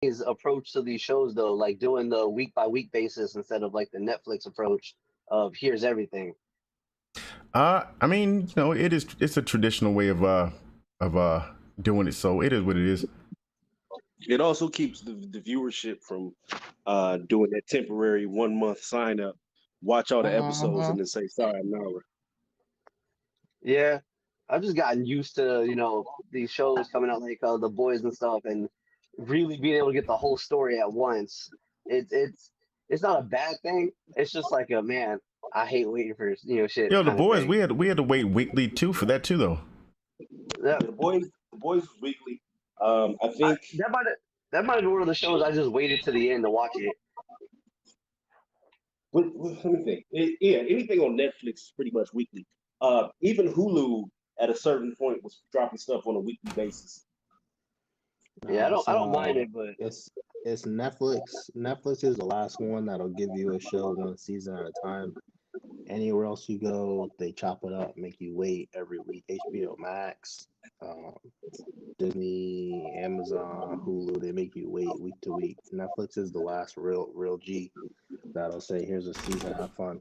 Disney's approach to these shows though, like doing the week by week basis instead of like the Netflix approach of here's everything. I mean, it's a traditional way of doing it, so it is what it is. It also keeps the viewership from doing that temporary 1 month sign up, watch all the episodes, Uh-huh. and then say sorry, I'm not. Yeah, I've just gotten used to these shows coming out like The Boys and stuff, and really being able to get the whole story at once. It's not a bad thing. It's just like a man. I hate waiting for shit Yo, the kind of boys, thing. we had to wait weekly too for that too, though. Yeah, Yeah, the boys was weekly. I I, think. that might have been one of the shows I just waited to the end to watch it. Let me think. Yeah, anything on Netflix is pretty much weekly. Even Hulu at a certain point was dropping stuff on a weekly basis. Yeah, I No, don't mind it, but it's Netflix. Netflix is the last one that'll give you a show one season at a time. Anywhere else you go, they chop it up, make you wait every week. HBO Max, um, Disney, Amazon, Hulu, they make you wait week to week. Netflix is the last real G that'll say, "Here's a season, have fun."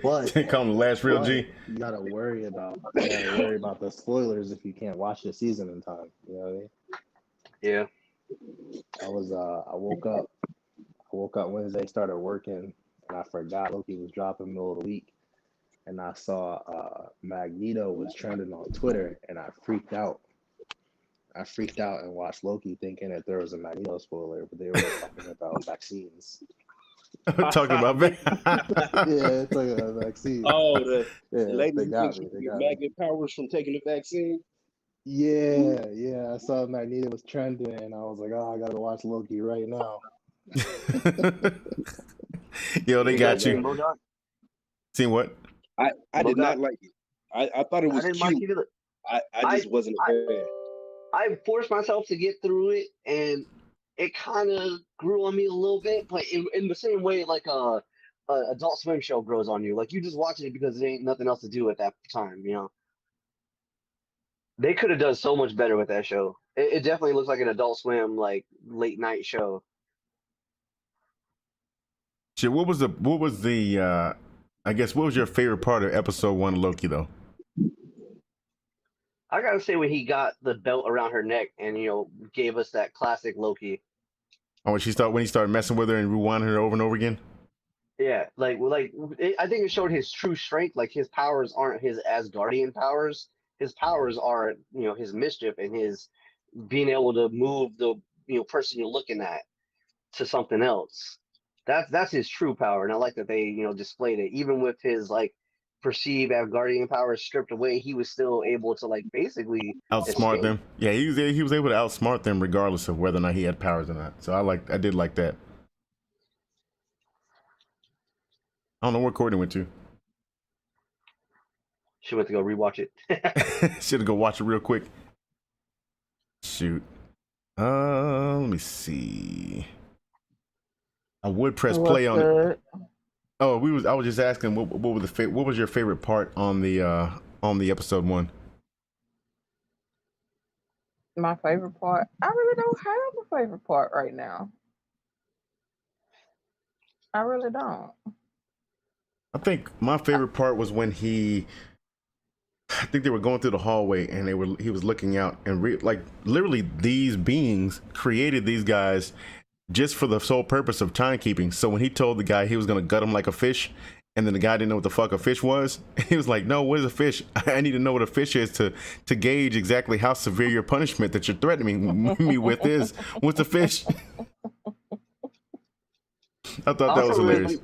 But They call him the last real but G. you gotta worry about the spoilers if you can't watch the season in time. You know what I mean? yeah. I woke up Wednesday, started working, and I forgot Loki was dropping middle of the week, and I saw Magneto was trending on Twitter, and I freaked out. I freaked out and watched Loki, thinking that there was a Magneto spoiler, but they were talking about vaccines. Talking about Yeah, it's like a vaccines. Oh, the Yeah, lady they who thinks got she me. can They get got me. magnet powers from taking the vaccine. Yeah. I saw Magneto was trending, and I was like, oh, I gotta watch Loki right now. Yo, they You Yeah, guys got seen you. man. BoJack? Seen what? I did BoJack? not like it. I thought it I was didn't like cute. it either. I I just wasn't a I fan. I forced myself to get through it, and it kind of grew on me a little bit, but in the same way like a Adult Swim show grows on you. Like you just watching it because there ain't nothing else to do at that time. They could have done so much better with that show. It definitely looks like an Adult Swim like late night show. Shit, what was the I guess what was your favorite part of episode one of Loki though? I gotta say when he got the belt around her neck and gave us that classic Loki. Oh, when he started messing with her and rewinding her over and over again? Yeah, I think it showed his true strength. Like his powers aren't his Asgardian powers. His powers are, his mischief and his being able to move the person you're looking at to something else. That's his true power, and I like that they displayed it. Even with his like perceived Asgardian powers stripped away, he was still able to like basically Outsmart escape. them. Yeah, he was able to outsmart them regardless of whether or not he had powers or not. So I did like that. I don't know where Courtney went to. She went to go rewatch it. Should go watch it real quick. Shoot. Let me see. I would press What's play on it. good? Oh, I was just asking what was your favorite part on the episode one? My favorite part? I really don't have a favorite part right now. I really don't. I think my I, favorite part was when I think they were going through the hallway and he was looking out and like literally these beings created these guys just for the sole purpose of timekeeping. So when he told the guy he was gonna gut him like a fish, and then the guy didn't know what the fuck a fish was, he was like, "No, what is a fish? I need to know what a fish is to gauge exactly how severe your punishment that you're threatening me with is. What's a fish?" I I thought that also was really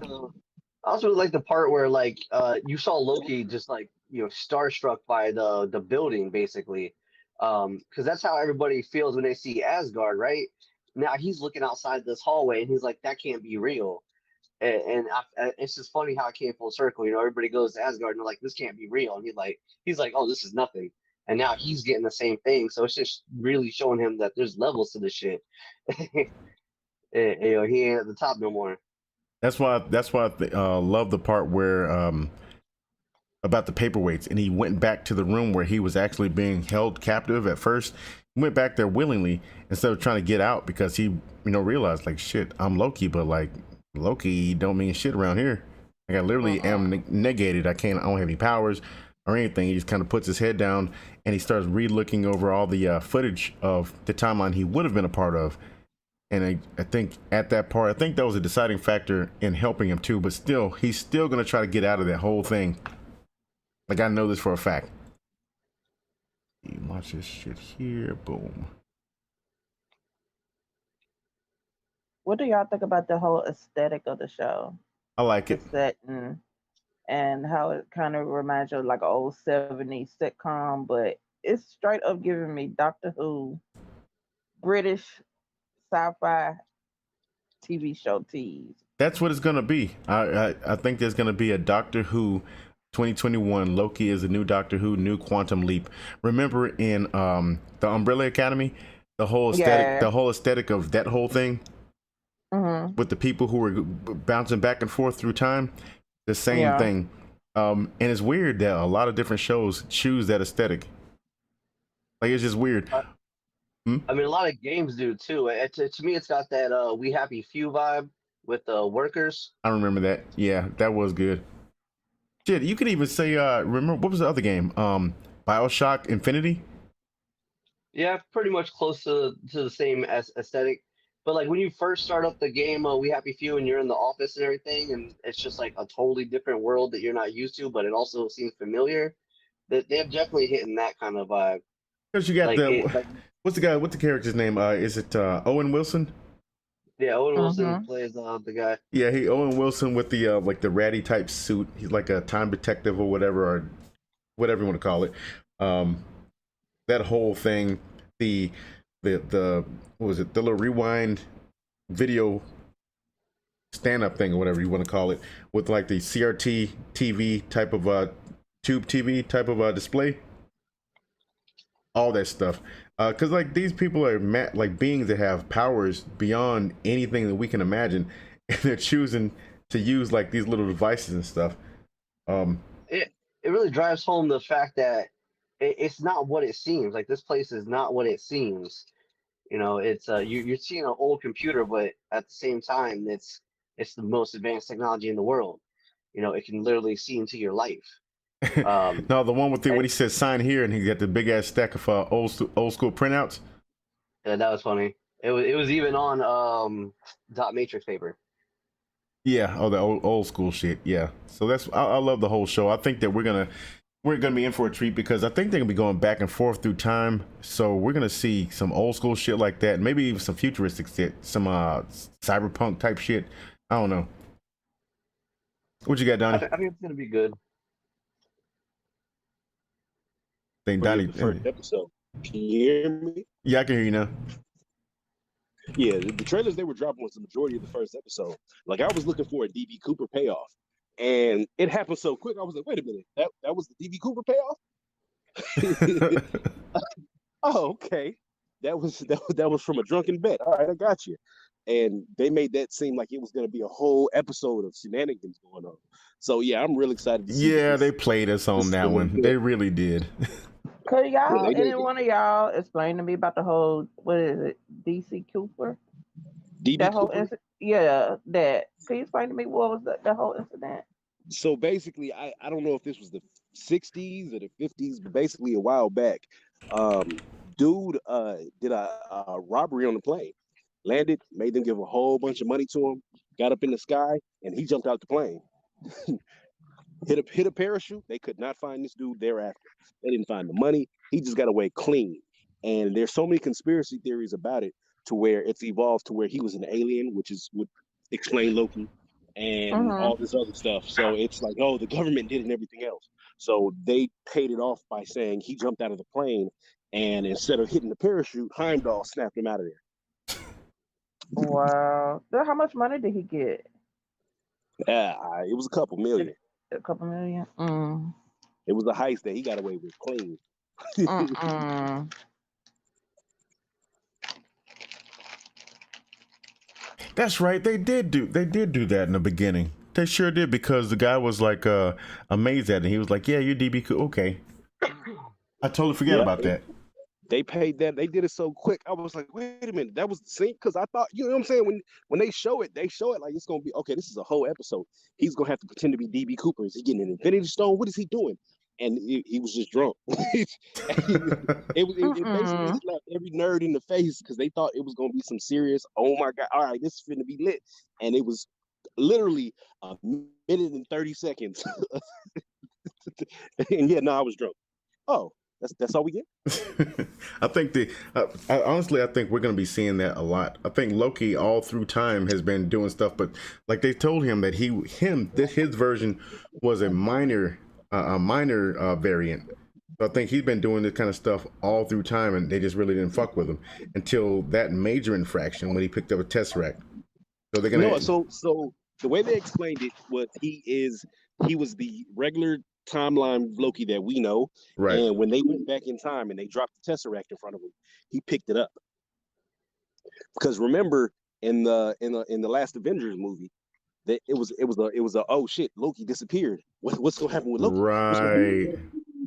hilarious. like the part where like you saw Loki just like starstruck by the building basically, because that's how everybody feels when they see Asgard, right? Now he's looking outside this hallway and he's like, that can't be real, and it's just funny how it came full circle. Everybody goes to Asgard and they're like, this can't be real, and he's like, oh, this is nothing, and now he's getting the same thing. So it's just really showing him that there's levels to this shit. He ain't at the top no more. That's why I love the part where about the paperweights, and he went back to the room where he was actually being held captive at first. He went back there willingly instead of trying to get out because he, realized like, shit, I'm Loki, but like Loki don't mean shit around here. Like I literally am negated. I don't have any powers or anything. He just kind of puts his head down and he starts re-looking over all the footage of the timeline he would have been a part of. And I think at that part, I think that was a deciding factor in helping him too. But still, he's still going to try to get out of that whole thing. Like, I know this for a fact. You watch this shit here. Boom. What do y'all think about the whole aesthetic of the show? I like it. The setting and how it kind of reminds you of like an old 70s sitcom, but it's straight up giving me Doctor Who, British sci-fi TV show tease. That's what it's going to be. I think there's going to be a Doctor Who 2021. Loki is a new Doctor Who, new Quantum Leap. Remember in the Umbrella Academy, the whole aesthetic of that whole thing with the people who were bouncing back and forth through time. The same thing. And it's weird that a lot of different shows choose that aesthetic. Like, it's just weird. I mean, a lot of games do too. To me, it's got that We Happy Few vibe with the workers. I remember that. Yeah, that was good. Shit, you could even say, remember, what was the other game? BioShock Infinity? Yeah, pretty much close to the same aesthetic. But like when you first start up the game, We Happy Few, and you're in the office and everything, and it's just like a totally different world that you're not used to, but it also seems familiar. That they're definitely hitting that kind of vibe. Because you got what's the character's name? Is it Owen Wilson? Yeah, Owen Wilson plays the guy. Yeah, Owen Wilson with the like the ratty type suit. He's like a time detective or whatever you want to call it. That whole thing, the what was it? The little rewind video stand-up thing or whatever you want to call it, with like the CRT TV type of tube TV type of display. All that stuff. Because like these people are like beings that have powers beyond anything that we can imagine, and they're choosing to use like these little devices and stuff. It really drives home the fact that it's not what it seems. Like, this place is not what it seems. It's you're seeing an old computer, but at the same time, it's the most advanced technology in the world. It can literally see into your life. No, the one with when he says sign here and he got the big ass stack of old school printouts. Yeah, that was funny. It was even on dot matrix paper. Yeah, the old school shit. Yeah, so I love the whole show. I think that we're gonna be in for a treat because I think they're gonna be going back and forth through time. So we're gonna see some old school shit like that, maybe even some futuristic shit, some cyberpunk type shit. I don't know. What you got, Donnie? I think it's gonna be good. Donnie, the first episode. Can you hear me? Yeah, I can hear you now. Yeah, the trailers they were dropping was the majority of the first episode. Like, I was looking for a DB Cooper payoff, and it happened so quick. I was like, wait a minute, that was the DB Cooper payoff? Oh, okay. That was from a drunken bet. All right, I got you. And they made that seem like it was going to be a whole episode of shenanigans going on. So yeah, I'm really excited to see. Yeah, they played us on that one. They really did. Could any one of y'all explain to me about the whole, what is it, DC Cooper? DB Cooper? That. Can you explain to me what was the whole incident? So basically, I don't know if this was the 60s or the 50s, but basically a while back, dude did a robbery on the plane, landed, made them give a whole bunch of money to him, got up in the sky, and he jumped out the plane. hit a parachute. They could not find this dude thereafter. They didn't find the money. He just got away clean. And there's so many conspiracy theories about it, to where it's evolved to where he was an alien, which would explain Loki and all this other stuff. So it's like, oh, the government did it and everything else. So they paid it off by saying he jumped out of the plane, and instead of hitting the parachute, Heimdall snapped him out of there. Wow. So how much money did he get? It was a couple million. A couple million? It was a heist that he got away with clean. That's right. They did do that in the beginning. They sure did, because the guy was like amazed at it. He was like, "Yeah, you're DB Cooper." Okay, I totally forget Yeah, about that. they paid that. They did it so quick. I was like, wait a minute, that was the scene? Because I thought, you know what I'm saying? When they show it like it's gonna be okay. This is a whole episode. He's gonna have to pretend to be DB Cooper. Is he getting an Infinity Stone? What is he doing? And he was just drunk. It basically Mm-mm. slapped every nerd in the face because they thought it was gonna be some serious. Oh my god! All right, this is finna be lit, and it was literally a minute and 30 seconds. And yeah, no, I was drunk. Oh, that's all we get. I think honestly, I think we're going to be seeing that a lot. I think Loki all through time has been doing stuff, but like they told him that his version was a minor variant. So I think he's been doing this kind of stuff all through time, and they just really didn't fuck with him until that major infraction when he picked up a Tesseract. So they're gonna No, so the way they explained it was he was the regular timeline Loki that we know, right. and when they went back in time and they dropped the Tesseract in front of him, he picked it up. Because remember in the last Avengers movie, that it was a oh shit, Loki disappeared. What's gonna happen with Loki? Right.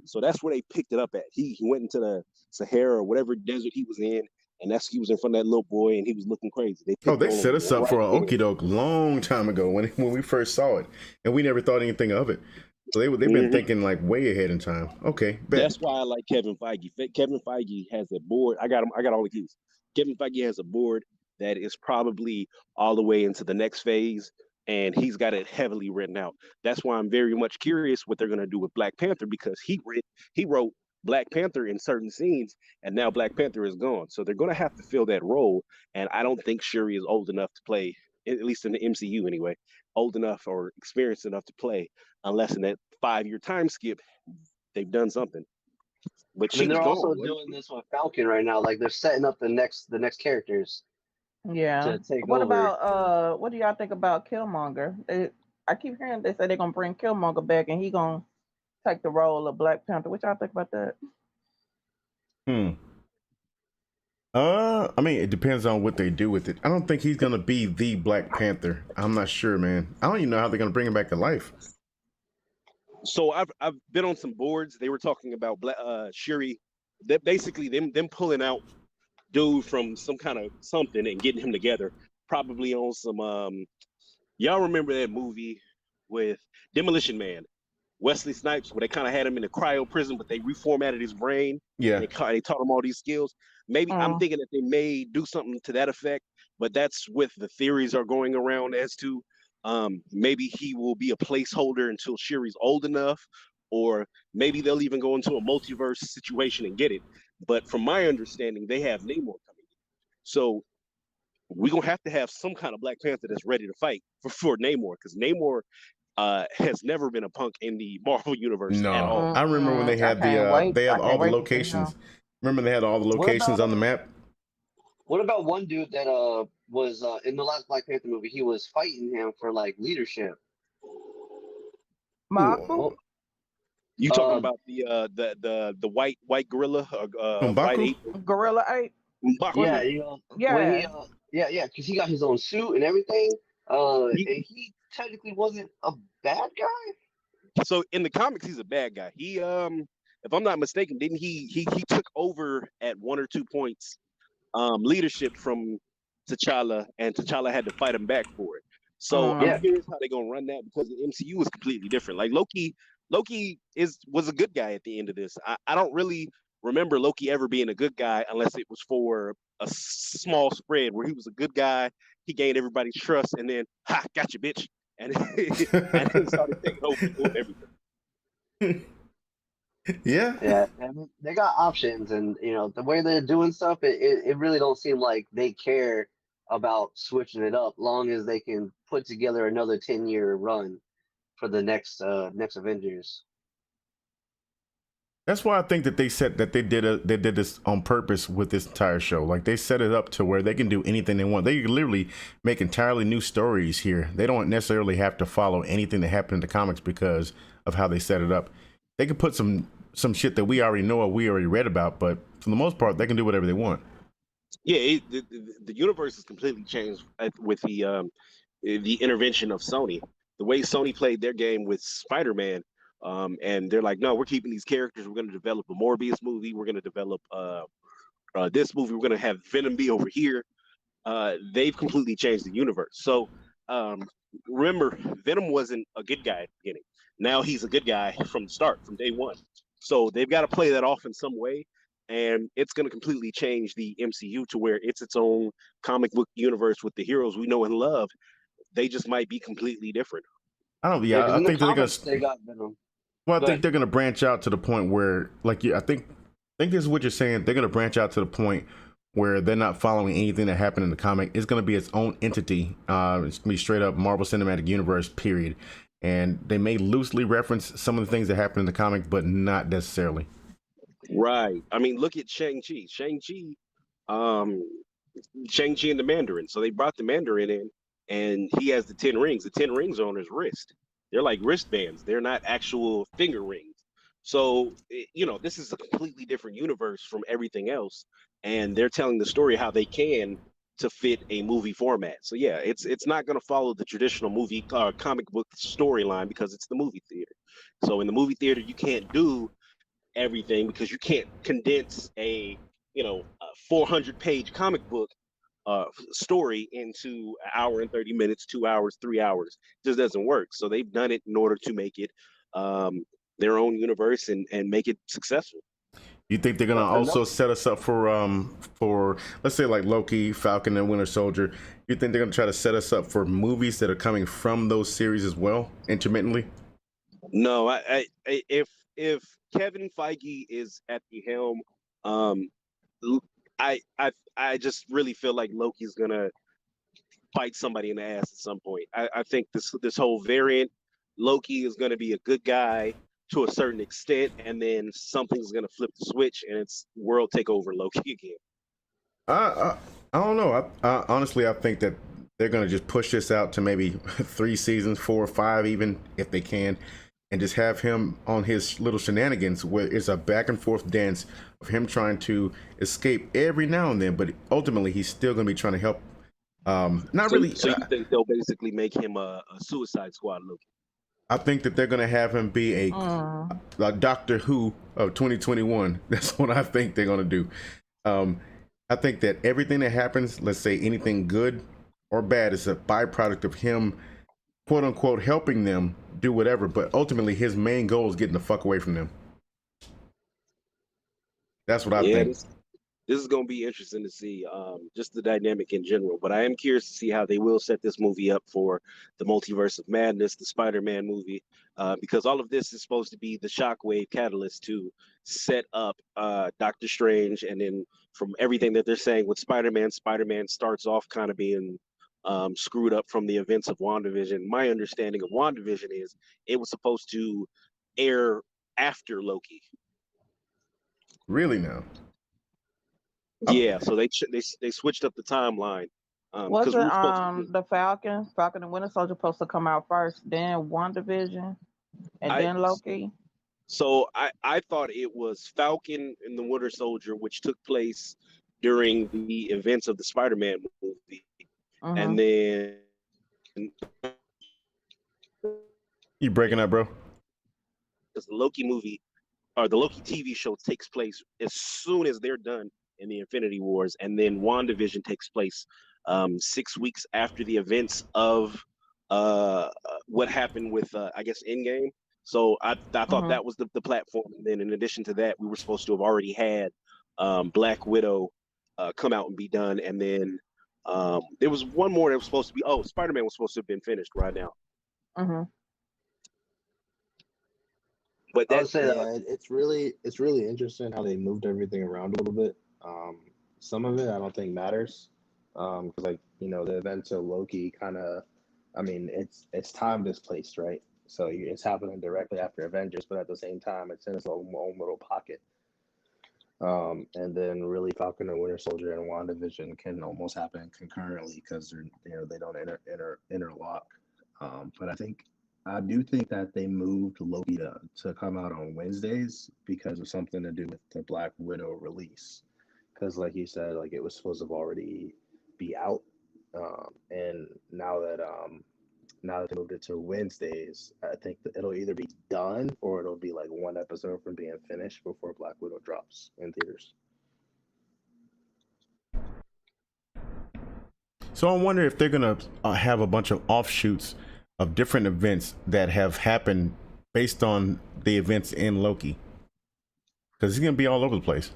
So that's where they picked it up at. He went into the Sahara or whatever desert he was in, and he was in front of that little boy, and he was looking crazy. They set us up for an okie doke long time ago when we first saw it, and we never thought anything of it. So they've been thinking like way ahead in time. Okay, bet. That's why I like Kevin Feige. Kevin Feige has a board. I got all the keys. Kevin Feige has a board that is probably all the way into the next phase, and he's got it heavily written out. That's why I'm very much curious what they're gonna do with Black Panther, because he wrote Black Panther in certain scenes, and now Black Panther is gone. So they're gonna have to fill that role, and I don't think Shuri is old enough to play, at least in the MCU anyway, old enough or experienced enough to play, unless in that 5-year time skip they've done something. But I mean, they're also gone. doing this with Falcon right now. Like they're setting up the next characters Yeah. to take What over. about what do y'all think about Killmonger? I keep hearing they say they're gonna bring Killmonger back and he gonna take the role of Black Panther. What y'all think about that? I mean, it depends on what they do with it. I don't think he's gonna be the Black Panther. I'm not sure, man. I don't even know how they're gonna bring him back to life. So I've been on some boards. They were talking about Shuri, that basically them pulling out dude from some kind of something and getting him together, probably on some y'all remember that movie with Demolition Man, Wesley Snipes, where they kind of had him in a cryo prison, but they reformatted his brain. Yeah. And they taught him all these skills. Maybe I'm thinking that they may do something to that effect, but that's what the theories are going around as to. Maybe he will be a placeholder until Shuri's old enough, or maybe they'll even go into a multiverse situation and get it. But from my understanding, they have Namor coming in. So we're going to have some kind of Black Panther that's ready to fight for Namor, because Namor has never been a punk in the Marvel universe at all. I remember when they had they had all the locations. Remember they had all the locations on the map? What about one dude that was in the last Black Panther movie? He was fighting him for like leadership. Mafu? You talking about the white gorilla, white ape? Gorilla Ape? Yeah, you know, yeah, because he got his own suit and everything. And he technically wasn't a bad guy. So in the comics, he's a bad guy. He, if I'm not mistaken, didn't he took over at 1 or 2 points, leadership from T'Challa, and T'Challa had to fight him back for it. So I'm curious how they're gonna run that, because the MCU is completely different. Like Loki was a good guy at the end of this. I don't really remember Loki ever being a good guy unless it was for a small spread where he was a good guy. He gained everybody's trust, and then gotcha, bitch, and then started taking over everything. Yeah. And they got options, and you know the way they're doing stuff, it really don't seem like they care about switching it up, long as they can put together another 10-year run for the next Avengers. That's why I think that they did this on purpose with this entire show. Like they set it up to where they can do anything they want. They can literally make entirely new stories here. They don't necessarily have to follow anything that happened in the comics because of how they set it up. They can put some shit that we already know or we already read about, but for the most part, they can do whatever they want. Yeah, the universe has completely changed with the intervention of Sony. the way Sony played their game with Spider-Man, and they're like, no, we're keeping these characters. We're going to develop a Morbius movie. We're going to develop this movie. We're going to have Venom be over here. They've completely changed the universe. So um, remember, Venom wasn't a good guy at the beginning. Now he's a good guy from the start, from day one. So they've got to play that off in some way. And it's going to completely change the MCU to where it's its own comic book universe with the heroes we know and love. They just might be completely different. I don't. Yeah, because Yeah, I in the think that they're comics gonna. they got Venom. Well, I Go think ahead. they're gonna branch out to the point where, like, I think this is what you're saying. They're gonna branch out to the point where they're not following anything that happened in the comic. It's gonna be its own entity. It's gonna be straight up Marvel Cinematic Universe. Period. And they may loosely reference some of the things that happened in the comic, but not necessarily. Right. I mean, look at Shang-Chi. Um, Shang-Chi and the Mandarin. So they brought the Mandarin in, and he has the 10 rings. The 10 rings are on his wrist. They're like wristbands. They're not actual finger rings. So, this is a completely different universe from everything else, and they're telling the story how they can to fit a movie format. So yeah, it's not going to follow the traditional movie comic book storyline because it's the movie theater. So in the movie theater, you can't do everything because you can't condense a 400-page comic book story into an hour and 30 minutes, 2 hours, 3 hours. It just doesn't work. So they've done it in order to make it their own universe and make it successful. You think they're gonna Enough. also set us up for let's say like Loki, Falcon, and Winter Soldier? You think they're gonna try to set us up for movies that are coming from those series as well, intermittently? No, if Kevin Feige is at the helm, um, I just really feel like Loki's gonna bite somebody in the ass at some point. I think this whole variant, Loki is gonna be a good guy to a certain extent, and then something's gonna flip the switch, and it's world take over Loki again. I I, I don't know. I honestly I think that they're gonna just push this out to maybe 3 seasons, 4 or 5, even if they can, and just have him on his little shenanigans where it's a back and forth dance of him trying to escape every now and then, but ultimately he's still gonna be trying to help. Not So, really. so you think they'll basically make him a Suicide Squad Loki? I think that they're gonna have him be Mm. a Doctor Who of 2021. That's what I think they're gonna do. Um, I think that everything that happens, let's say anything good or bad, is a byproduct of him, quote unquote, helping them do whatever. But ultimately, his main goal is getting the fuck away from them. That's what I Yeah, think. this is going to be interesting to see just the dynamic in general. But I am curious to see how they will set this movie up for the Multiverse of Madness, the Spider-Man movie, because all of this is supposed to be the shockwave catalyst to set up Doctor Strange. And then from everything that they're saying with Spider-Man, Spider-Man starts off kind of being screwed up from the events of WandaVision. My understanding of WandaVision is it was supposed to air after Loki. Really now. Yeah, so they switched up the timeline because we Wasn't were supposed to get. the Falcon and Winter Soldier supposed to come out first, then WandaVision, and I then Loki? I thought it was Falcon and the Winter Soldier, which took place during the events of the Spider-Man movie, and Mm-hmm. then You breaking up, bro? because the Loki movie or the Loki TV show takes place as soon as they're done in the Infinity Wars, and then WandaVision takes place 6 weeks after the events of what happened with I guess Endgame. So I thought Mm-hmm. that was the platform, and then in addition to that, we were supposed to have already had Black Widow come out and be done, and then there was one more that was supposed to be. Oh, Spider-Man was supposed to have been finished right now, Mm-hmm. but I that would say that. Yeah, it's really interesting how they moved everything around a little bit. Some of it I don't think matters, because like the events of Loki kind of, I mean it's time displaced, right? So it's happening directly after Avengers, but at the same time it's in its own little pocket. And then really Falcon and Winter Soldier and WandaVision can almost happen concurrently because they don't interlock. But I do think that they moved Loki to come out on Wednesdays because of something to do with the Black Widow release. Because like you said, like it was supposed to already be out, and now that now that they moved it to Wednesdays, I think that it'll either be done or it'll be like one episode from being finished before Black Widow drops in theaters. So I wonder if they're gonna have a bunch of offshoots of different events that have happened based on the events in Loki, because he's gonna be all over the place.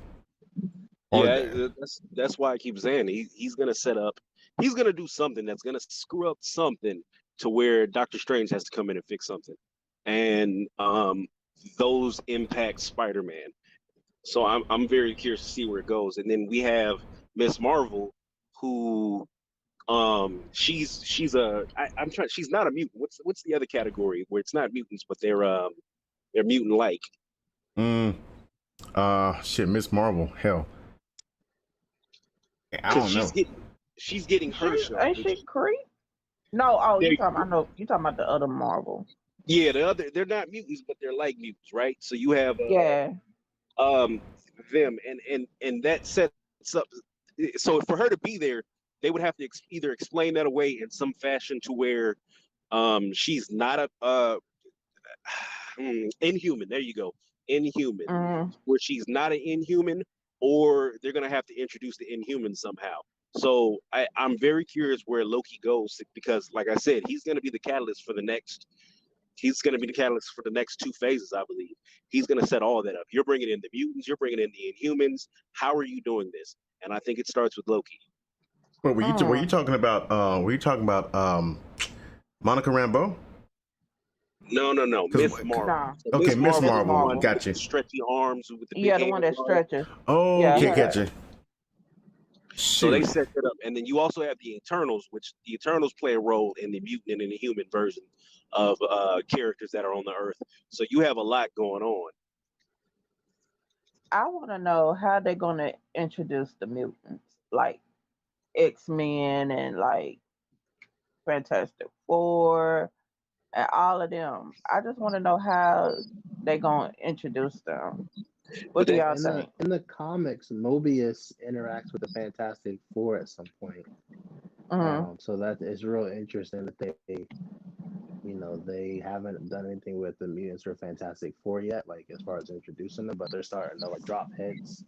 Yeah, that's why I keep saying he's gonna set up. He's gonna do something that's gonna screw up something to where Doctor Strange has to come in and fix something, and those impact Spider-Man. So I'm very curious to see where it goes. And then we have Miss Marvel, who she's I'm trying, she's not a mutant. What's the other category where it's not mutants but they're mutant like? Shit, Miss Marvel, hell. I don't know. She's getting her show. Ain't she Cree? No, you talking about the other Marvel. Yeah, they're not mutants, but they're like mutants, right? So you have them and that sets up. So for her to be there, they would have to either explain that away in some fashion to where she's not a Inhuman. There you go, Inhuman, where she's not an Inhuman, or they're gonna have to introduce the Inhuman somehow. So I'm very curious where Loki goes, because, like I said, he's gonna be the catalyst for the next. He's going to be the catalyst for the next 2 phases, I believe. He's going to set all that up. You're bringing in the mutants. You're bringing in the Inhumans. How are you doing this? And I think it starts with Loki. Wait, were you talking about? Were you talking about Monica Rambeau? No. Miss Marvel. So okay, Miss Marvel. Gotcha. Stretchy arms with the the one that stretches. Oh, yeah, gotcha. So they set that up, and then you also have the Eternals, which the Eternals play a role in the mutant and the human version of characters that are on the Earth. So you have a lot going on. I want to know how they're going to introduce the mutants, like X-Men and like Fantastic Four and all of them. I just want to know how they're going to introduce them. What do y'all think? In the comics, Mobius interacts with the Fantastic Four at some point. So that is real interesting that they haven't done anything with the mutants or Fantastic Four yet, like as far as introducing them, but they're starting to like drop hints.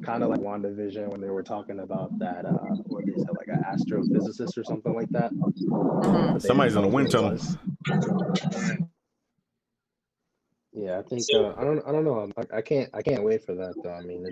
Kind of like WandaVision when they were talking about that, what they said, like an astrophysicist or something like that. Somebody's on a wind tunnel. Yeah, I think I don't know. I can't wait for that though. I mean,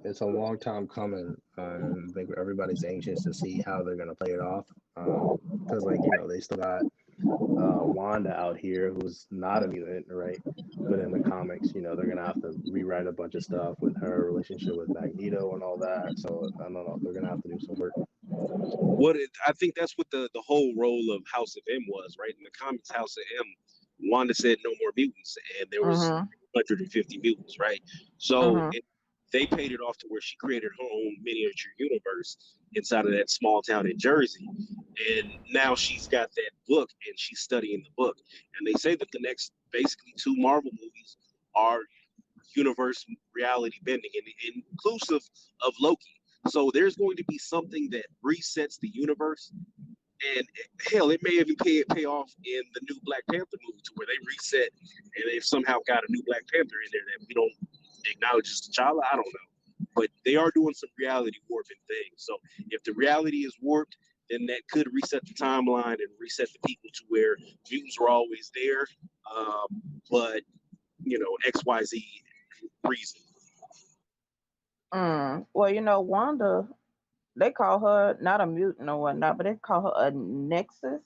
it's a long time coming. I think everybody's anxious to see how they're gonna play it off. Because they still got Wanda out here who's not a mutant, right? But in the comics, they're gonna have to rewrite a bunch of stuff with her relationship with Magneto and all that. So I don't know. They're gonna have to do some work. I think that's what the whole role of House of M was, right? In the comics, House of M, Wanda said no more mutants, and there was 150 mutants, right? So they paid it off to where she created her own miniature universe inside of that small town in Jersey, and now she's got that book and she's studying the book. And they say that the next basically 2 Marvel movies are universe reality bending, and inclusive of Loki. So there's going to be something that resets the universe. And hell, it may even pay off in the new Black Panther movie, to where they reset and they've somehow got a new Black Panther in there that we don't acknowledge as T'Challa. I don't know. But they are doing some reality warping things. So if the reality is warped, then that could reset the timeline and reset the people to where mutants were always there. But, XYZ reason. Well, Wanda, they call her not a mutant or whatnot, but they call her a nexus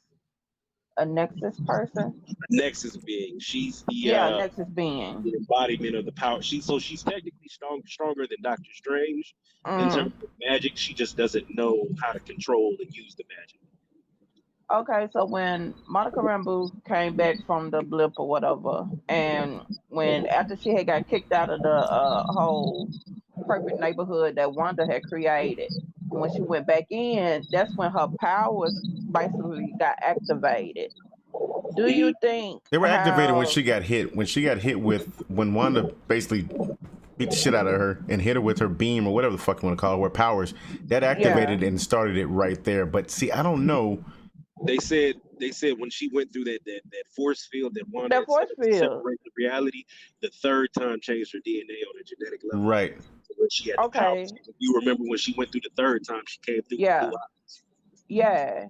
person. Nexus being. She's the nexus being. The embodiment of the power. She's technically stronger than Doctor Strange in terms of magic. She just doesn't know how to control and use the magic. Okay, so when Monica Rambeau came back from the blip or whatever, and after she had got kicked out of the whole perfect neighborhood that Wanda had created, when she went back in, that's when her powers basically got activated. Do you think they were activated when she got hit? When Wanda basically beat the shit out of her and hit her with her beam or whatever the fuck you want to call her powers, that activated and started it right there. But see, I don't know They said when she went through that force field that Wanda That had force field. separated the reality, the third time changed her DNA on a genetic level. Right. So when she had the Okay. powers. If you remember when she went through the third time, she came through with Yeah. blue eyes. Yeah.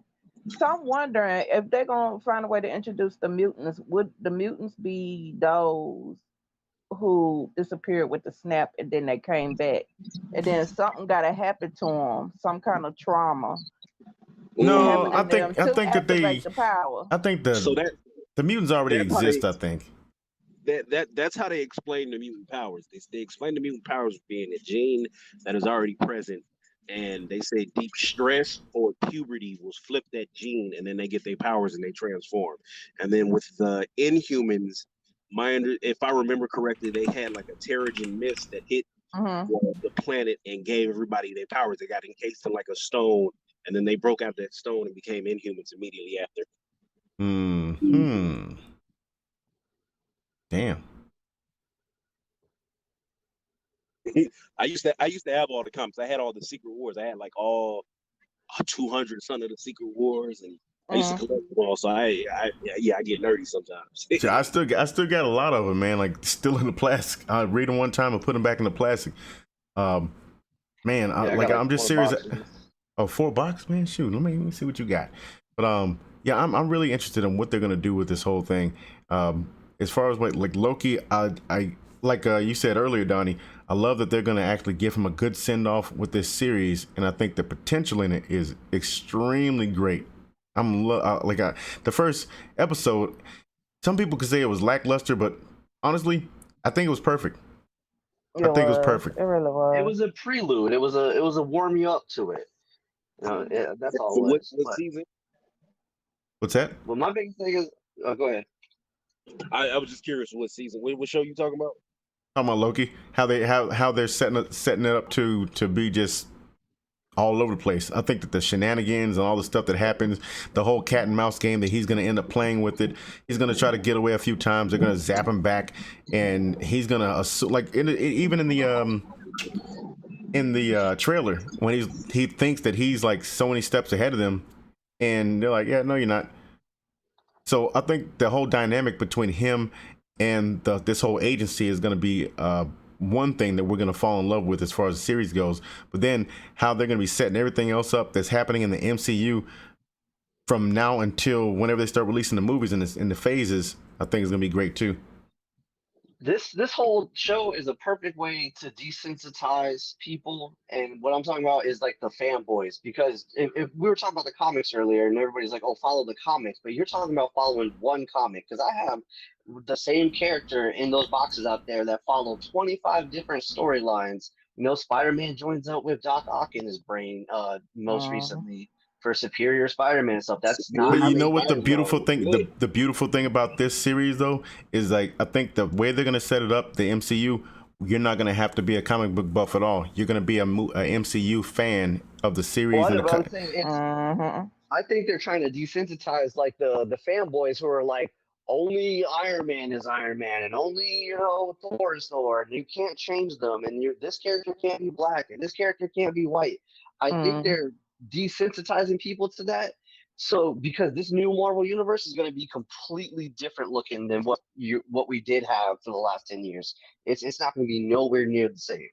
So I'm wondering if they're gonna find a way to introduce the mutants. Would the mutants be those who disappeared with the snap and then they came back, and then something got to happen to them, some kind of trauma No, happened to them I to think that activate the power? I think So the mutants already that's how exist. I think. that's how they explain the mutant powers. They explain the mutant powers being a gene that is already present, and they say deep stress or puberty will flip that gene, and then they get their powers and they transform. And then with the Inhumans, if I remember correctly, they had like a Terrigen mist that hit Mm-hmm. the planet and gave everybody their powers. They got encased in like a stone, and then they broke out that stone and became Inhumans immediately after. Hmm. Damn. I used to have all the comics. I had all the Secret Wars. I had like all 200 some of the Secret Wars, and I used to collect them all. So I get nerdy sometimes. See, I still got a lot of them, man. Like still in the plastic. I read them one time and put them back in the plastic. Man, I'm just serious. Boxes. Oh, 4 box, man. Shoot, let me see what you got. But yeah, I'm really interested in what they're gonna do with this whole thing. As far as like Loki, I like you said earlier, Donnie. I love that they're gonna actually give him a good send off with this series, and I think the potential in it is extremely great. The first episode. Some people could say it was lackluster, but honestly, I think it was perfect. I think it was perfect. It really was. It was a prelude. It was a warm you up to it. That's all it was. What season? What's that? Well, my big thing is, go ahead. I was just curious what season. What show you talking about? Talking about Loki, how they're setting it up to be just all over the place. I think that the shenanigans and all the stuff that happens, the whole cat and mouse game that he's going to end up playing with it. He's going to try to get away a few times. They're going to zap him back, and he's going to assume, like even in the trailer when he thinks that he's like so many steps ahead of them, and they're like, yeah, no, you're not. So I think the whole dynamic between him and this whole agency is going to be one thing that we're going to fall in love with as far as the series goes. But then how they're going to be setting everything else up that's happening in the MCU from now until whenever they start releasing the movies in the phases, I think is going to be great too. This whole show is a perfect way to desensitize people, and what I'm talking about is like the fanboys. Because if we were talking about the comics earlier, and everybody's like, "Oh, follow the comics," but you're talking about following one comic. Because I have the same character in those boxes out there that follow 25 different storylines. Spider-Man joins up with Doc Ock in his brain most recently for Superior Spider-Man stuff. That's not. But you know what the beautiful thing, the beautiful thing about this series though is, like, I think the way they're gonna set it up, the MCU, you're not gonna have to be a comic book buff at all. You're gonna be a MCU fan of the series. I think they're trying to desensitize like the fanboys who are like, only Iron Man is Iron Man, and only Thor is Thor, and you can't change them, and this character can't be black, and this character can't be white. I think they're desensitizing people to that. So because this new Marvel universe is going to be completely different looking than what we did have for the last 10 years. It's not going to be nowhere near the same.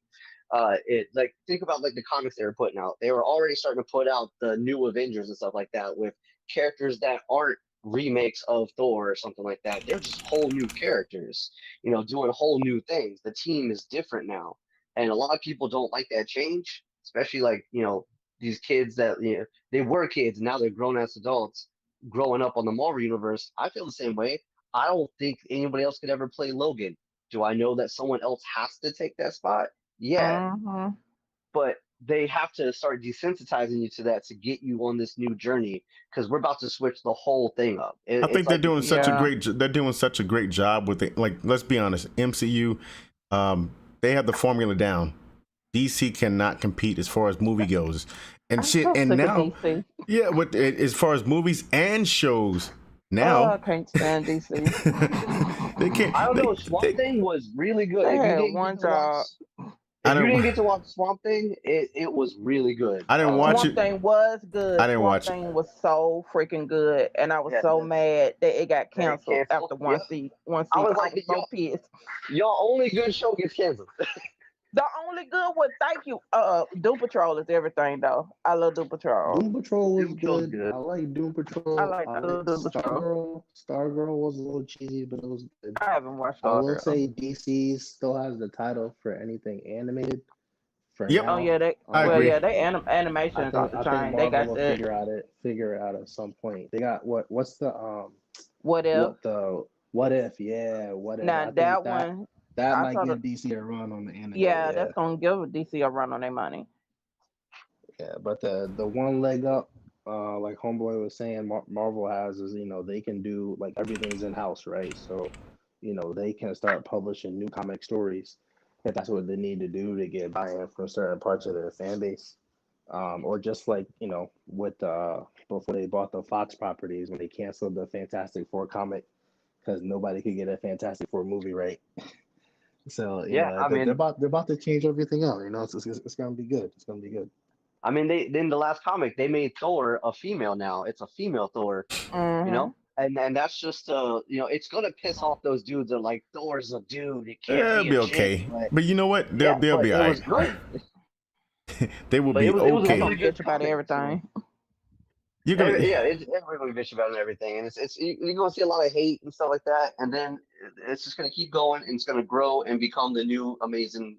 Think about like the comics they were putting out. They were already starting to put out the new Avengers and stuff like that with characters that aren't remakes of Thor or something like that. They're just whole new characters, doing whole new things. The team is different now. And a lot of people don't like that change, especially like, these kids that they were kids, now they're grown as adults growing up on the Marvel universe. I feel the same way. I don't think anybody else could ever play Logan. Do I know that someone else has to take that spot? Yeah. But they have to start desensitizing you to that to get you on this new journey, because we're about to switch the whole thing up. I think they're doing such a great job with it. Like, let's be honest, MCU, they have the formula down. DC cannot compete as far as movie goes and shit. And now, as far as movies and shows, now I can't stand DC. They can't. I don't know. Swamp Thing was really good. They had one job. If you didn't. didn't get to watch Swamp Thing, it was really good. I didn't watch Swamp it. Thing was good. I didn't Swamp watch it. Thing was so freaking good, and I was Yeah, so mad that it got that it canceled canceled. after Yeah. one I season. was I like, was so pissed. y'all only good show gets canceled. The only good one, thank you. Doom Patrol is everything though. I love Doom Patrol. Doom Patrol was Doom Patrol's good. good. I like Doom I Patrol. like I the like Doom Patrol. Stargirl. Stargirl was a little cheesy, but it was good. I haven't watched I all will that. say DC still has the title for anything animated for Yep. Oh now. yeah, I well agree. yeah, they animation is off the I think chain. They Marvel got will that. figure it out at some point. They got what's the What if? what if, yeah, what if. Now I think that one, that I might saw give the. DC a run on the animated, Yeah, yeah. that's gonna give DC a run on their money. Yeah, but the one leg up, like Homeboy was saying, Marvel has is, they can do, like, everything's in house, right? So, they can start publishing new comic stories if that's what they need to do to get buy-in from certain parts of their fan base. Or just like, with before they bought the Fox properties when they canceled the Fantastic Four comic because nobody could get a Fantastic Four movie right. So, Yeah, I they're mean, about to change everything out. It's gonna be good. It's gonna be good. they in the last comic they made Thor a female now. It's a female Thor, you Mm-hmm. know, and that's just it's gonna piss off those dudes that are like Thor's a dude. It can't It'll be a be chick. okay. But you know what? They'll But be it alright. was good. They will But be it was a They're okay. gonna really good bitch about comic. So, everything. You're gonna. it's everybody bitch about it and everything, and you're gonna see a lot of hate and stuff like that, and then it's just gonna keep going and it's gonna grow and become the new amazing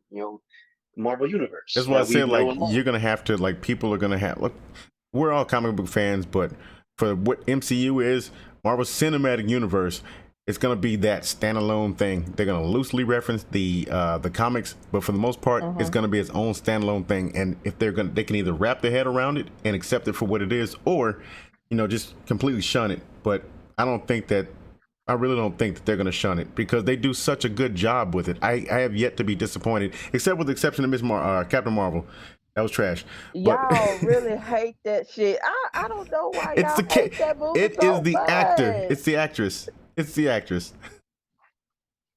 Marvel universe That's why I that we said, know like, and love. you're gonna have to, like, people are gonna have, look, we're all comic book fans, but for what MCU is, Marvel Cinematic Universe, it's gonna be that standalone thing. They're gonna loosely reference the comics, but for the most part, it's Mm-hmm. gonna be its own standalone thing. And if they can either wrap their head around it and accept it for what it is, or just completely shun it. But I really don't think that they're going to shun it because they do such a good job with it. I have yet to be disappointed, except with the exception of Captain Marvel. That was trash. But Y'all really hate that shit. I don't know why it's y'all hate that movie it is so the actor. much. It's the actress. It's the actress.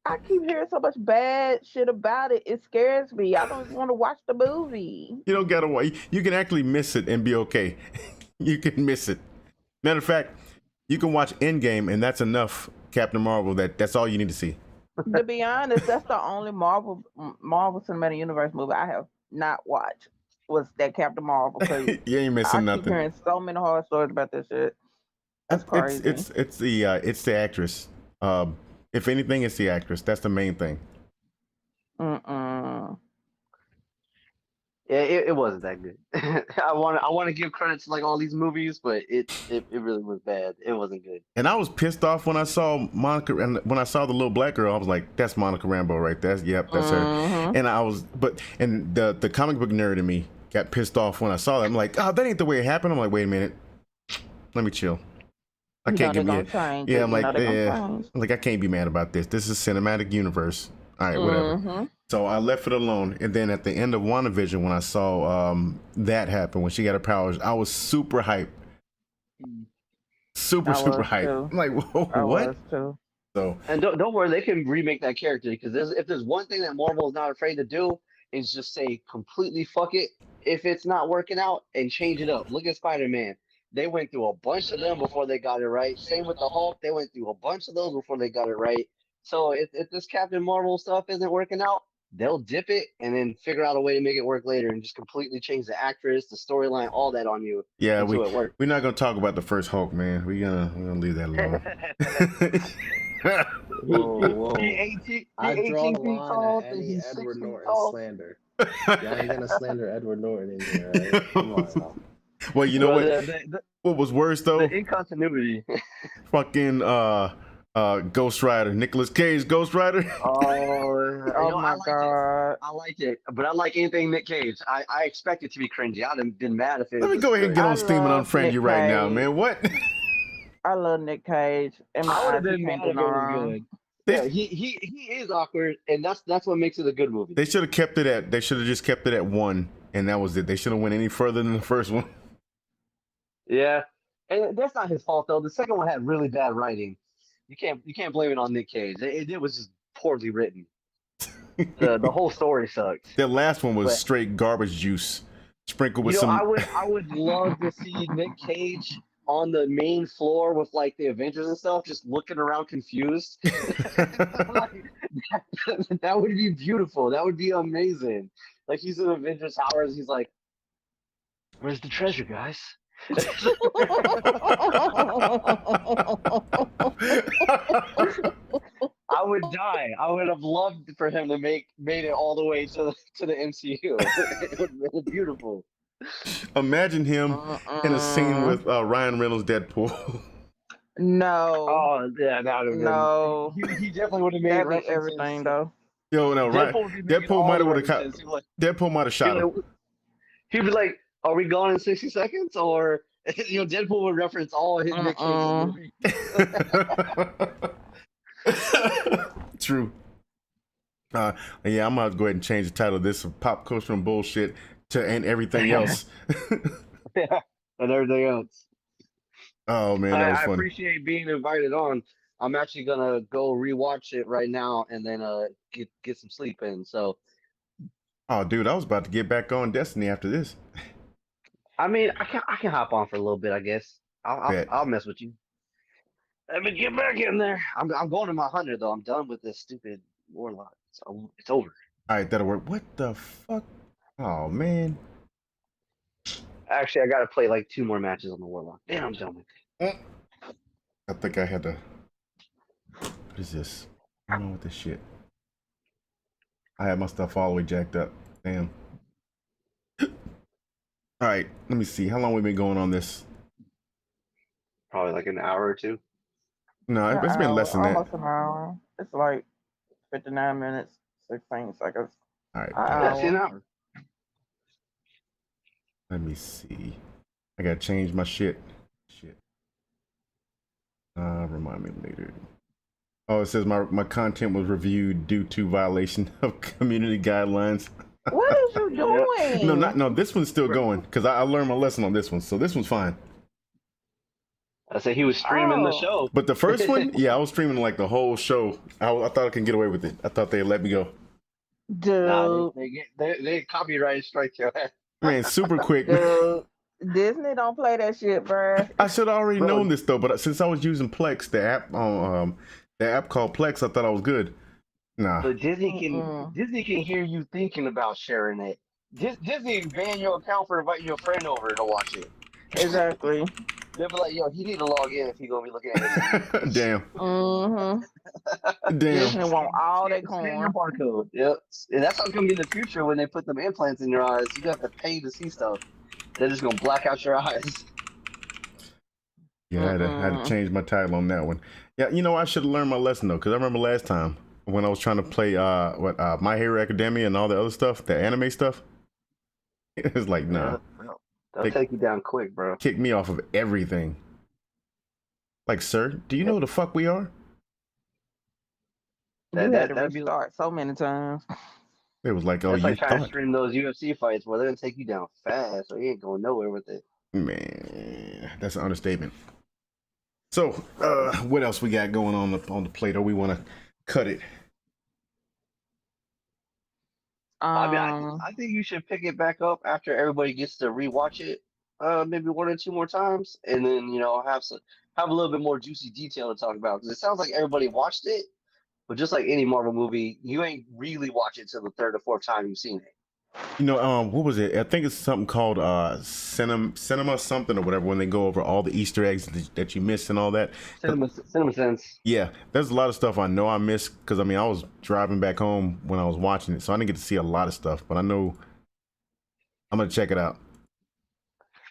I keep hearing so much bad shit about it. It scares me. I don't even want to watch the movie. You don't gotta wait. You can actually miss it and be okay. You can miss it. Matter of fact, you can watch Endgame and that's enough. Captain Marvel. That's all you need to see. To be honest, that's the only Marvel Cinematic Universe movie I have not watched was that Captain Marvel because You ain't I missing keep nothing. hearing so many horror stories about this shit. That's crazy. It's the actress. If anything, it's the actress. That's the main thing. Mm-mm. Yeah, it wasn't that good. I want to give credit to like all these movies, but it really was bad. It wasn't good. And I was pissed off when I saw Monica, and when I saw the little black girl, I was like, "That's Monica Rambeau, right? That's her." Mm-hmm. And the comic book nerd in me got pissed off when I saw that. I'm like, "Oh, that ain't the way it happened." I'm like, "Wait a minute, let me chill. I You can't know get they're me." gonna change Yeah, it. I'm You like, know they're yeah, gonna change. I'm like, I can't be mad about this. This is cinematic universe. All right, whatever. Mm-hmm. So I left it alone. And then at the end of WandaVision, when I saw that happen, when she got her powers, I was super hyped. Super I was hyped. too. I'm like, whoa, I what? was too. So And don't worry, they can remake that character because if there's one thing that Marvel is not afraid to do is just say completely fuck it if it's not working out and change it up. Look at Spider-Man. They went through a bunch of them before they got it right. Same with the Hulk. They went through a bunch of those before they got it right. So if this Captain Marvel stuff isn't working out, they'll dip it and then figure out a way to make it work later and just completely change the actress, the storyline, all that on you yeah, until it works. we're not gonna talk about the first Hulk, man. We're gonna leave that alone. Whoa. He 18, I he draw 18 the feet line tall at and any he's 6 Edward feet Norton tall. slander. Y'all ain't gonna slander Edward Norton in here, right? Come on now. Well, you know Bro, what? What was worse though? the incontinuity. Fucking Ghost Rider, Nicolas Cage, Ghost Rider. Oh my god. I like it, but I like anything Nick Cage. I expect it to be cringy. I'd have been mad if it Let me was go ahead and get good. on Steam and love unfriend you Nick right now, Cage. man. What? I love Nick Cage. In my I would have eyes, he been can't mad do if it no was wrong. good. Yeah, he is awkward, and that's what makes it a good movie. They should have kept it at. They should have just kept it at 1, and that was it. They should have went any further than the first one. Yeah, and that's not his fault though. The second one had really bad writing. You can't blame it on Nick Cage. It was just poorly written. The whole story sucks. That last one was But straight garbage juice, sprinkled with you know, some. I would love to see Nick Cage on the main floor with like the Avengers and stuff, just looking around confused. Like, that would be beautiful. That would be amazing. Like he's in Avengers Towers. He's like, "Where's the treasure, guys?" I would die. I would have loved for him to made it all the way to the MCU. It would have been beautiful. Imagine him in a scene with Ryan Reynolds' Deadpool. No, Oh yeah, that would have been. no, He definitely would have made that'd be references. everything though. Yo, no, right? Deadpool would be making Deadpool all might the have references. Deadpool might have shot him. He'd be like, "Are we gone in 60 seconds?" Or Deadpool would reference all his Nick Cage movies. True. Yeah, I'm gonna go ahead and change the title of this from Pop Culture and Bullshit to And Everything Else. Yeah, and everything else. Oh man, that was I funny. appreciate being invited on. I'm actually gonna go rewatch it right now and then get some sleep in. So Oh, dude, I was about to get back on Destiny after this. I mean, I can hop on for a little bit. I guess Bet. I'll mess with you. Let me get back in there. I'm going to my 100 though. I'm done with this stupid warlock. It's over. All right, that'll work. What the fuck? Oh man. Actually, I gotta play like 2 more matches on the warlock. Then I'm done with it. I think I had to. What is this? I don't know what this shit. I had my stuff all the way jacked up. Damn. All right, let me see. How long we been going on this? Probably like an hour or 2. No, it's been less than that. Almost an hour. It's like 59 minutes, 16 seconds. All right, That's an hour. let me see. I gotta change my shit. Shit. Remind me later. Oh, it says my content was reviewed due to violation of community guidelines. What is you doing? No. This one's still going because I learned my lesson on this one, so this one's fine. I said he was streaming the show. But the first one, yeah, I was streaming like the whole show. I thought I could get away with it. I thought they'd let me go. Dude, Nah, they copyright strike your ass. Man, super quick. dude, Disney don't play that shit, bruh. I should have already known this though, but since I was using Plex, the app the app called Plex, I thought I was good. Nah. So Disney can hear you thinking about sharing it. Disney ban your account for inviting your friend over to watch it. Exactly. They'll be like, "Yo, he need to log in if he gonna be looking at it." Damn. Mm-hmm. Damn. Disney want all that Scan your corn. barcode. Yep. And that's how it's gonna be in the future when they put them implants in your eyes. You have to pay to see stuff. They're just gonna black out your eyes. Yeah, I had to change my title on that one. Yeah, I should have learned my lesson though, because I remember last time when I was trying to play My Hero Academia and all the other stuff, the anime stuff. It was like, nah. They'll take you down quick, bro. Kick me off of everything. Like, sir, do you know who the fuck we are? You had to that'd be restart so many times. It was like, oh, that's you like trying to thought. stream those UFC fights where they're gonna take you down fast, so you ain't going nowhere with it. Man, that's an understatement. So, what else we got going on the plate? Or we want to cut it? I mean, I think you should pick it back up after everybody gets to rewatch it, maybe 1 or 2 more times, and then have a little bit more juicy detail to talk about because it sounds like everybody watched it, but just like any Marvel movie, you ain't really watch it till the 3rd or 4th time you've seen it. What was it? I think it's something called cinema something or whatever, when they go over all the Easter eggs that you missed and all that. Cinema Sense. Yeah, there's a lot of stuff I know I missed because I was driving back home when I was watching it, so I didn't get to see a lot of stuff. But I know I'm gonna check it out.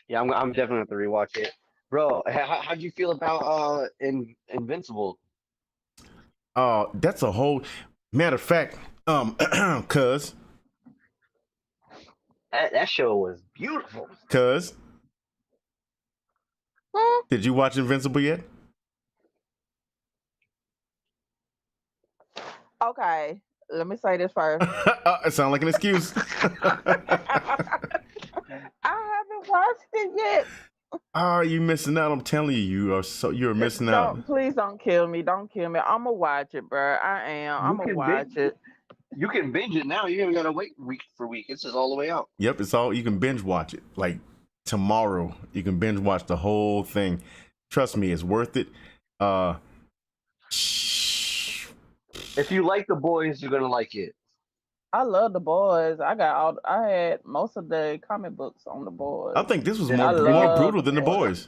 Yeah, I'm definitely gonna have to rewatch it, bro. How'd you feel about Invincible? That's a whole matter of fact. Cuz That show was beautiful. Did you watch Invincible yet? Okay, let me say this first. It sounds like an excuse. I haven't watched it yet. Oh, you missing out. I'm telling you, you're missing out. Please don't kill me. Don't kill me. I'm gonna watch it, bro. I am. I'm gonna watch it. You can binge it now. You ain't gotta wait week for week. It's just all the way out. Yep, it's all you can binge watch it. Like tomorrow, you can binge watch the whole thing. Trust me, it's worth it. If you like The Boys, you're gonna like it. I love The Boys. I had most of the comic books on The Boys. I think this was Yeah, more brutal than The Boys.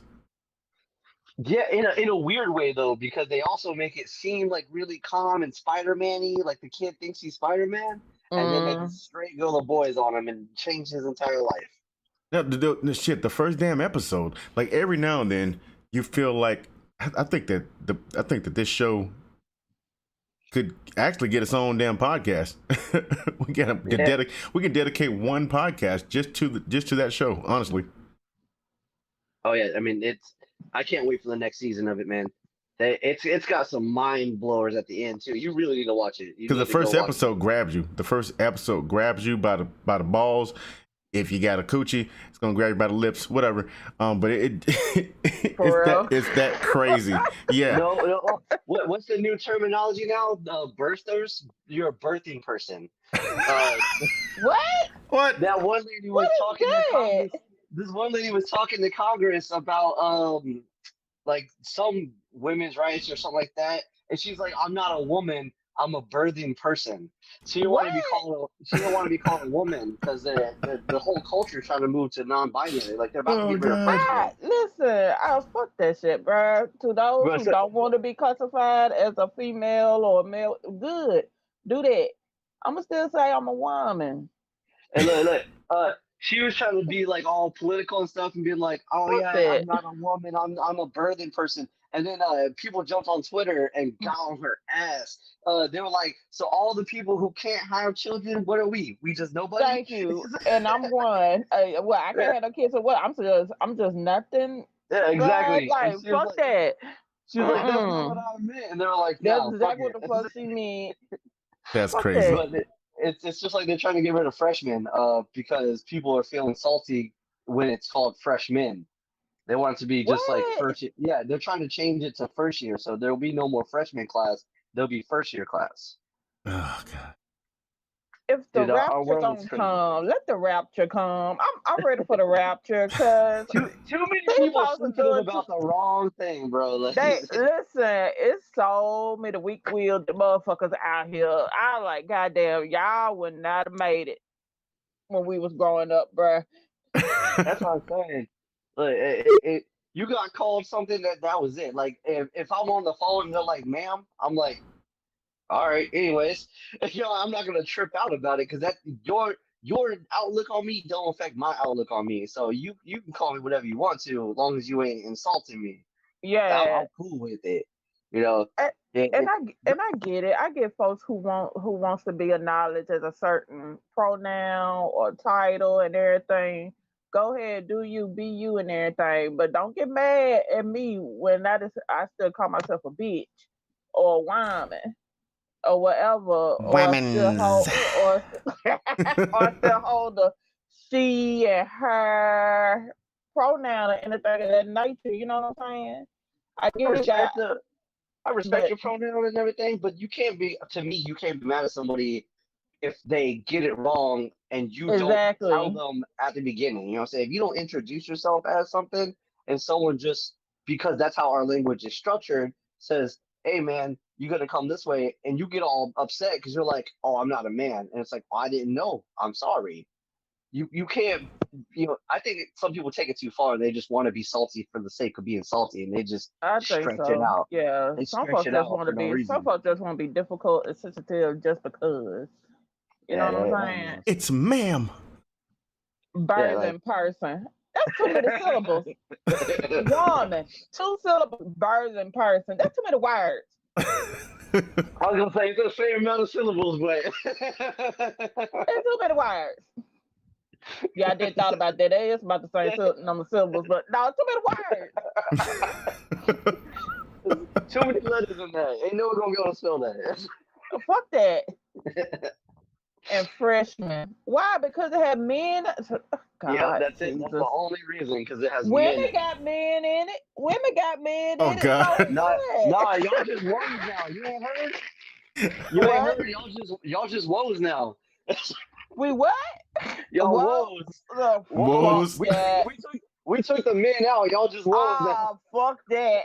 Yeah, in a weird way though, because they also make it seem like really calm and Spider-Man-y, like the kid thinks he's Spider-Man, and then they just straight go The Boys on him and change his entire life. No, the first damn episode. Like every now and then, you feel like I think that this show could actually get its own damn podcast. We can dedicate one podcast just to that show. Honestly. Oh yeah, I mean I can't wait for the next season of it, man. It's got some mind blowers at the end too. You really need to watch it because the first episode grabs you. The first episode grabs you by the balls. If you got a coochie, it's gonna grab you by the lips, whatever. But it's that crazy. Yeah. No. What's the new terminology now? Birthers. You're a birthing person. What? That one lady was talking to Congress. This one lady was talking to Congress about like some women's rights or something like that, and she's like, "I'm not a woman. I'm a birthing person." She don't want to be called a woman because the whole culture is trying to move to non-binary. Like they're about to get rid of first name. Listen, fuck that shit, bro. To those who don't want to be classified as a female or a male, good, do that. I'ma still say I'm a woman. And look, she was trying to be like all political and stuff and being like, "Oh yeah, I'm not a woman. I'm a birthing person." And then people jumped on Twitter and got on her ass. They were like, "So all the people who can't have children, what are we? We just nobody?" Thank you. And I'm one. Well, I can't have no kids or what? I'm just nothing. Yeah, exactly. Like, fuck that. She was like, "That's not what I meant." And they were like, "That's no, exactly what the fuck she meant." That's crazy. But it's just like they're trying to get rid of freshmen because people are feeling salty when it's called freshmen. They want it to be just like first year. Yeah, they're trying to change it to first year, so there'll be no more freshman class. There'll be first year class. Oh God! If the rapture don't come, let the rapture come. I'm ready for the rapture because too many people sleeping about the wrong thing, bro. Listen, it's so many weak-willed motherfuckers out here. I like, goddamn, y'all would not have made it when we was growing up, bro. That's what I'm saying. You got called something that was it. Like if I'm on the phone and they're like, "Ma'am," I'm like, "All right." Anyways, I'm not gonna trip out about it because that your outlook on me don't affect my outlook on me. So you can call me whatever you want to, as long as you ain't insulting me. Yeah, I'm cool with it. You know. I get it. I get folks who wants to be acknowledged as a certain pronoun or title and everything. Go ahead, do you, be you and everything, but don't get mad at me when I still call myself a bitch or a woman or whatever, or still hold the she and her pronoun or anything of that nature. You know what I'm saying? I respect your pronoun and everything, but you can't be mad at somebody if they get it wrong and you don't tell them at the beginning. You know what I'm saying? If you don't introduce yourself as something and someone just, because that's how our language is structured, says, "Hey man, you gotta come this way," and you get all upset because you're like, "Oh, I'm not a man." And it's like, "Oh, I didn't know. I'm sorry." You can't, I think some people take it too far. They just want to be salty for the sake of being salty, and they just stretch it out. Yeah, some folks just want to be difficult and sensitive just because. You know what I'm saying? It's ma'am. Birthing person. That's too many syllables. Woman, 2 syllables. Birthing person. That's too many words. I was gonna say it's the same amount of syllables, but it's too many words. Yeah, I did thought about that. It's about the same number of syllables, but no, too many words. Too many letters in there. Ain't no one gonna be able to spell that. Fuck that. And freshman. Why? Because it had men. God, yeah, that's it. That's the only reason, because it has men. Women got men in it. Women got men in it. Oh God. Nah, y'all just words now. You ain't heard? You ain't What? heard? Y'all just woes now. We what? Y'all Whoa, woes. fuck Woes. that. We took the men out. Y'all just woes now. Ah, fuck that.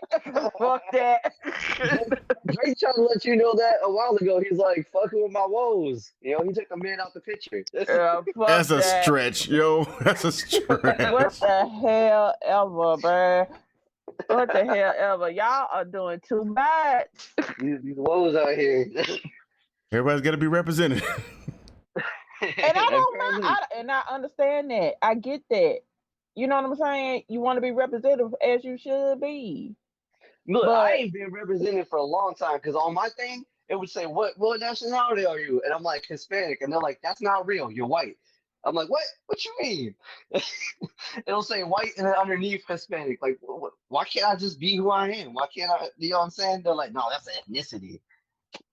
Fuck that. Drake tried to let you know that a while ago. He's like, fucking with my woes. You know, he took the man out the picture. Fuck That's a that. stretch, yo. That's a stretch. What the hell ever, bruh? What the hell ever? Y'all are doing too much. These woes out here. Everybody's got to be represented. And I don't mind. And I understand that. I get that. You know what I'm saying? You want to be representative as you should be. Look, I But ain't been represented for a long time because on my thing, it would say, what nationality are you? And I'm like, Hispanic. And they're like, that's not real. You're white. I'm like, what? What you mean? It'll say white and then underneath Hispanic. Like, why can't I just be who I am? Why can't I? You know what I'm saying? They're like, no, that's ethnicity.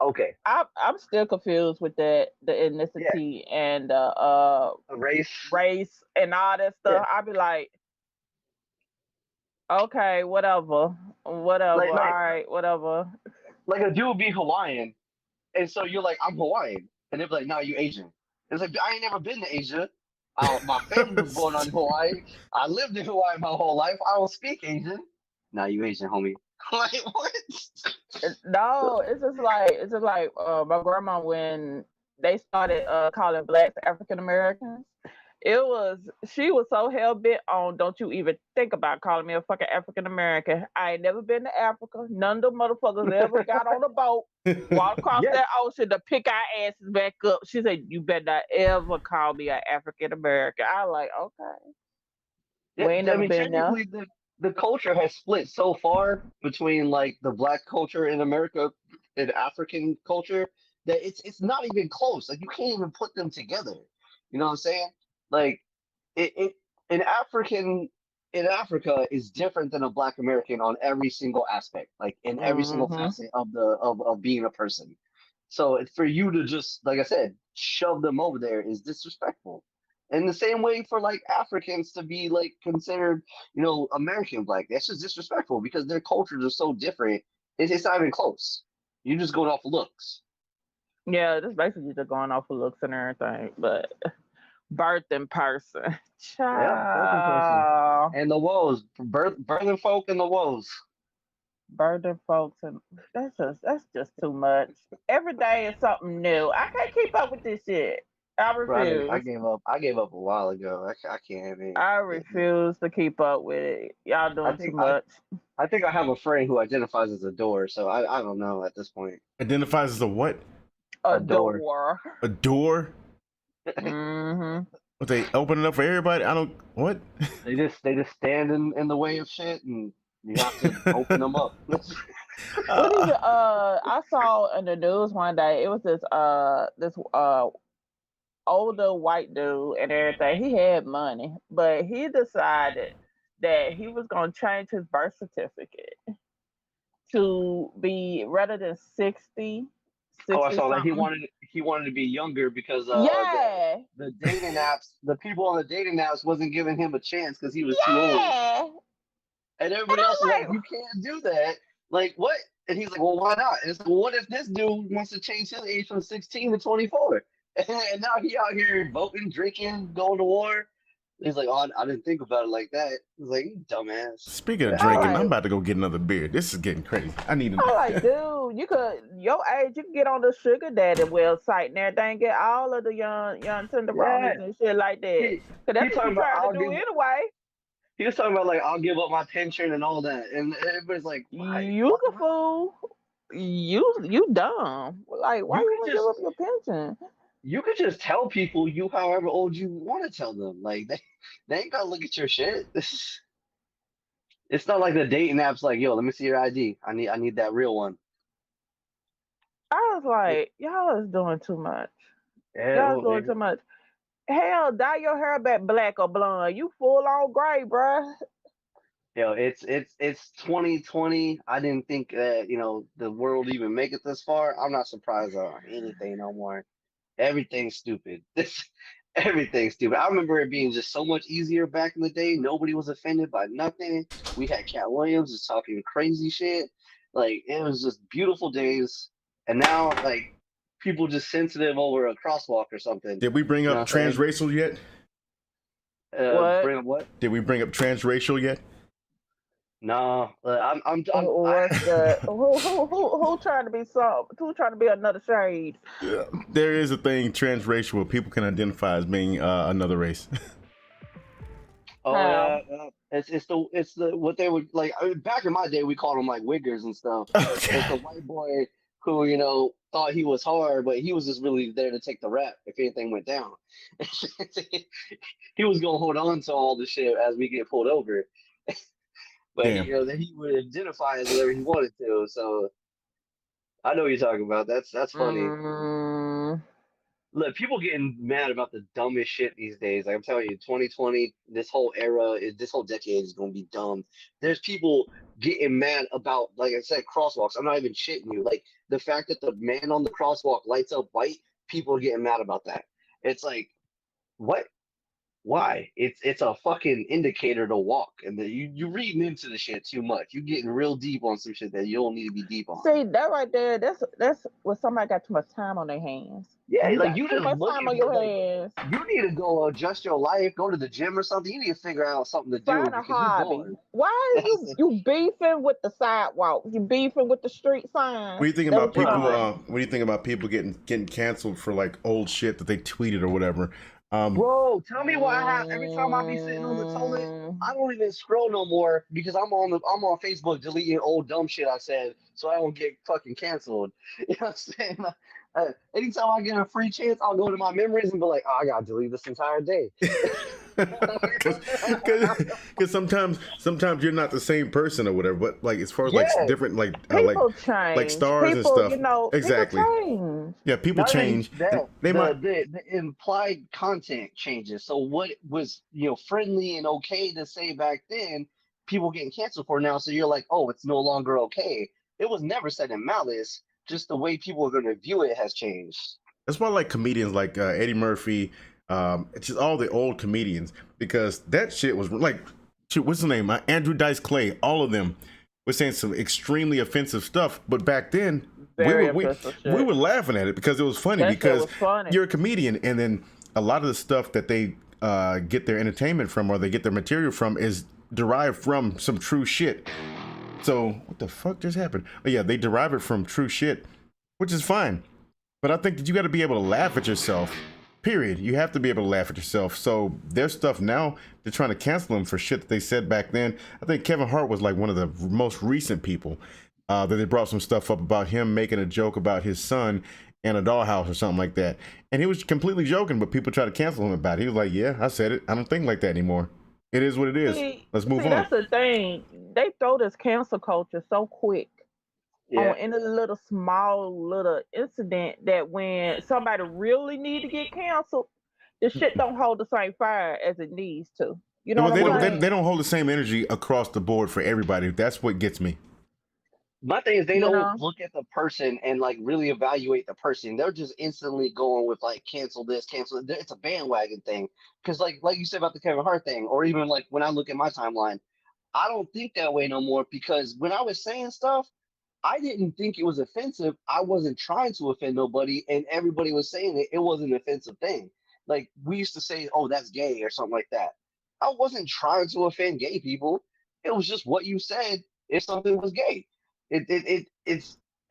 Okay. I'm still confused with that, the Yeah. ethnicity and A race. race and all that Yeah. stuff. I'd be like, okay, whatever. Whatever. Like, All like, right, whatever. like a dude be Hawaiian. And so you're like, I'm Hawaiian. And they're like, no, you Asian. It's like, I ain't never been to Asia. My family was born on Hawaii. I lived in Hawaii my whole life. I don't speak Asian. Nah, you Asian, homie. Like, what? No, it's just like my grandma when they started calling blacks African Americans. She was so hell bent on don't you even think about calling me a fucking African American. I ain't never been to Africa. None of the motherfuckers ever got on a boat, walked across Yes. that ocean to pick our asses back up. She said, you better not ever call me an African American. I like, okay. Yeah, We ain't I never mean, been there. technically, the culture has split so far between like the black culture in America and African culture that it's not even close. Like you can't even put them together. You know what I'm saying? Like it an African in Africa is different than a black American on every single aspect, like in every single Hmm. facet of of being a person. So for you to just, like I said, shove them over there is disrespectful. And the same way for like Africans to be like considered, American black, that's just disrespectful because their cultures are so different. It's not even close. You're just going off of looks. Yeah, this basically just going off of looks and everything, but birth in person. Yeah, birthing person. Child. And the woes, birthing folk and the woes. Birthing folks and that's just too much. Every day is something new. I can't keep up with this shit. I Bro, I refuse. gave up. I gave up a while ago. I can't even. I Yeah. refuse to keep up with it. Y'all I doing too think I much. I think I have a friend who identifies as a door, so I don't know at this point. Identifies as a what? A door. Adore. A door? Mm-hmm. What, they open it up for everybody? I don't. What? They just stand in the way of shit, and you have to open them up. What is it? I saw in the news one day. It was this older white dude and everything. He had money, but he decided that he was gonna change his birth certificate to be rather than 60, Oh, I 60 saw that something. he wanted to be younger because Yeah. the dating apps, the people on the dating apps wasn't giving him a chance because he was too old. Yeah. And And everybody else is I'm like, like, you can't do that. Like, what? And he's like, well, why not? And it's like, well, what if this dude wants to change his age from 16 to 24? And now he out here voting, drinking, going to war. He's like, oh, I didn't think about it like that. He's like, you dumbass. Speaking of I'm drinking, I'm like, about to go get another beer. This is getting crazy. I need I'm like, dude, your age, you can get on the sugar daddy website and everything, get all of the young Yeah. tenderonis and shit like that. He, Cause he that's what talking you about, trying to do anyway. he was talking about, like, I'll give up my pension and all that. And everybody's like, why? You's a fool. You dumb. Like, why You you could wanna give just up your pension? you could just tell people you however old you want to tell them. Like they ain't gotta look at your shit. It's not like the dating apps like, yo, let me see your ID. I need that real one. I was Like, like, y'all is doing too much. yeah, Y'all is doing too much. Hell, dye your hair back black or blonde. You full on gray, bruh. yo, it's 2020. I didn't think that, the world even make it this far. I'm not surprised on anything no more. Everything's stupid. Everything's stupid. I remember it being just so much easier back in the day. Nobody was offended by nothing. We had Cat Williams just talking crazy shit. Like it was just beautiful days. and now like people just sensitive over a crosswalk or something. Did we bring You know up what I'm saying? transracial yet? What? Bring up what? Did we bring up transracial yet? No, I'm What's the who trying to be who trying to be another shade? There is a thing transracial where people can identify as being another race. Oh How? yeah, it's the what they would like. I mean, back in my day, we called them like wiggers and stuff. Okay. It's the white boy who thought he was hard, but he was just really there to take the rap if anything went down. He was gonna hold on to all the shit as we get pulled over, but Damn. then he would identify as whatever he wanted to. So I know what you're talking about. That's funny. Mm, Look, people getting mad about the dumbest shit these days. Like I'm telling you, 2020, this whole this whole decade is gonna be dumb. There's people getting mad about, like I said, crosswalks. I'm not even shitting you. Like the fact that the man on the crosswalk lights up white, people are getting mad about that. It's like, what? Why? It's a fucking indicator to walk, and you reading into the shit too much. You getting real deep on some shit that you don't need to be deep on. see that right there. That's when somebody got too much time on their hands. Yeah, You like got you too just much time looking on for your like hands. you need to go adjust your life, go to the gym or something. You need to figure out something to do Find a because you're hobby. bored. Why are you beefing with the sidewalk? You beefing with the street signs? What do you think That's about what you're people? Right. doing. What do you think about people getting canceled for like old shit that they tweeted or whatever? Bro, tell me what I have every time I be sitting on the toilet. I don't even scroll no more because I'm on Facebook deleting old dumb shit I said so I don't get fucking canceled. You know what I'm saying? Anytime I get a free chance, I'll go to my memories and be like, oh, I gotta delete this entire day. Because sometimes you're not the same person or whatever. But like as far as like Yeah, different People like change. stars and People, stuff. people Exactly. change. Yeah, people not even change. And that. they might. The implied content changes. So what was friendly and okay to say back then, people getting canceled for now. So you're like, oh, it's no longer okay. It was never said in malice. Just the way people are going to view it has changed. That's why I like comedians like Eddie Murphy. It's just all the old comedians because that shit was like, shit, what's the name? Andrew Dice Clay. All of them were saying some extremely offensive stuff. But back then, Very we offensive shit. were laughing at it because it was funny That shit because was funny. you're a comedian, and then a lot of the stuff that they get their entertainment from or they get their material from is derived from some true shit. So what the fuck just happened? Oh yeah, they derive it from true shit, which is fine. But I think that you got to be able to laugh at yourself. Period. You have to be able to laugh at yourself. So their stuff now, they're trying to cancel them for shit that they said back then. I think Kevin Hart was like one of the most recent people that they brought some stuff up about him making a joke about his son and a dollhouse or something like that. And he was completely joking, but people try to cancel him about it. He was like, yeah, I said it. I don't think like that anymore. It is what it is. Let's move on. That's the thing. They throw this cancel culture so quick Yeah. on any little small little incident that when somebody really need to get canceled, the shit don't hold the same fire as it needs to. You know Well, what I'm saying? they don't hold the same energy across the board for everybody. That's what gets me. My thing is they You don't know? look at the person and like really evaluate the person. They're just instantly going with like cancel this, cancel it. It's a bandwagon thing. Because like you said about the Kevin Hart thing, or even like when I look at my timeline, I don't think that way no more because when I was saying stuff, I didn't think it was offensive. I wasn't trying to offend nobody, and everybody was saying it. It wasn't an offensive thing. Like we used to say, "Oh, that's gay" or something like that. I wasn't trying to offend gay people. It was just what you said if something was gay. It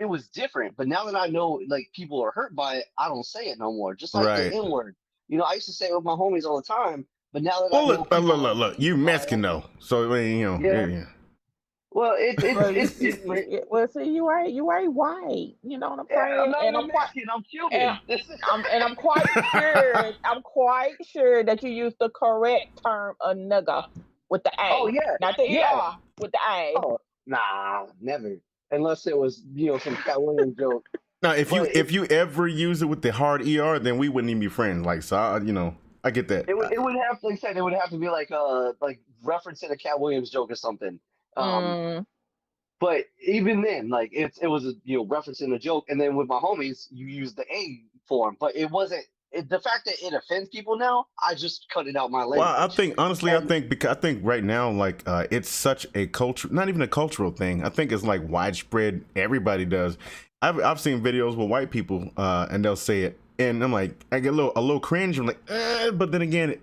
was different. But now that I know like people are hurt by it, I don't say it no more. Just like the Right. N word. I used to say it with my homies all the time. But now that I Well, know people look. You Mexican though, so I mean, yeah. Well, it's different. Well, see, you ain't white. You know what I'm Yeah, I'm saying? not And even I'm quite, Mexican. I'm and Cuban. I'm quite sure. I'm quite sure that you use the correct term, a nigga, with the A, Oh yeah, not the yeah. ER, with the A. Oh, nah, never. Unless it was, some Cat Williams joke. now if But you ever use it with the hard ER, then we wouldn't even be friends. Like, so I get that. it would have to, like I said, it would have to be like referencing a Cat Williams joke or something. Mm, But even then, like it was referencing a joke, and then with my homies, you use the A form, but it wasn't. The fact that it offends people now, I just cut it out my language. Well, I think honestly, And I think right now, like it's such a culture, not even a cultural thing. I think it's like widespread. Everybody does. I've seen videos with white people, and they'll say it, and I'm like, I get a little cringe. I'm like, but then again,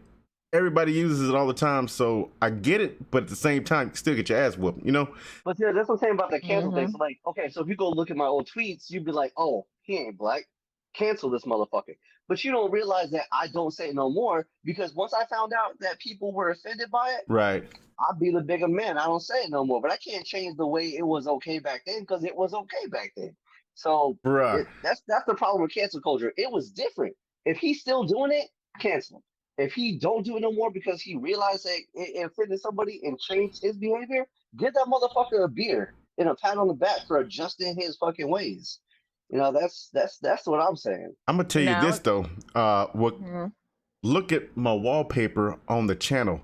everybody uses it all the time, so I get it. But at the same time, you still get your ass whooped, you know? But yeah, that's what I'm saying about the cancel thing. So like, okay, so if you go look at my old tweets, you'd be like, oh, he ain't black. Cancel this motherfucker. But you don't realize that I don't say it no more because once I found out that people were offended by it, Right. I'd be the bigger man. I don't say it no more. But I can't change the way it was okay back then because it was okay back then. So Bruh. that's the problem with cancel culture. It was different. If he's still doing it, cancel him. If he don't do it no more because he realized that it offended somebody and changed his behavior, give that motherfucker a beer and a pat on the back for adjusting his fucking ways. You know, that's what I'm saying. I'm gonna tell you this though. Look at my wallpaper on the channel.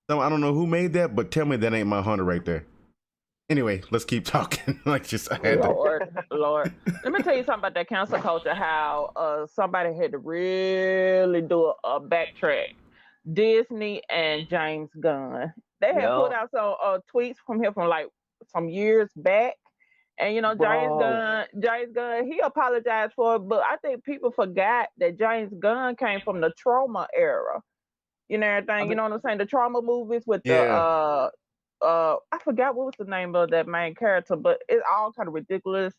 So I don't know who made that, but tell me that ain't my hunter right there. Anyway, let's keep talking. Lord. Let me tell you something about that cancel culture. How somebody had to really do a backtrack. Disney and James Gunn. They had put out some tweets from him from like some years back. And you know, James Gunn, he apologized for it, but I think people forgot that James Gunn came from the trauma era. You know everything. You know what I'm saying? The trauma movies with the I forgot what was the name of that main character, but it's all kind of ridiculous,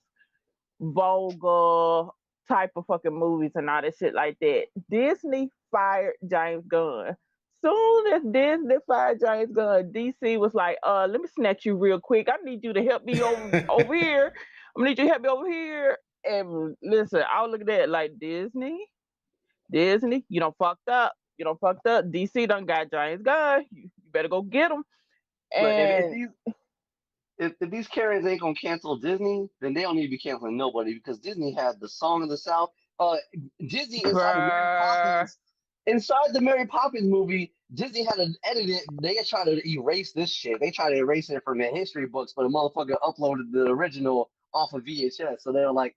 vulgar type of fucking movies and all that shit like that. Disney fired James Gunn. Soon as Disney fired James Gunn, DC was like, let me snatch you real quick. I need you to help me over here. I need you to help me over here. And listen, I was looking at it like Disney, you done fucked up. DC done got James Gunn. You better go get him. And if these Karens ain't gonna cancel Disney, then they don't need to be canceling nobody because Disney had the Song of the South. Disney inside the Mary Poppins movie, Disney had to edit it. They tried to erase this shit. They tried to erase it from the history books, but the motherfucker uploaded the original off of VHS. So they were like,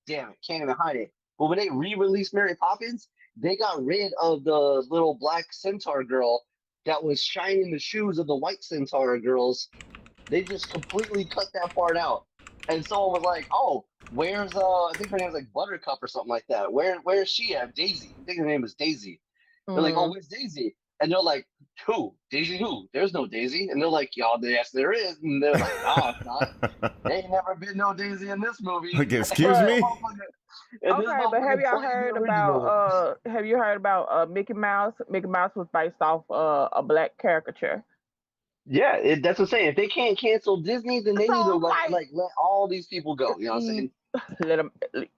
damn it, can't even hide it. But when they re-released Mary Poppins, they got rid of the little black centaur girl that was shining the shoes of the white centaur girls. They just completely cut that part out. And someone was like, oh, where's I think her name's like Buttercup or something like that. Where's she at? Daisy. I think her name is Daisy. They're like, oh, where's Daisy? And they're like, who? Daisy who? There's no Daisy. And they're like, y'all, yes, there is. And they're like, no, it's not. There ain't never been no Daisy in this movie. Like, excuse me? Okay, but have you heard about Mickey Mouse? Mickey Mouse was based off a black caricature. Yeah, that's what I'm saying. If they can't cancel Disney, then they need to let all these people go. You know what I'm saying? Let them.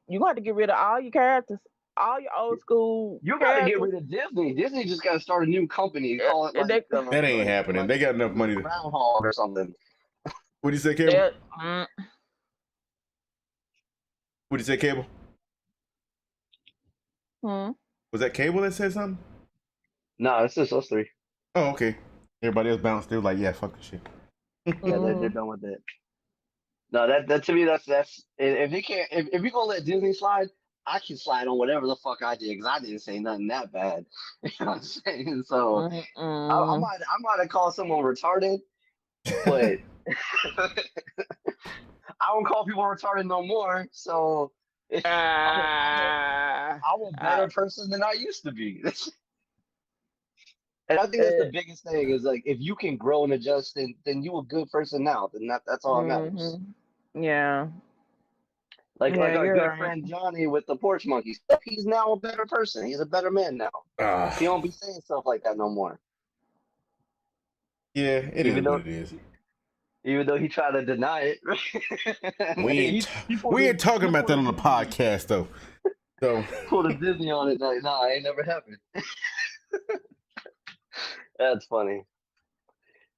You got to get rid of all your characters, all your old school. You got to get rid of Disney. Disney just got to start a new company. Call it that ain't happening. They got enough money to Groundhog or something. What do you say, Cable? What do you say, Cable? Was that Cable that said something? No, it's just us three. Oh, okay. Everybody else bounced. They was like, yeah, fuck this shit. Yeah, they're done with it. No, that to me, that's if you can't, if you're gonna let Disney slide, I can slide on whatever the fuck I did because I didn't say nothing that bad. You know what I'm saying? So I might have called someone retarded, but I don't call people retarded no more. So I'm a better person than I used to be. And I think that's the biggest thing is like if you can grow and adjust, then you a good person now. Then that's all that matters. Yeah. Like our good friend Johnny with the porch monkey stuff. He's now a better person. He's a better man now. He don't be saying stuff like that no more. Yeah, it is what it is. Even though he tried to deny it. We ain't talking about that on the podcast though. So pulled a Disney on it. Like, nah, it ain't never happened. That's funny.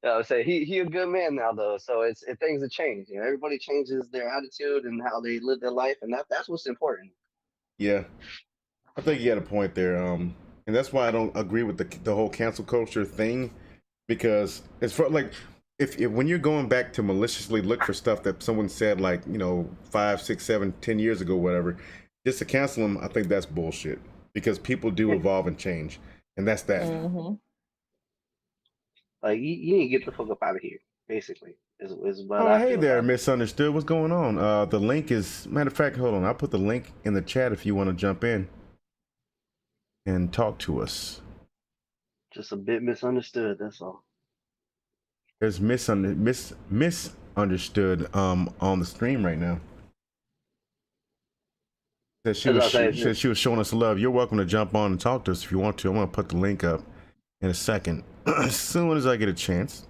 I would say he a good man now though, so it's things have changed. You know, everybody changes their attitude and how they live their life, and that's what's important. Yeah, I think you got a point there. And that's why I don't agree with the whole cancel culture thing, because it's for like if when you're going back to maliciously look for stuff that someone said like 5, 6, 7, 10 years ago, whatever, just to cancel them, I think that's bullshit because people do evolve and change, and that's that. Like you need to get the fuck up out of here, basically. Is what Oh, I hey feel there, about it. misunderstood. What's going on? The link is, matter of fact, hold on. I'll put the link in the chat if you want to jump in and talk to us. Just a bit misunderstood. That's all. There's misunderstood on the stream right now. Said she was showing us love. You're welcome to jump on and talk to us if you want to. I'm gonna put the link up in a second as soon as I get a chance.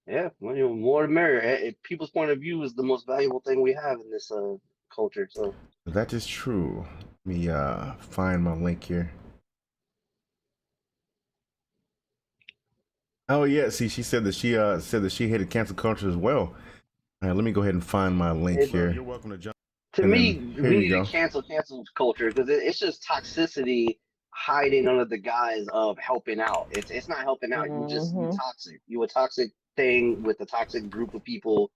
Yeah, well, more the merrier. People's point of view is the most valuable thing we have in this culture. So That is true. Let me find my link here. Oh yeah, see, she said that she hated cancel culture as well. All right, let me go ahead and find my link here. You're welcome to jump. to And me, then, we here need you to go. cancel culture because it's just toxicity hiding under the guise of helping out. It's not helping out. You toxic. You a toxic thing with a toxic group of people.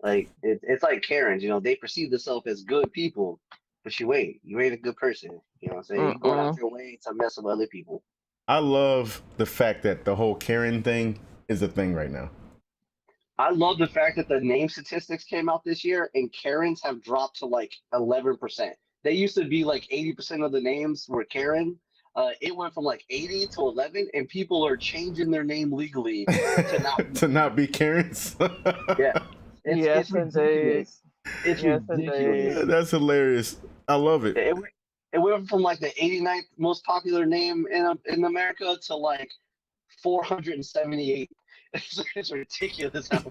Like it's like Karens. They perceive themselves as good people, but you ain't a good person. You know what I'm saying? You're going out your way to mess with other people. I love the fact that the whole Karen thing is a thing right now. I love the fact that the name statistics came out this year and Karens have dropped to like 11%. They used to be like 80% of the names were Karen. It went from like 80 to 11, and people are changing their name legally to not be, to not be Karens. yeah. Yes, It's ridiculous. indeed. It's Yes, ridiculous. indeed. That's hilarious. I love it. It went from like the 89th most popular name in America to like 478. It's ridiculous how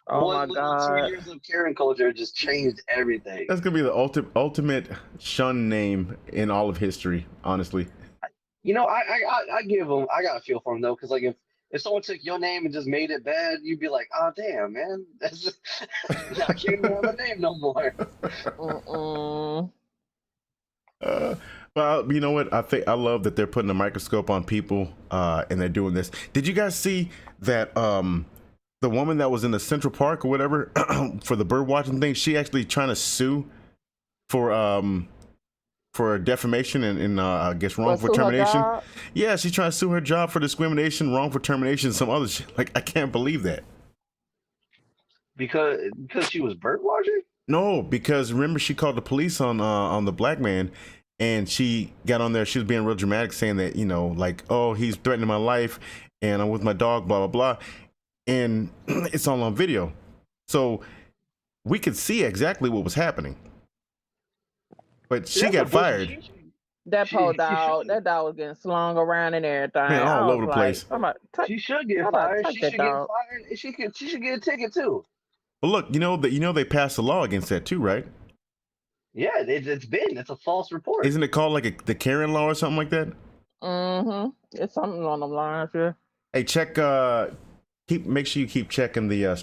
Oh my one little 2 God. years of Karen culture just changed everything. That's gonna be the ultimate shun name in all of history, honestly. I give them. I got a feel for them though, because like if someone took your name and just made it bad, you'd be like, oh damn, man, that's just, I can't even have a name no more. Well, you know what? I love that they're putting a microscope on people, and they're doing this. Did you guys see that? The woman that was in the Central Park or whatever for the bird watching thing, she actually trying to sue for defamation and I guess wrongful termination. Yeah, she's trying to sue her job for discrimination, wrongful termination, some other shit. Like, I can't believe that. Because she was bird watching? No, because remember she called the police on the black man, and she got on there. She was being real dramatic, saying that like, oh, he's threatening my life, and I'm with my dog, blah blah blah, and it's all on video, so we could see exactly what was happening. But she got fired. That poor dog. That dog was getting slung around and everything. Man, all over the place. She should get fired. She should get fired. And she should get a ticket too. Well, look, they passed a law against that too, right? Yeah, it's a false report. Isn't it called like the Karen law or something like that? It's something on the lines here. Hey, check. Make sure you keep checking the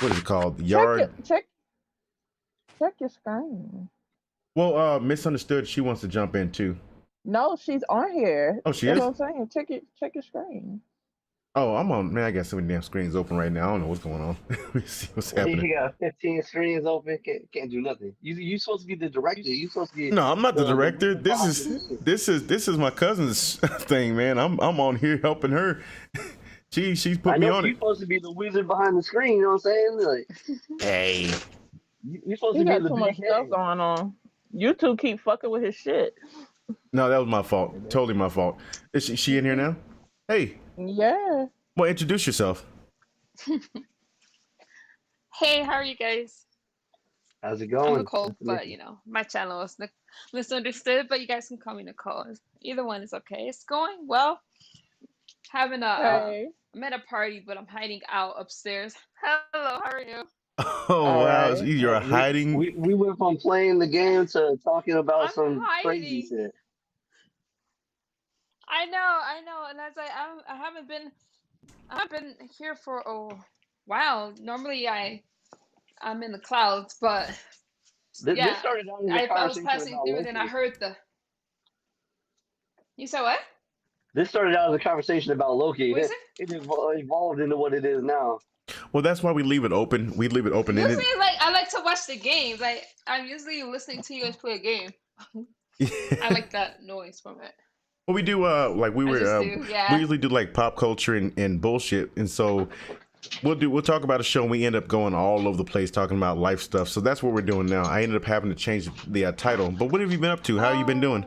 what is it called? Yard. Check your screen. Well, misunderstood. She wants to jump in too. No, she's on here. Oh, she That's is. what I'm saying. Check your screen. Oh, I'm on. Man, I got so many damn screens open right now. I don't know what's going on. Let me see what's happening. You got 15 screens open. Can't do nothing. You supposed to be the director. You supposed to be. No, I'm not the director. This is my cousin's thing, man. I'm on here helping her. She's put me on it. You're supposed to be the wizard behind the screen. You know what I'm saying? Like, hey, you're supposed to be the too much stuff going on. You two keep fucking with his shit. No, that was my fault. Totally my fault. Is she in here now? Hey. Yeah. Well, introduce yourself. Hey, how are you guys? How's it going? I'm Nicole, but my channel is misunderstood, but you guys can call me Nicole. Either one is okay. It's going well. I'm at a party, but I'm hiding out upstairs. Hello, how are you? Oh, wow. Right. You're hiding. We went from playing the game to talking about some crazy shit. I know, and as I haven't been here for a while. Normally I'm in the clouds, but this started out in the I was passing through, and I heard the. You said what? This started out as a conversation about Loki. What is it evolved into what it is now. Well, that's why we leave it open. We leave it open ended. Usually, I like to watch the games. I'm usually listening to you guys play a game. I like that noise from it. Well, we do like we I were just do, we yeah. usually do like pop culture and bullshit, and so we'll talk about a show and we end up going all over the place talking about life stuff. So that's what we're doing now. I ended up having to change the title. But what have you been up to? How have you been doing?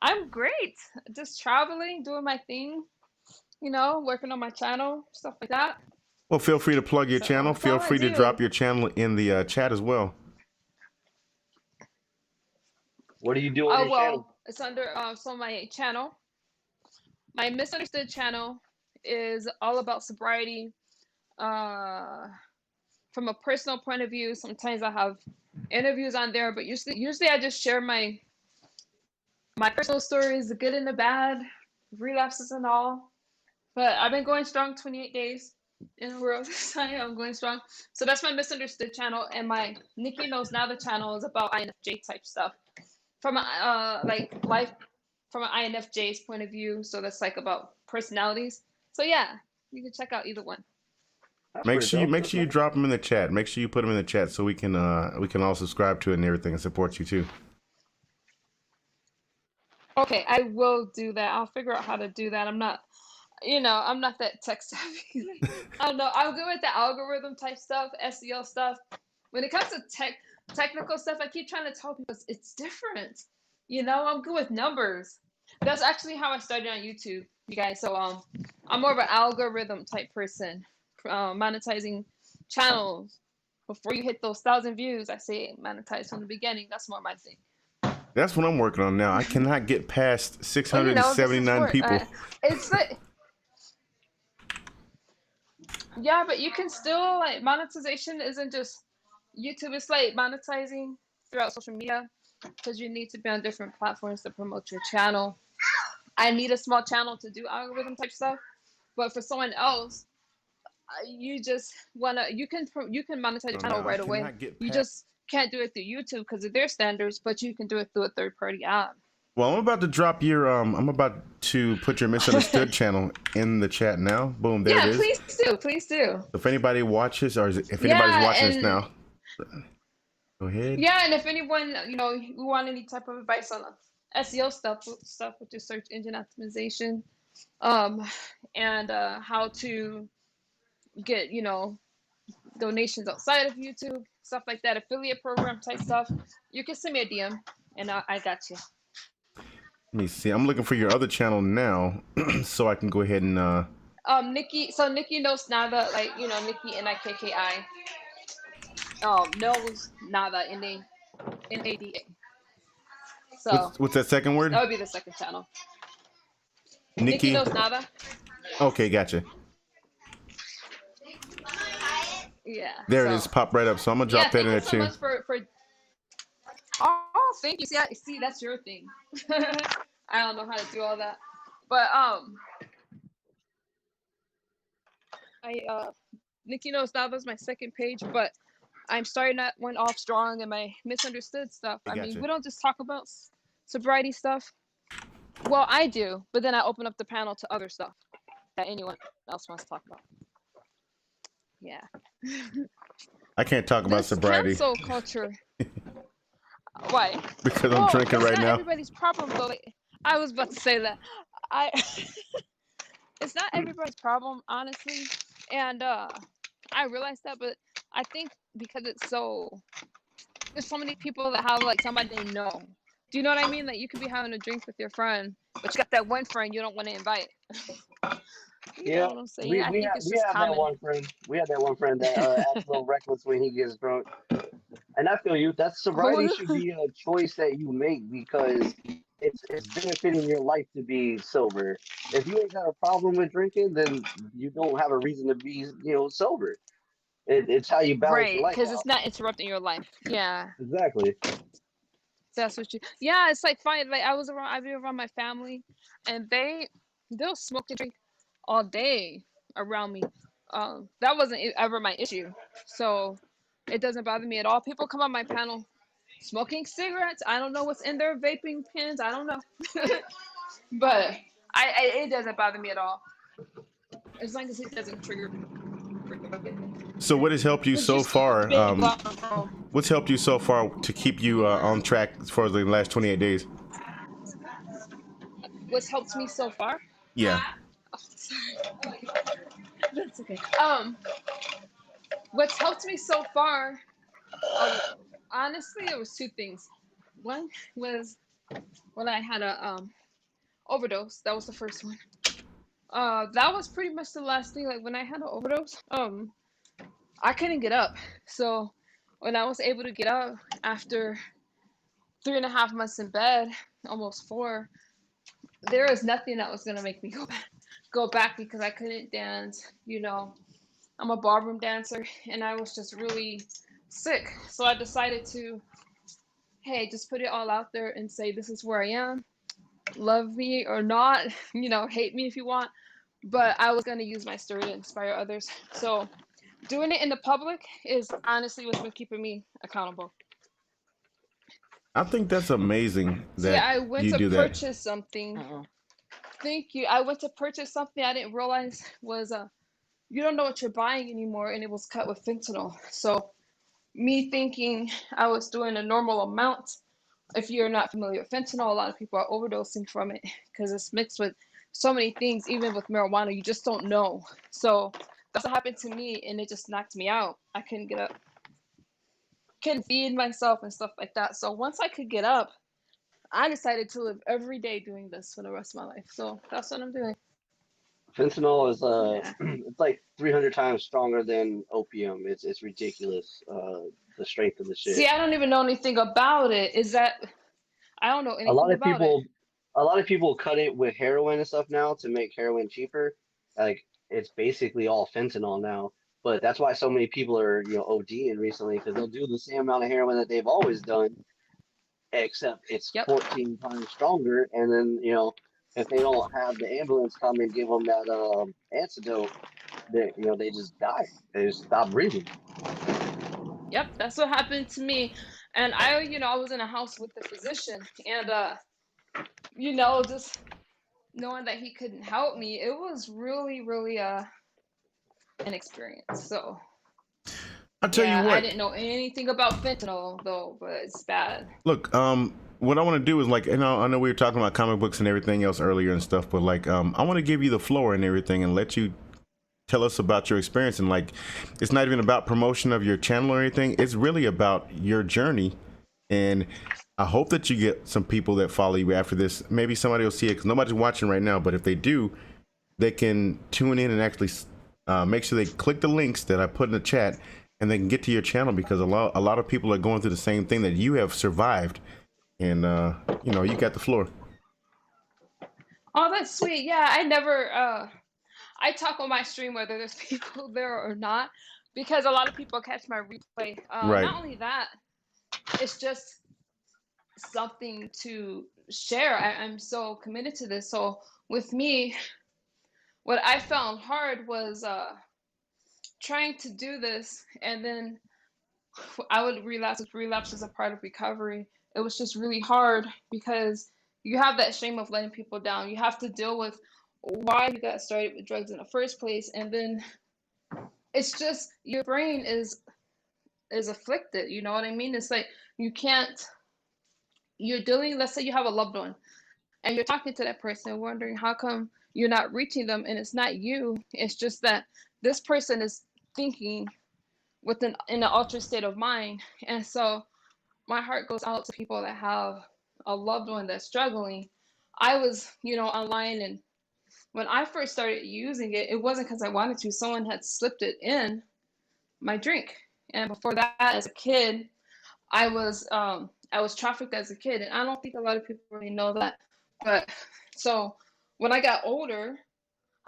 I'm great. Just traveling, doing my thing, you know, working on my channel, stuff like that. Well, feel free to plug your So channel. that's Feel all I free to do. drop your channel in the chat as well. What do you do on your channel? It's under so my channel, my misunderstood channel is all about sobriety. From a personal point of view, sometimes I have interviews on there, but usually I just share my personal stories, the good and the bad, relapses and all. But I've been going strong 28 days in a row this time. I'm going strong. So that's my misunderstood channel, and my Nikki Knows Now the channel is about INFJ type stuff from like life from an INFJ's point of view. So that's like about personalities. So yeah, you can check out either one. Make sure you drop them in the chat. Make sure you put them in the chat so we can all subscribe to it and everything and support you too. Okay, I will do that. I'll figure out how to do that. I'm not that tech savvy. I don't know. I'm good with the algorithm type stuff, SEO stuff. When it comes to technical stuff, I keep trying to tell people it's different. You know, I'm good with numbers. That's actually how I started on YouTube, you guys. So I'm more of an algorithm type person. Monetizing channels. Before you hit those 1,000 views, I say monetize from the beginning. That's more my thing. That's what I'm working on now. I cannot get past 679 people. It's like, yeah, but you can still, like, monetization isn't just YouTube. It's like monetizing throughout social media, because you need to be on different platforms to promote your channel. I need a small channel to do algorithm type stuff, but for someone else, you just you can monetize your channel right away. You just can't do it through YouTube because of their standards, but you can do it through a third-party app. Well, I'm about to drop your I'm about to put your misunderstood channel in the chat now. Boom, there it is. Yeah, please do. So if anybody watches, or if anybody's watching this now, go ahead. Yeah, and if anyone, you want any type of advice on SEO stuff, which is search engine optimization, and how to get, donations outside of YouTube, stuff like that, affiliate program type stuff, you can send me a DM and I got you. Let me see. I'm looking for your other channel now, so I can go ahead and Nikki Knows Nada, like, Nikki Nikki. Knows Nada, NADA. So what's that second word? That would be the second channel. Nikki Knows Nada. Okay, gotcha. Yeah. There it is, pop right up. So I'm gonna drop that in there too. Thank you so much for. Oh, thank you. See, that's your thing. I don't know how to do all that, but Nikki Knows Now was my second page, but I'm starting that one off strong in my misunderstood stuff. I mean, we don't just talk about sobriety stuff. Well, I do, but then I open up the panel to other stuff that anyone else wants to talk about. Yeah. I can't talk about sobriety. Cancel culture. Why? Because I'm drinking right now. It's not everybody's problem, though. I was about to say that. It's not everybody's problem, honestly, and I realize that, but I think because there's so many people that have, like, somebody they know. Do you know what I mean? Like, you could be having a drink with your friend, but you got that one friend you don't want to invite. You know what I'm saying? I think it's just common. We have that one friend that acts a little reckless when he gets drunk. And I feel you. That sobriety should be a choice that you make, because it's benefiting your life to be sober. If you ain't got a problem with drinking, then you don't have a reason to be, sober. It's how you balance your life. Right, because it's not interrupting your life. Yeah. Exactly. That's what you. Yeah, it's like fine. Like, I've been around my family, and they'll smoke and drink all day around me. That wasn't ever my issue, so it doesn't bother me at all. People come on my panel smoking cigarettes. I don't know what's in their vaping pens. I don't know, but it doesn't bother me at all, as long as it doesn't trigger me. So what has helped you so far? What's helped you so far to keep you on track for the last 28 days? what's helped me so far. Yeah. Oh, sorry. That's okay. What's helped me so far, honestly, it was two things. One was when I had a overdose. That was the first one. That was pretty much the last thing. Like when I had an overdose, I couldn't get up. So when I was able to get up after 3.5 months in bed, almost 4, there was nothing that was gonna make me go back because I couldn't dance. You know, I'm a ballroom dancer, and I was just really sick. So I decided to, hey, just put it all out there and say this is where I am. Love me or not, you know, hate me if you want. But I was gonna use my story to inspire others. So doing it in the public is honestly what's been keeping me accountable. I think that's amazing So yeah, that I went you to do that. purchase something. Thank you. I went to purchase something I didn't realize was you don't know what you're buying anymore, and it was cut with fentanyl. So me thinking I was doing a normal amount. If you're not familiar with fentanyl, a lot of people are overdosing from it because it's mixed with so many things. Even with marijuana, you just don't know. So that's what happened to me, and it just knocked me out. I couldn't get up, couldn't feed myself and stuff like that. So once I could get up, I decided to live every day doing this for the rest of my life. So that's what I'm doing. Fentanyl is Yeah. it's like 300 times stronger than opium. It's ridiculous. The strength of the See, shit. I don't even know anything about it. Is that I don't know A lot anything of about it. people, a lot of people cut it with heroin and stuff now to make heroin cheaper. Like it's basically all fentanyl now. But that's why so many people are, ODing recently because they'll do the same amount of heroin that they've always done, except it's Yep. 14 times stronger. And then, if they don't have the ambulance come and give them that antidote, they just die. They just stop breathing. Yep, that's what happened to me. And I was in a house with the physician, and just knowing that he couldn't help me, it was really, really an experience. So I'll tell you yeah, I what. didn't know anything about fentanyl though, but it's bad. Look, what I want to do is like, I know we were talking about comic books and everything else earlier and stuff, but like, I want to give you the floor and everything and let you tell us about your experience. And like, it's not even about promotion of your channel or anything. It's really about your journey. And I hope that you get some people that follow you after this. Maybe somebody will see it because nobody's watching right now. But if they do, they can tune in and actually make sure they click the links that I put in the chat, and they can get to your channel because a lot of people are going through the same thing that you have survived. And you got the floor. Oh, that's sweet. Yeah, I never I talk on my stream whether there's people there or not because a lot of people catch my replay. Right. Not only that, it's just something to share. I'm so committed to this. So with me, what I found hard was trying to do this, and then I would relapse. If relapse is a part of recovery, it was just really hard because you have that shame of letting people down. You have to deal with why you got started with drugs in the first place, and then it's just your brain is afflicted. You know what I mean? It's like you can't. You're dealing. Let's say you have a loved one and you're talking to that person wondering how come you're not reaching them, and it's not you, it's just that this person is thinking in an altered state of mind. And so my heart goes out to people that have a loved one that's struggling. I was online, and when I first started using it, it wasn't because I wanted to. Someone had slipped it in my drink, and before that, as a kid, I was trafficked as a kid, and I don't think a lot of people really know that. But so when I got older,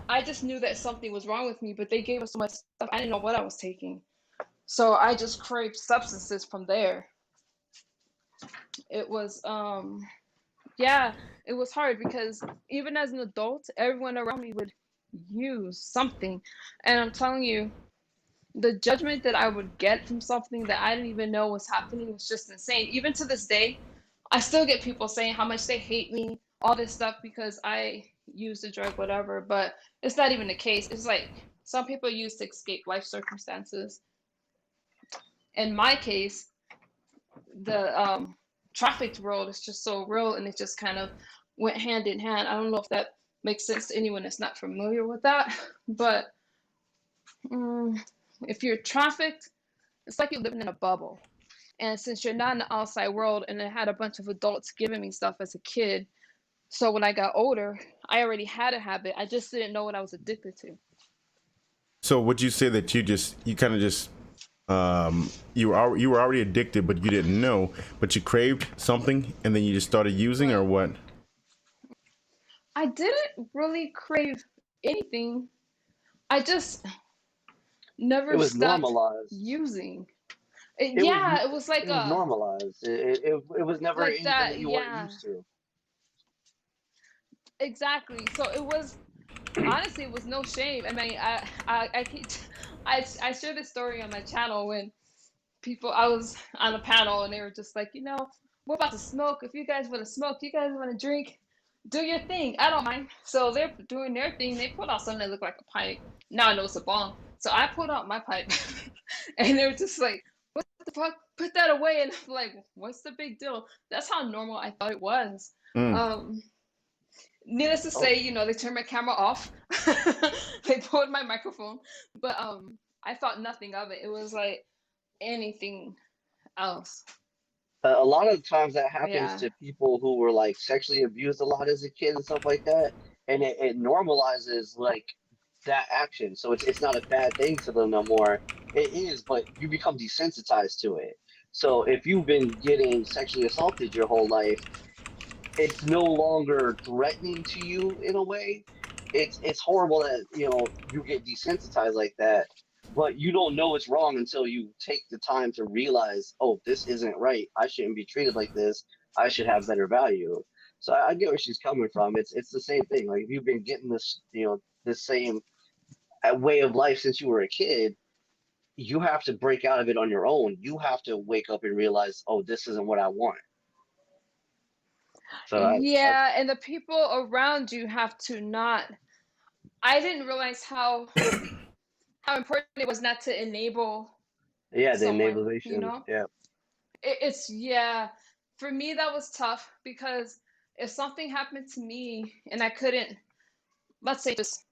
I just knew that something was wrong with me, but they gave us so much stuff, I didn't know what I was taking. So I just craved substances from there. It was yeah, it was hard because even as an adult, everyone around me would use something. And I'm telling you, the judgment that I would get from something that I didn't even know was happening was just insane. Even to this day, I still get people saying how much they hate me, all this stuff because I use the drug, whatever. But it's not even the case. It's like some people use to escape life circumstances. In my case, the trafficked world is just so real, and it just kind of went hand in hand. I don't know if that makes sense to anyone that's not familiar with that, but if you're trafficked, it's like you're living in a bubble. And since you're not in the outside world, and I had a bunch of adults giving me stuff as a kid, so when I got older, I already had a habit. I just didn't know what I was addicted to. So would you say that you kind of just you were already addicted, but you didn't know, but you craved something and then you just started using, or what? I didn't really crave anything. I just It never was stopped normalized. using. It was Yeah, it was like it was normalized. It was never like anything that that. you weren't Yeah, used to. exactly. So it was honestly, it was no shame. I mean, I keep, I share this story on my channel when people, I was on a panel and they were just like, we're about to smoke. If you guys want to smoke, you guys want to drink, do your thing. I don't mind. So they're doing their thing. They pulled out something that looked like a pipe. Now I know it's a bong. So I pulled out my pipe and they were just like, what the fuck? Put that away. And I'm like, what's the big deal? That's how normal I thought it was. Mm. Needless to Oh, say, they turned my camera off. They pulled my microphone. But I thought nothing of it. It was like anything else. a lot of times that happens Yeah. to people who were like sexually abused a lot as a kid and stuff like that, and it normalizes like that action. So it's not a bad thing to them no more. It is, but you become desensitized to it. So if you've been getting sexually assaulted your whole life, it's no longer threatening to you in a way. It's horrible that you get desensitized like that, but you don't know it's wrong until you take the time to realize, oh, this isn't right. I shouldn't be treated like this. I should have better value. So I get where she's coming from. It's the same thing. Like if you've been getting this this same way of life since you were a kid, you have to break out of it on your own. You have to wake up and realize, oh, this isn't what I want. So Yeah, and the people around you have to not. I didn't realize how important it was not to enable yeah, the someone, enablation. Yeah. It's yeah. For me that was tough because if something happened to me and I couldn't, let's say just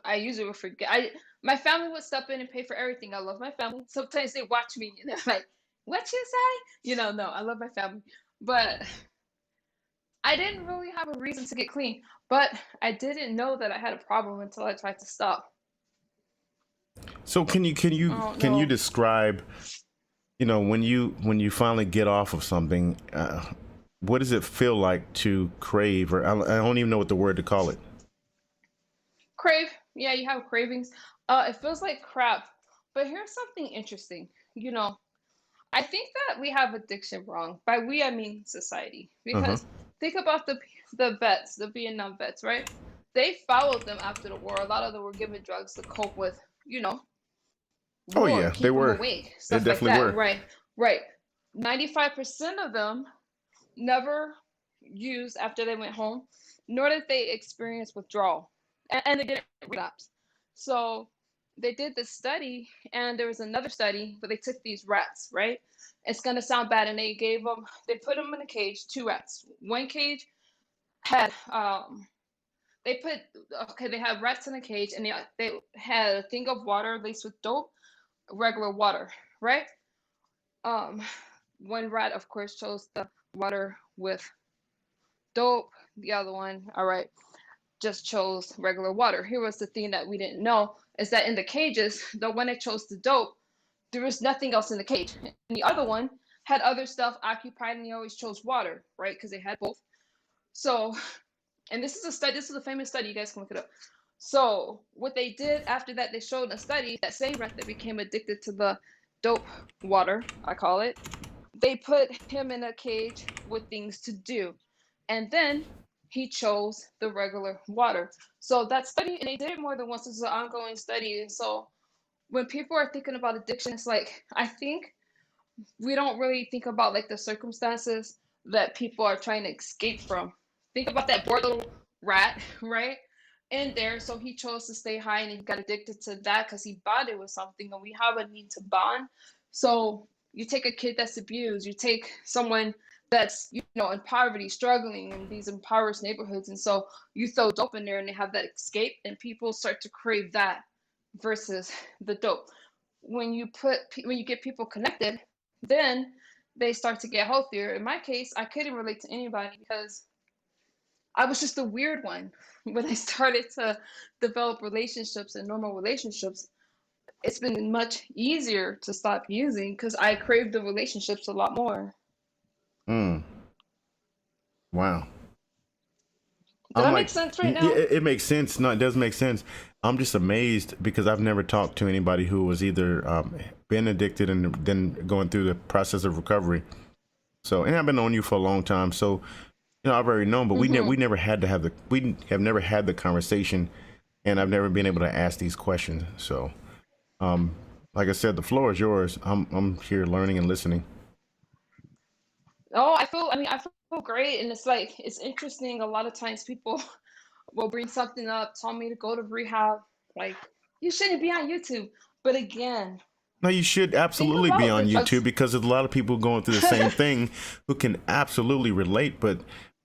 I usually would forget. My family would step in and pay for everything. I love my family. Sometimes they watch me and they're like, "What you say?" No, I love my family, but I didn't really have a reason to get clean. But I didn't know that I had a problem until I tried to stop. So can you I don't can you know. describe, when you finally get off of something, what does it feel like to crave, or I don't even know what the word to call it? Crave. Yeah, you have cravings. It feels like crap. But here's something interesting. I think that we have addiction wrong. By we, I mean society. Uh-huh. Because think about the vets, the Vietnam vets, right? They followed them after the war. A lot of them were given drugs to cope with, Oh war, yeah, they keep them were. awake, They stuff like definitely that. were. Right, right. 95% of them never used after they went home, nor did they experience withdrawal, and they didn't relapse. So they did this study, and there was another study, but they took these rats, right? It's gonna sound bad, and they put them in a cage, two rats. One cage had they put okay, they had rats in a cage, and they had a thing of water laced with dope, regular water, right? Um, one rat, of course, chose the water with dope. The other one, all right, just chose regular water. Here was the thing that we didn't know is that in the cages, the one that chose the dope, there was nothing else in the cage. And the other one had other stuff occupied and they always chose water, right? Because they had both. So, and this is a study, this is a famous study, you guys can look it up. So, what they did after that, they showed a study that same rat that became addicted to the dope water, I call it, they put him in a cage with things to do. And then he chose the regular water. So that study, and they did it more than once. This is an ongoing study. And so when people are thinking about addiction, it's like, I think we don't really think about like the circumstances that people are trying to escape from. Think about that poor little rat, right? In there. So he chose to stay high and he got addicted to that because he bonded with something and we have a need to bond. So you take a kid that's abused, you take someone that's, you know, in poverty, struggling in these impoverished neighborhoods. And so you throw dope in there and they have that escape, and people start to crave that versus the dope. When you get people connected, then they start to get healthier. In my case, I couldn't relate to anybody because I was just the weird one. When I started to develop relationships and normal relationships, it's been much easier to stop using because I crave the relationships a lot more. Mm. Wow. Does I'm that like, make sense right yeah, now? it makes sense. No, it does make sense. I'm just amazed because I've never talked to anybody who was either been addicted and then going through the process of recovery. So, and I've been on you for a long time, so you know I've already known. But we never had to have we have never had the conversation, and I've never been able to ask these questions. So, like I said, the floor is yours. I'm here learning and listening. Oh, I feel great. And it's like, it's interesting. A lot of times people will bring something up, tell me to go to rehab. Like, you shouldn't be on YouTube. But again, No, you should think absolutely be about on the YouTube drugs. because there's a lot of people going through the same thing who can absolutely relate, but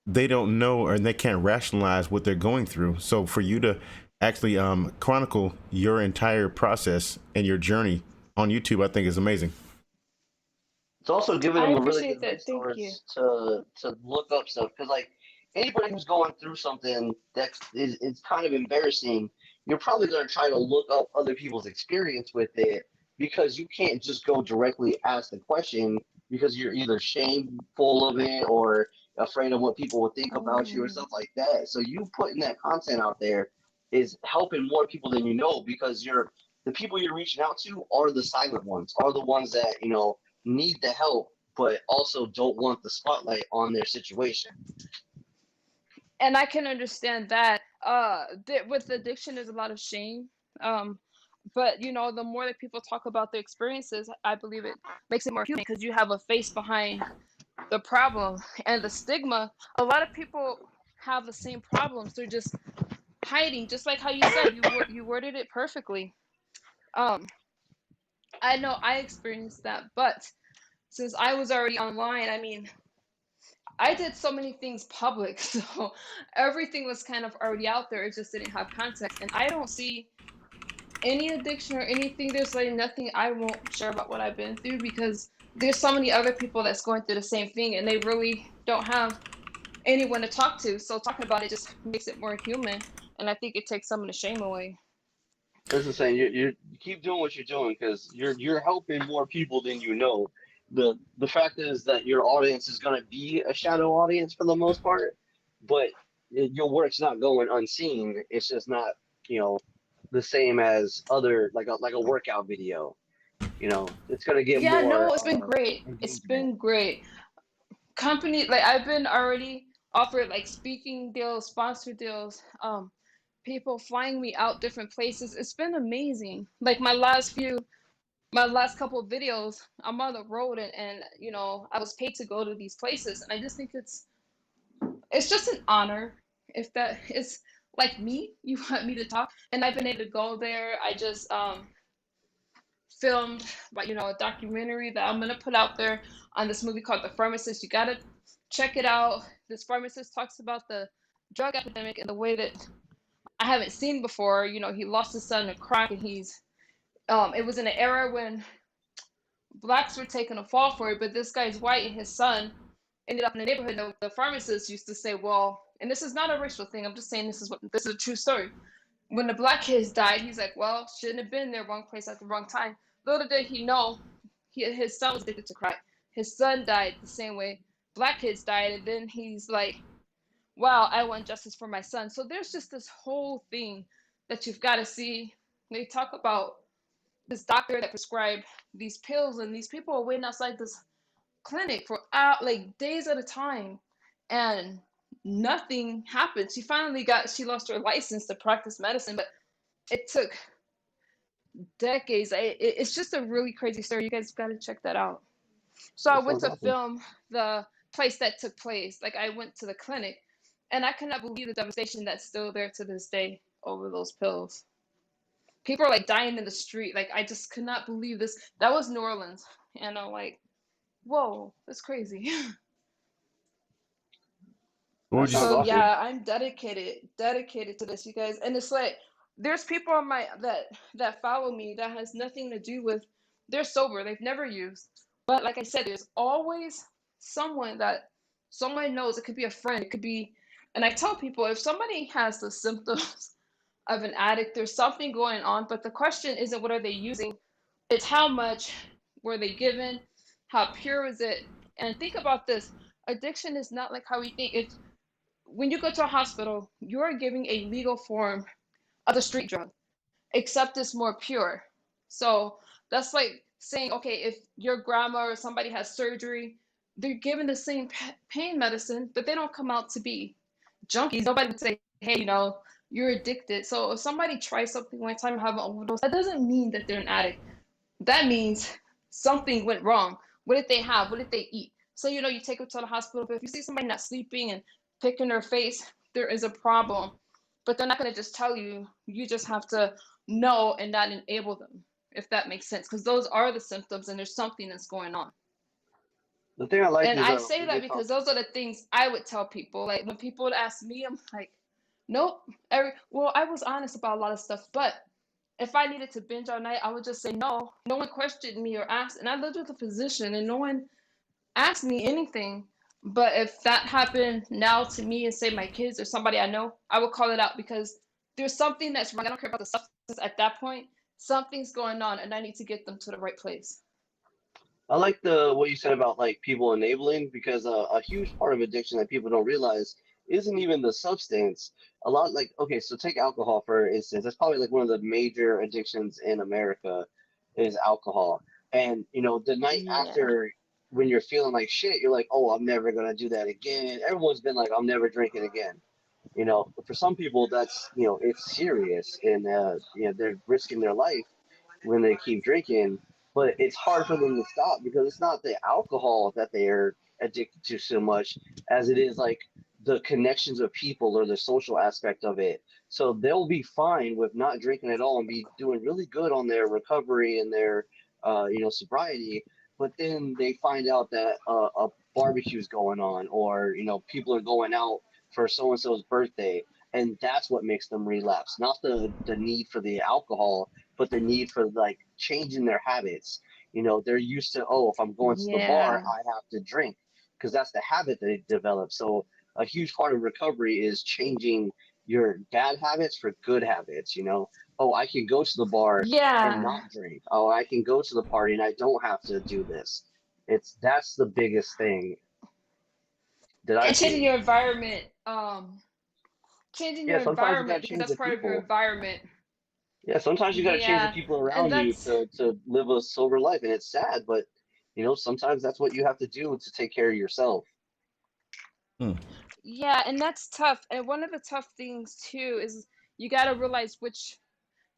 they don't know or they can't rationalize what they're going through. So for you to actually chronicle your entire process and your journey on YouTube, I think is amazing. It's also giving I them a really appreciate good that. Thank you. resource to look up stuff because like anybody who's going through something that is it's kind of embarrassing, you're probably going to try to look up other people's experience with it because you can't just go directly ask the question because you're either shameful of it or afraid of what people will think about you or Oh. stuff like that. So you putting that content out there is helping more people than you know because the people you're reaching out to are the silent ones, are the ones that, you know, need the help, but also don't want the spotlight on their situation. And I can understand that. With addiction, there's a lot of shame. Um, but you know, the more that people talk about their experiences, I believe it makes it more human because you have a face behind the problem and the stigma. A lot of people have the same problems. They're just hiding, just like how you said. You worded it perfectly. Um, I know I experienced that, but since I was already online, I mean, I did so many things public, so everything was kind of already out there. It just didn't have context. And I don't see any addiction or anything. There's like nothing I won't share about what I've been through because there's so many other people that's going through the same thing and they really don't have anyone to talk to. So talking about it just makes it more human. And I think it takes some of the shame away. That's the saying. You keep doing what you're doing because you're helping more people than you know. The fact is that your audience is going to be a shadow audience for the most part, but your work's not going unseen. It's just not, you know, the same as other like a workout video. You know, it's going to get Yeah, more no, it's been great. It's engagement. been great. Company, like I've been already offered like speaking deals, sponsor deals, people flying me out different places. It's been amazing. Like my last couple of videos, I'm on the road and you know, I was paid to go to these places and I just think it's just an honor if that is like me, you want me to talk and I've been able to go there. I just filmed, but you know, a documentary that I'm gonna put out there on this movie called The Pharmacist. You gotta check it out. This pharmacist talks about the drug epidemic in the way that I haven't seen before. You know, he lost his son to crack, and he's it was in an era when blacks were taking a fall for it, but this guy's white, and his son ended up in the neighborhood. And the pharmacist used to say, "Well," and this is not a racial thing. I'm just saying this is a true story. When the black kids died, he's like, "Well, shouldn't have been there, wrong place at the wrong time." Little did he know, his son was addicted to crack. His son died the same way black kids died, and then he's like, "Wow, I want justice for my son." So there's just this whole thing that you've got to see. They talk about this doctor that prescribed these pills, and these people are waiting outside this clinic for like days at a time, and nothing happened. She lost her license to practice medicine, but it took decades. It's just a really crazy story. You guys got to check that out. So I That went sounds to awesome. film the place that took place. Like I went to the clinic, and I cannot believe the devastation that's still there to this day over those pills. People are like dying in the street. Like I just could not believe this. That was New Orleans, and I'm like, whoa, that's crazy. would you? So Awesome. yeah, I'm dedicated to this, you guys. And it's like there's people on my that follow me that has nothing to do with they're sober, they've never used. But like I said, there's always someone that someone knows. It could be a friend, it could be, and I tell people if somebody has the symptoms of an addict, there's something going on. But the question isn't what are they using, it's how much were they given, how pure is it? And think about this. Addiction is not like how we think. It's when you go to a hospital, you're giving a legal form of a street drug, except it's more pure. So that's like saying, okay, if your grandma or somebody has surgery, they're given the same pain medicine, but they don't come out to be junkies. Nobody would say, hey, you're addicted. So if somebody tries something one time and have an overdose, that doesn't mean that they're an addict. That means something went wrong. What did they have? What did they eat? So, you take them to the hospital, but if you see somebody not sleeping and picking their face, there is a problem. But they're not going to just tell you. You just have to know and not enable them, if that makes sense. Because those are the symptoms and there's something that's going on. The thing I like And is I say that because those are the things I would tell people. Like when people would ask me, I'm like, nope. Well, I was honest about a lot of stuff, but if I needed to binge all night, I would just say no. No one questioned me or asked. And I lived with a physician and no one asked me anything. But if that happened now to me and say my kids or somebody I know, I would call it out because there's something that's wrong. I don't care about the substance at that point. Something's going on and I need to get them to the right place. I like the what you said about like people enabling because a huge part of addiction that people don't realize isn't even the substance. A lot like okay, so take alcohol for instance. That's probably like one of the major addictions in America is alcohol. And the night Yeah. after when you're feeling like shit, you're like, oh, I'm never gonna do that again. Everyone's been like, I'm never drinking again. But for some people that's it's serious and they're risking their life when they keep drinking, but it's hard for them to stop because it's not the alcohol that they are addicted to so much as it is like the connections of people or the social aspect of it. So they'll be fine with not drinking at all and be doing really good on their recovery and their sobriety. But then they find out that a barbecue's going on, or people are going out for so and so's birthday, and that's what makes them relapse. Not the need for the alcohol, but the need for like changing their habits. They're used to, oh, if I'm going to the bar, Yeah. I have to drink because that's the habit that they develop. So a huge part of recovery is changing your bad habits for good habits. Oh, I can go to the bar and Yeah. not drink. Oh, I can go to the party and I don't have to do this. That's the biggest thing that I've And changing seen. your environment. Changing Yeah, your sometimes you got environment to because change that's the part of your people. environment. Yeah, sometimes you got to change the Yeah. people And around you that's to live a sober life, and it's sad, but sometimes that's what you have to do to take care of yourself. Yeah, and that's tough. And one of the tough things too is you got to realize which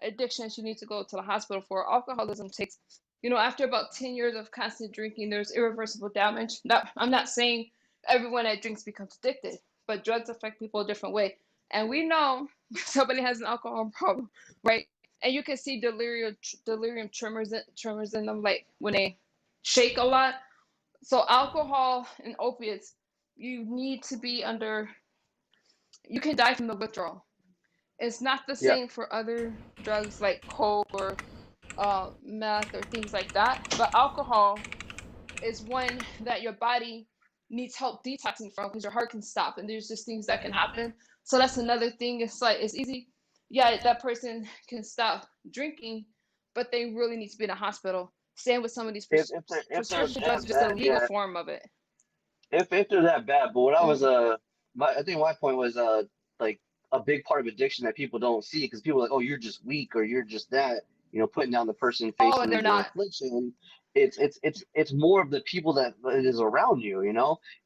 addictions you need to go to the hospital for. Alcoholism takes, after about 10 years of constant drinking, there's irreversible damage. That I'm not saying everyone that drinks becomes addicted, but drugs affect people a different way. And we know somebody has an alcohol problem, right? And you can see delirium tremors in them, like when they shake a lot. So alcohol and opiates, you need to be under. You can die from the withdrawal. It's not the Yeah, same for other drugs like coke or meth or things like that. But alcohol is one that your body needs help detoxing from because your heart can stop and there's just things that can happen. So that's another thing. It's like it's easy. Yeah, that person can stop drinking, but they really need to be in a hospital. Same with some of these if they're prescription drugs, that just a bad, legal yeah, form of it. if they're that bad. But what I was Mm. I think my point was like a big part of addiction that people don't see because people are like, oh, you're just weak or you're just that, putting down the person Oh, and they're facing the not. affliction. It's more of the people that it is around you.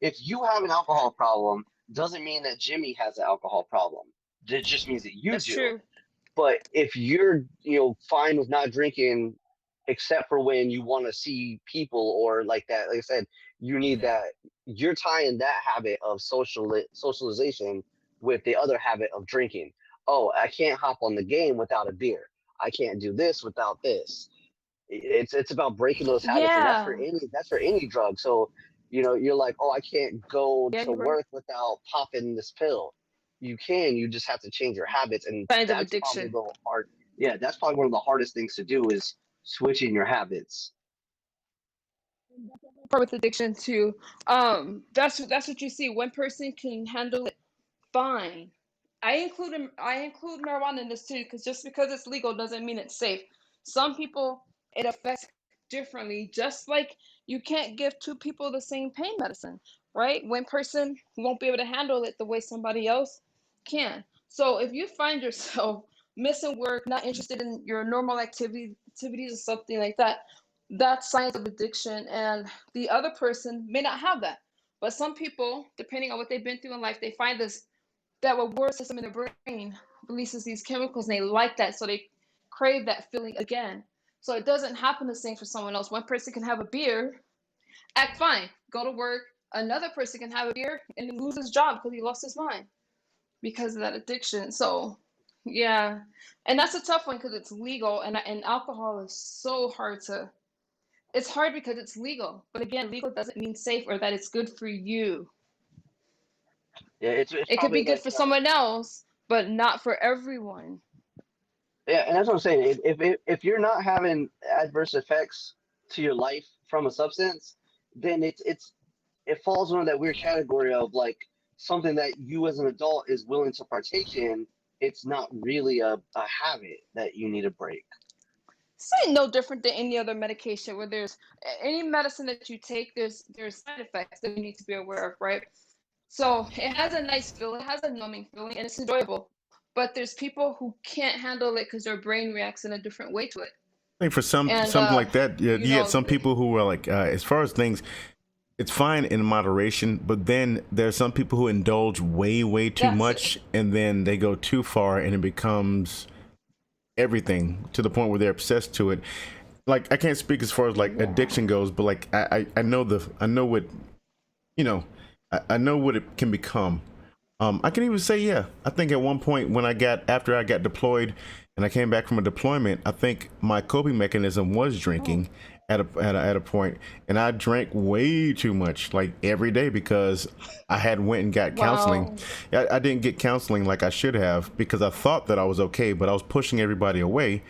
If you have an alcohol problem, doesn't mean that Jimmy has an alcohol problem. It just means that you That's do. true. But if you're, fine with not drinking, except for when you want to see people or like that, like I said, you need that. You're tying that habit of socialization with the other habit of drinking. Oh, I can't hop on the game without a beer. I can't do this without this. It's about breaking those habits, and Yeah. that's for any drug. So You're like, oh, I can't go Yeah, to you're right. work without popping this pill. You can. You just have to change your habits, and Signs of that's probably addiction. the hard. Yeah, that's probably one of the hardest things to do is switching your habits. Part with addiction too. That's what you see. One person can handle it fine. I include marijuana in this too, because just because it's legal doesn't mean it's safe. Some people it affects differently. Just like you can't give two people the same pain medicine, right? One person won't be able to handle it the way somebody else can. So if you find yourself missing work, not interested in your normal activities or something like that, that's signs of addiction, and the other person may not have that. But some people, depending on what they've been through in life, they find this that reward system in their brain releases these chemicals and they like that, so they crave that feeling again. So it doesn't happen the same for someone else. One person can have a beer, act fine, go to work. Another person can have a beer and lose his job because he lost his mind because of that addiction. So yeah, and that's a tough one because it's legal, and alcohol is so hard to. It's hard because it's legal, but again, legal doesn't mean safe or that it's good for you. Yeah, it's It could probably be good like for someone else, but not for everyone. yeah, and that's what I'm saying. If you're not having adverse effects to your life from a substance, then it falls under that weird category of like something that you as an adult is willing to partake in. It's not really a habit that you need to break. This ain't no different than any other medication where there's any medicine that you take, there's side effects that you need to be aware of, right? So it has a nice feeling, it has a numbing feeling, and it's enjoyable. But there's people who can't handle it because their brain reacts in a different way to it. I think for And something like that, yeah, you you get know, some people who are like, as far as things, it's fine in moderation, but then there's some people who indulge way too that's it. much, and then they go too far, and it becomes everything to the point where they're obsessed to it. Like, I can't speak as far as like Yeah. addiction goes, but like I know what, you know, I know what it can become. I can even say, yeah, I think at one point when after I got deployed and I came back from a deployment, I think my coping mechanism was drinking at a point, and I drank way too much, like every day, because I had went and got counseling. Wow. I didn't get counseling like I should have because I thought that I was okay, but I was pushing everybody away.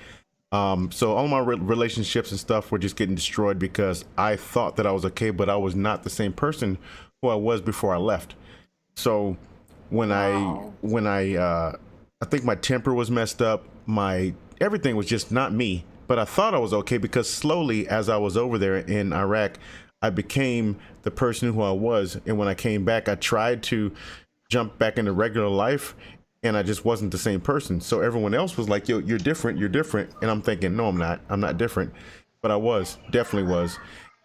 So all my relationships and stuff were just getting destroyed because I thought that I was okay, but I was not the same person who I was before I left. So Wow. I think my temper was messed up. My everything was just not me. But I thought I was okay because slowly, as I was over there in Iraq, I became the person who I was. And when I came back, I tried to jump back into regular life, and I just wasn't the same person. So everyone else was like, "Yo, you're different. You're different." And I'm thinking, "No, I'm not. I'm not different." But I was, definitely was.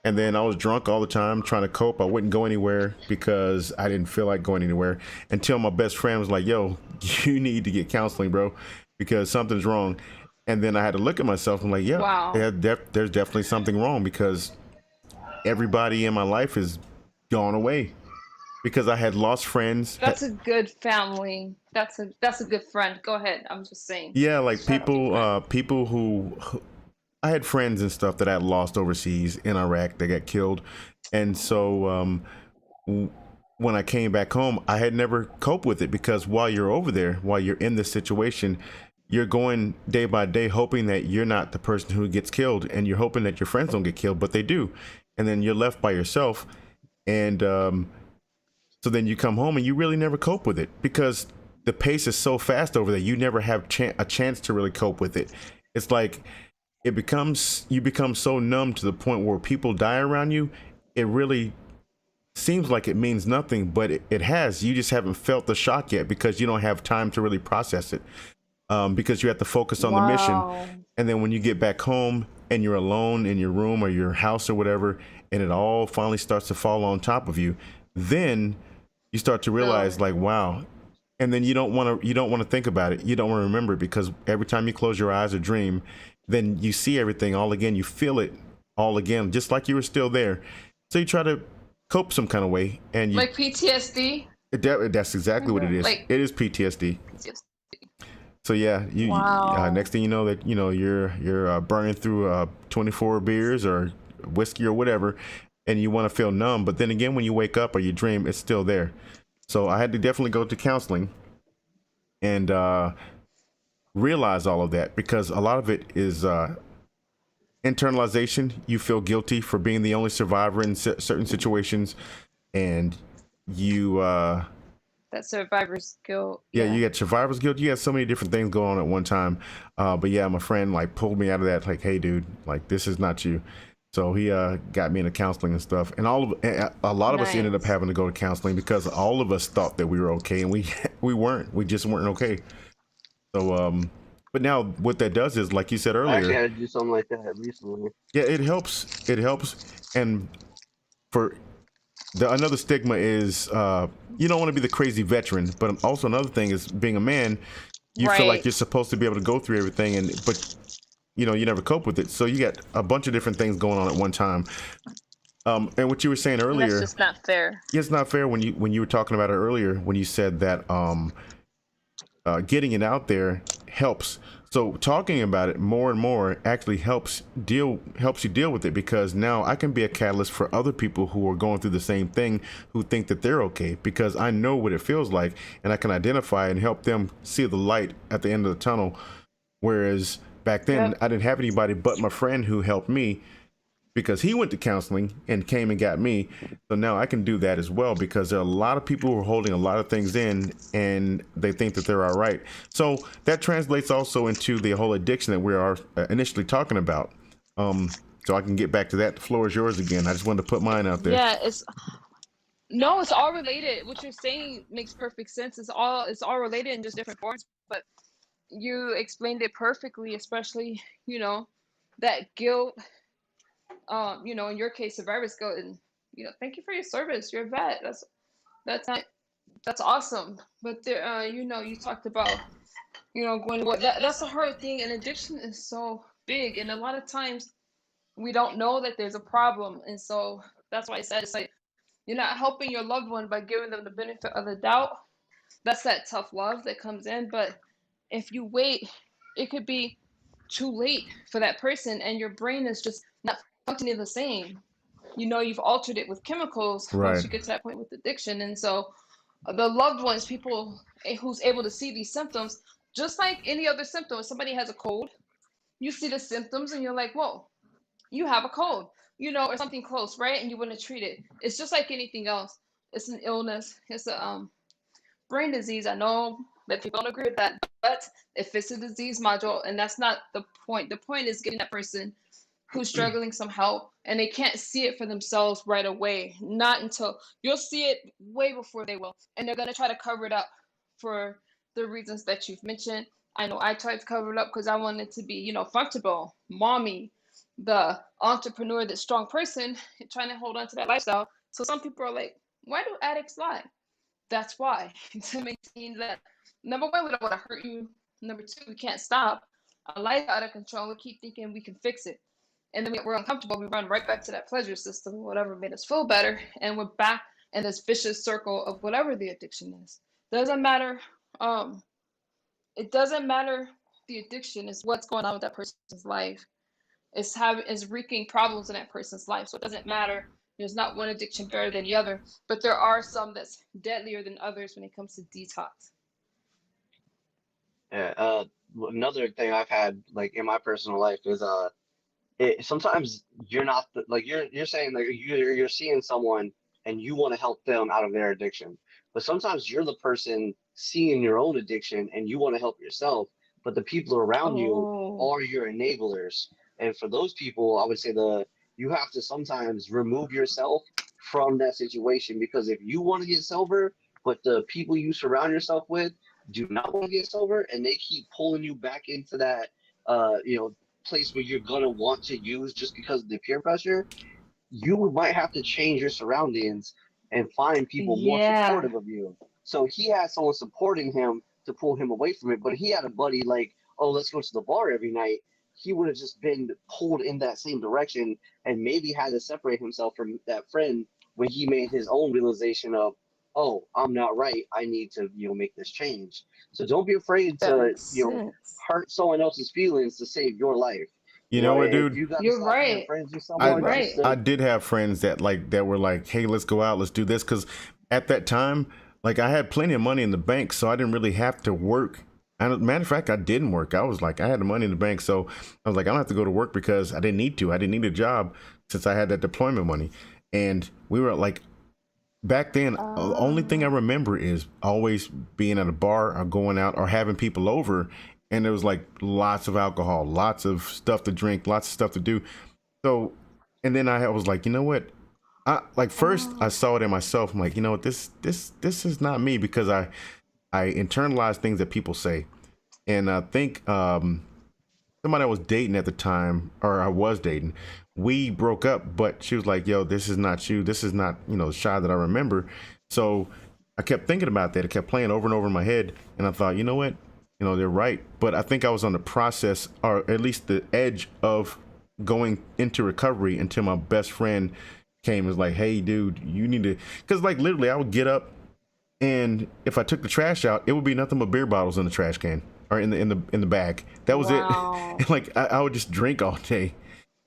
And then I was drunk all the time trying to cope. I wouldn't go anywhere because I didn't feel like going anywhere until my best friend was like, "Yo, you need to get counseling, bro, because something's wrong." And then I had to look at myself and like, yeah, Wow. there's definitely something wrong because everybody in my life is gone away because I had lost friends. That's a good family. That's a good friend. Go ahead. I'm just saying. Yeah, like Shout out to your friend. people who I had friends and stuff that I had lost overseas in Iraq. They got killed, and so when I came back home, I had never coped with it because while you're over there, while you're in this situation, you're going day by day hoping that you're not the person who gets killed, and you're hoping that your friends don't get killed, but they do, and then you're left by yourself, and so then you come home and you really never cope with it because the pace is so fast over there. You never have a chance to really cope with it. It's like you become so numb to the point where people die around you. It really seems like it means nothing, but it has. You just haven't felt the shock yet because you don't have time to really process it, because you have to focus on the mission. Wow. And then when you get back home and you're alone in your room or your house or whatever, and it all finally starts to fall on top of you, then you start to realize like, wow. And then you don't want to think about it. You don't want to remember it because every time you close your eyes or dream, then you see everything all again. You feel it all again, just like you were still there. So you try to cope some kind of way, and you Like PTSD. that's exactly what it is. Like It is PTSD. PTSD. So yeah, Wow. next thing you know that you're burning through 24 beers or whiskey or whatever, and you want to feel numb. But then again, when you wake up or you dream, it's still there. So I had to definitely go to counseling and realize all of that, because a lot of it is internalization. You feel guilty for being the only survivor in certain situations, and you That survivor's guilt. yeah, you get survivor's guilt. You had so many different things going on at one time. But yeah, my friend like pulled me out of that. Like, hey, dude, like this is not you. So he got me into counseling and stuff. And a lot of us ended up having to go to counseling because all of us thought that we were okay, and we weren't. We just weren't okay. So but now what that does is, like you said earlier, I actually had to do something like that recently. Yeah, it helps. It helps. And for another stigma is you don't want to be the crazy veteran, but also another thing is being a man, you feel like you're supposed to be able to go through everything, but you never cope with it. So you got a bunch of different things going on at one time. And what you were saying earlier, that's just not fair. It's not fair when you were talking about it earlier, when you said that getting it out there helps. So talking about it more and more actually helps you deal with it, because now I can be a catalyst for other people who are going through the same thing, who think that they're okay, because I know what it feels like, and I can identify and help them see the light at the end of the tunnel. Whereas back then, I didn't have anybody but my friend who helped me, because he went to counseling and came and got me. So now I can do that as well, because there are a lot of people who are holding a lot of things in and they think that they're all right. So that translates also into the whole addiction that we are initially talking about. So I can get back to that. The floor is yours again. I just wanted to put mine out there. Yeah, it's all related. What you're saying makes perfect sense. It's all related in just different forms, but you explained it perfectly, especially, that guilt, in your case, survivor's guilt, and thank you for your service. You're a vet. That's awesome. But there, you talked about, going that's a hard thing, and addiction is so big, and a lot of times we don't know that there's a problem, and so that's why I said it's like you're not helping your loved one by giving them the benefit of the doubt. That's that tough love that comes in, but if you wait, it could be too late for that person, and your brain is just not functioning the same. You've altered it with chemicals once you get to that point with addiction. And so the loved ones, people who's able to see these symptoms, just like any other symptom, if somebody has a cold, you see the symptoms and you're like, whoa, you have a cold, or something close, right? And you want to treat it. It's just like anything else. It's an illness. It's a brain disease. I know that people don't agree with that, but if it's a disease module, and that's not the point. The point is getting that person who's struggling some help, and they can't see it for themselves right away. Not until you'll see it way before they will, and they're gonna try to cover it up for the reasons that you've mentioned. I know I tried to cover it up because I wanted to be, functional, mommy, the entrepreneur, the strong person, trying to hold on to that lifestyle. So some people are like, why do addicts lie? That's why. To maintain that, number one, we don't want to hurt you. Number two, we can't stop. Our life out of control. We keep thinking we can fix it. And then we're uncomfortable. We run right back to that pleasure system, whatever made us feel better. And we're back in this vicious circle of whatever the addiction is. Doesn't matter. It doesn't matter the addiction. Is what's going on with that person's life. Is wreaking problems in that person's life. So it doesn't matter. There's not one addiction better than the other, but there are some that's deadlier than others when it comes to detox. Yeah. Another thing I've had like in my personal life is sometimes you're not like you're saying like you're seeing someone and you want to help them out of their addiction, but sometimes you're the person seeing your own addiction and you want to help yourself, but the people around you are your enablers. And for those people, I would say you have to sometimes remove yourself from that situation, because if you want to get sober, but the people you surround yourself with do not want to get sober, and they keep pulling you back into that place where you're gonna want to use just because of the peer pressure, you might have to change your surroundings and find people more supportive of you. So he had someone supporting him to pull him away from it, but he had a buddy like, oh, let's go to the bar every night. He would have just been pulled in that same direction and maybe had to separate himself from that friend when he made his own realization of, oh, I'm not right. I need to, make this change. So don't be afraid to, hurt someone else's feelings to save your life. You know what, Right. If dude? you got to You're stop being right. friends with You're I someone just right. I to did have friends that were like, "Hey, let's go out, let's do this." Because at that time, like I had plenty of money in the bank, so I didn't really have to work. And matter of fact, I didn't work. I was like, I had the money in the bank, so I was like, I don't have to go to work because I didn't need to. I didn't need a job since I had that deployment money. And we were like, back then, the only thing I Ah. remember is always being at a bar or going out or having people over, and there was like lots of alcohol, lots of stuff to drink, lots of stuff to do. So, and then I was like, you know what? I like first I Oh. saw it in myself. I'm like, you know what? This is not me because I internalize things that people say, and I think somebody I was dating at the time, or I was dating, we broke up, but she was like, yo, this is not you. This is not, the Shy that I remember. So I kept thinking about that. It kept playing over and over in my head. And I thought, you know what? They're right. But I think I was on the process, or at least the edge of going into recovery until my best friend came and was like, hey, dude, you need to, because like literally I would get up and if I took the trash out, it would be nothing but beer bottles in the trash can or in the bag. That was it. Wow. And like I would just drink all day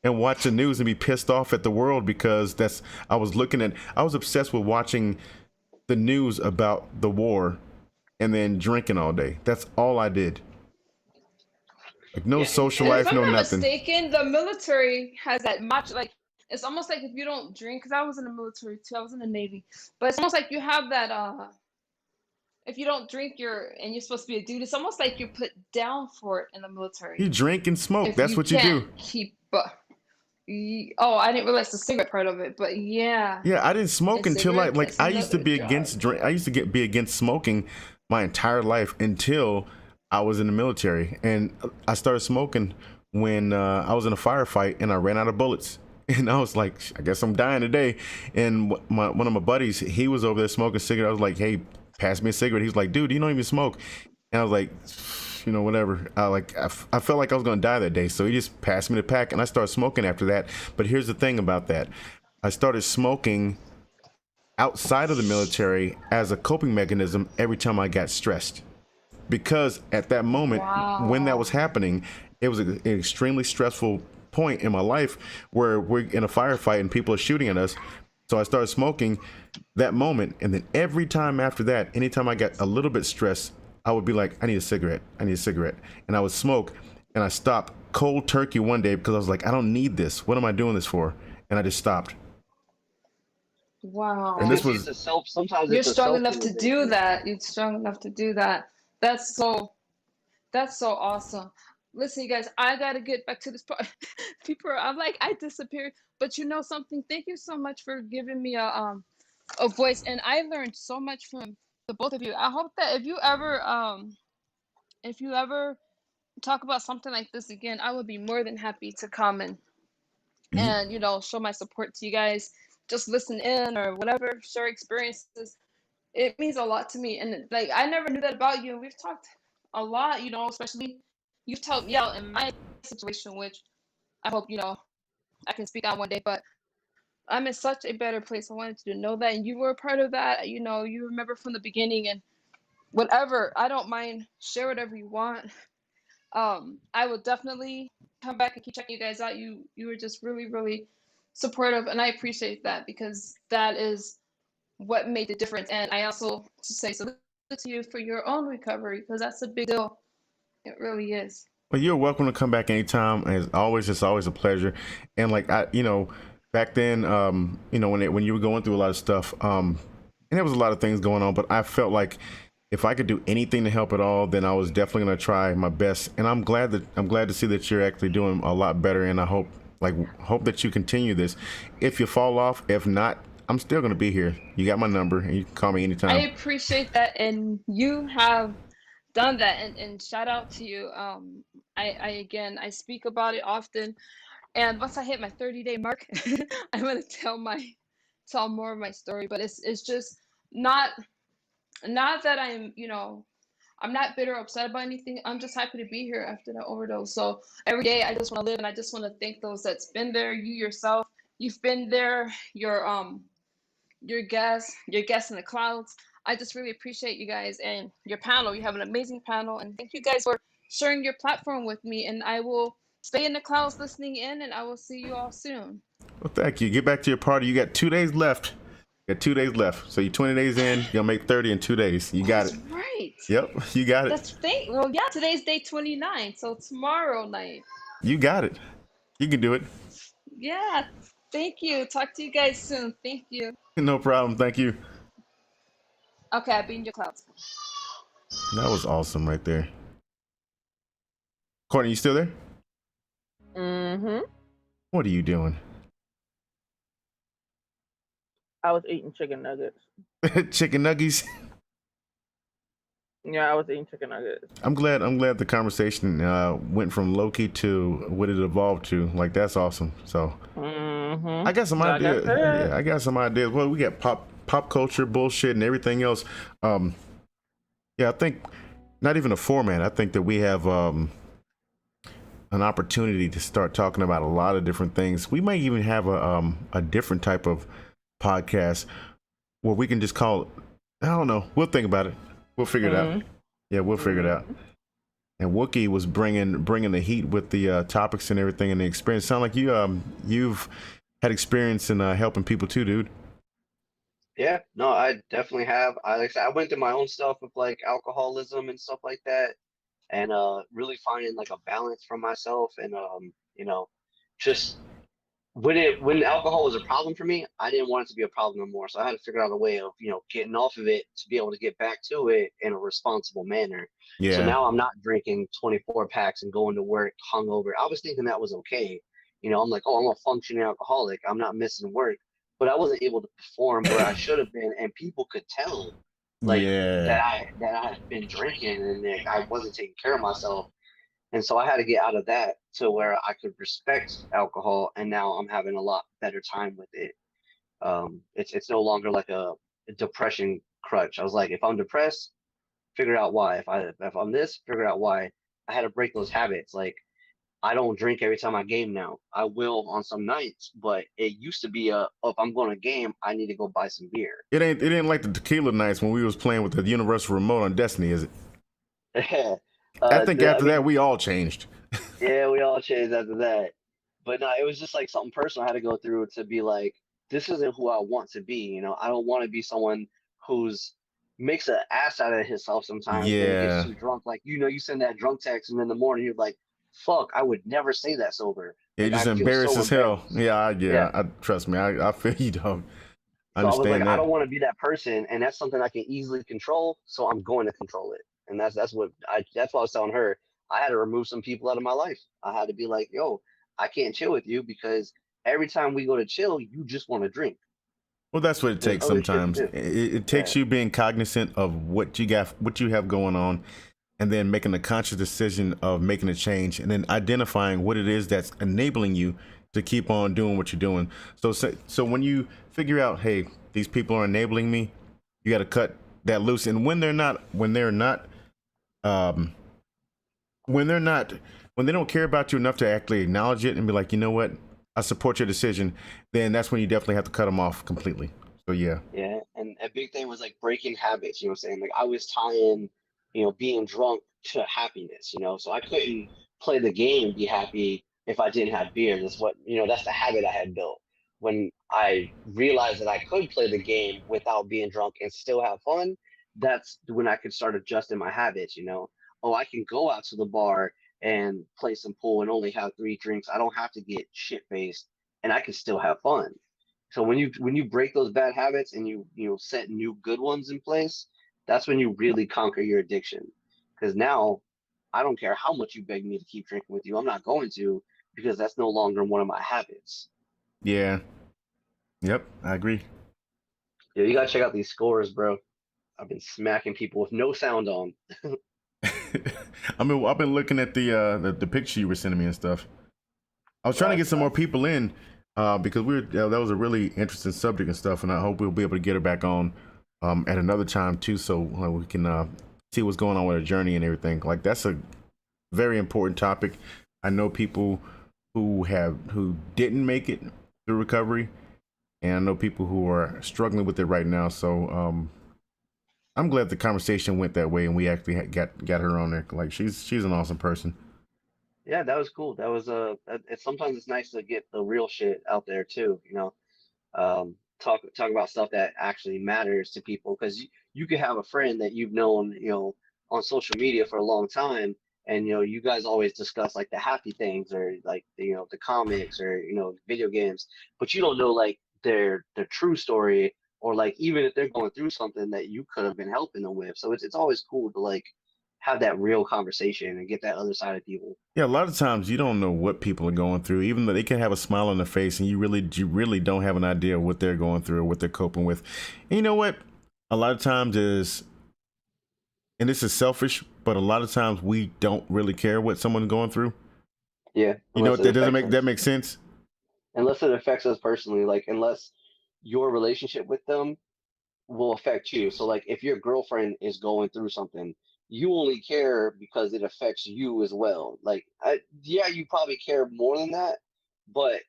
and watch the news and be pissed off at the world because I was obsessed with watching the news about the war and then drinking all day. That's all I did. Like no yeah, social And and if life, I'm no not nothing. mistaken, the military has that much like it's almost like if you don't drink, because I was in the military too, I was in the Navy, but it's almost like you have that if you don't drink and you're supposed to be a dude, it's almost like you're put down for it in the You military. drink and smoke. If That's you what you can't do. keep oh, I didn't realize the cigarette part of it, but yeah, Yeah, I didn't smoke and until cigarette I that's used to another be drug. against drink. I used to be against smoking my entire life until I was in the military, and I started smoking when I was in a firefight and I ran out of bullets. And I was like, I guess I'm dying today. And one of my buddies, he was over there smoking a cigarette. I was like, hey, pass me a cigarette. He was like, dude, you don't even smoke. And I was like, whatever. I felt like I was gonna die that day, so he just passed me the pack, and I started smoking after that. But here's the thing about that: I started smoking outside of the military as a coping mechanism every time I got stressed. Because at that moment, when that was Wow. happening, it was an extremely stressful point in my life where we're in a firefight and people are shooting at us. So I started smoking that moment. And then every time after that, anytime I got a little bit stressed, I would be like, I need a cigarette. I need a cigarette. And I would smoke. And I stopped cold turkey one day because I was like, I don't need this. What am I doing this for? And I just stopped. And it's Wow. this just was, it's a self. Sometimes You're it's a strong self enough to do realization. that. You're strong enough to do that. That's so that's so awesome. Listen, you guys, I gotta get back to this part. People, I'm like, I disappeared, but you know something? Thank you so much for giving me a voice, and I learned so much from the both of you. I hope that if you ever talk about something like this again, I would be more than happy to come and show my support to you guys. Just listen in or whatever, share experiences. It means a lot to me, and like I never knew that about you. And we've talked a lot, especially you've helped me out in my situation, which I hope I can speak on one day. But I'm in such a better place. I wanted you to know that, and you were a part of that. You remember from the beginning, and whatever. I don't mind. Share whatever you want. I will definitely come back and keep checking you guys out. You were just really, really supportive, and I appreciate that because that is what made the difference. And I also say salute to you for your own recovery because that's a big deal. It really is. well, you're welcome to come back anytime. As always, it's always a pleasure. And like back then, when you were going through a lot of stuff, and there was a lot of things going on, but I felt like if I could do anything to help at all, then I was definitely gonna try my best. And I'm glad to see that you're actually doing a lot better. And I hope that you continue this. If you fall off, if not, I'm still gonna be here. You got my number, and you can call me I anytime. appreciate that, and you have done that, and shout out to you. I again, I speak about it often, and once I hit my 30-day mark, I'm gonna tell more of my story. But it's just not not that I'm not bitter or upset about anything. I'm just happy to be here after that overdose. So every day I just want to live, and I just want to thank those that's been there. You yourself, you've been there. Your guests in the clouds. I just really appreciate you guys and your panel. You have an amazing panel, and thank you guys for sharing your platform with me. And I will stay in the clouds listening in, and I will see you all soon. Well, thank you. Get back to your party. You got 2 days left. You got 2 days left. So you're 20 days in. You'll make 30 in 2 days. You got That's it. right. Yep, you got it. Well, yeah, today's day 29, so tomorrow night. You got it. You can do it. Yeah, thank you. Talk to you guys soon. Thank you. No problem. Thank you. Okay, I'll be in your clouds. That was awesome right there. Courtney, you still there? Mm-hmm. What are you doing? I was eating chicken nuggets. Chicken nuggies. Yeah, I was eating chicken nuggets. I'm glad the conversation went from Loki to what it evolved to. Like, that's awesome. So I got some ideas. Yeah, I got some ideas. Well, we got pop culture bullshit and everything else. Yeah, I think not even a format. I think that we have an opportunity to start talking about a lot of different things. We might even have a different type of podcast where we can just call it, I don't know. We'll think about it. We'll figure it out. Yeah, we'll figure it out. And Wookie was bringing the heat with the topics and everything and the experience. Sound like you've had experience in helping people too, dude. Yeah, no, I definitely have. Like I said, I went through my own stuff with like alcoholism and stuff like that, and really finding like a balance for myself, and you know, just when alcohol was a problem for me, I didn't want it to be a problem no more. So I had to figure out a way of, getting off of it to be able to get back to it in a responsible manner. Yeah. So now I'm not drinking 24 packs and going to work hungover. I was thinking that was okay. I'm like, oh, I'm a functioning alcoholic. I'm not missing work, but I wasn't able to perform where I should have been, and people could tell, like that I had been drinking and that I wasn't taking care of myself. And so I had to get out of that to where I could respect alcohol, and now I'm having a lot better time with it. It's no longer like a depression crutch. I was like, if I'm depressed, figure out why. If I'm this, figure out why. I had to break those habits. Like, I don't drink every time I game now. I will on some nights, but it used to be if I'm going to game, I need to go buy some beer. It ain't like the tequila nights when we was playing with the universal remote on Destiny, is it? I think after that we all changed. Yeah, we all changed after that. But no, it was just like something personal I had to go through to be like, this isn't who I want to be. I don't want to be someone who's makes an ass out of himself sometimes when he gets too drunk. Like, you send that drunk text and in the morning you're like, fuck, I would never say that sober. It just embarrassed as hell. Yeah. I trust me. I feel you, dog. So I was like, I don't want to be that person, and that's something I can easily control, so I'm going to control it. And that's what I was telling her. I had to remove some people out of my life. I had to be like, yo, I can't chill with you because every time we go to chill, you just want to drink. Well, that's what it takes sometimes. It takes you being cognizant of what you have going on, and then making a conscious decision of making a change, and then identifying what it is that's enabling you to keep on doing what you're doing. So when you figure out, hey, these people are enabling me, you got to cut that loose. And when they don't care about you enough to actually acknowledge it and be like, you know what, I support your decision, then that's when you definitely have to cut them off completely. So yeah. Yeah, and a big thing was like breaking habits. What I'm saying? Like, I was tying, being drunk to happiness. So I couldn't play the game and be happy if I didn't have beer. That's the habit I had built. When I realized that I could play the game without being drunk and still have fun, that's when I could start adjusting my habits. Oh, I can go out to the bar and play some pool and only have 3 drinks. I don't have to get shit faced, and I can still have fun. So when you break those bad habits and you set new good ones in place, that's when you really conquer your addiction. Because now I don't care how much you beg me to keep drinking with you, I'm not going to, because that's no longer one of my habits. Yeah. Yep, I agree. Yeah, you gotta check out these scores, bro. I've been smacking people with no sound on. I've been looking at the picture you were sending me and stuff. I was trying to get some more people in because that was a really interesting subject and stuff, and I hope we'll be able to get her back on at another time too, so we can see what's going on with her journey and everything. Like, that's a very important topic. I know people who didn't make it through recovery, and I know people who are struggling with it right now. So I'm glad the conversation went that way and we actually got her on there. Like, she's an awesome person. Yeah, that was cool. That was sometimes it's nice to get the real shit out there too, talk about stuff that actually matters to people because you could have a friend that you've known on social media for a long time, and you guys always discuss like the happy things or like the comics or video games, but you don't know like their true story, or like even if they're going through something that you could have been helping them with. So it's always cool to like have that real conversation and get that other side of people. Yeah, a lot of times you don't know what people are going through, even though they can have a smile on their face, and you really don't have an idea of what they're going through or what they're coping with. And you know what? A lot of times is, and this is selfish, but a lot of times we don't really care what someone's going through. Yeah, You know, unless it that doesn't affects make that us. makes sense. Unless it affects us personally, like unless your relationship with them will affect you. So like if your girlfriend is going through something, you only care because it affects you as well. Like yeah, you probably care more than that, but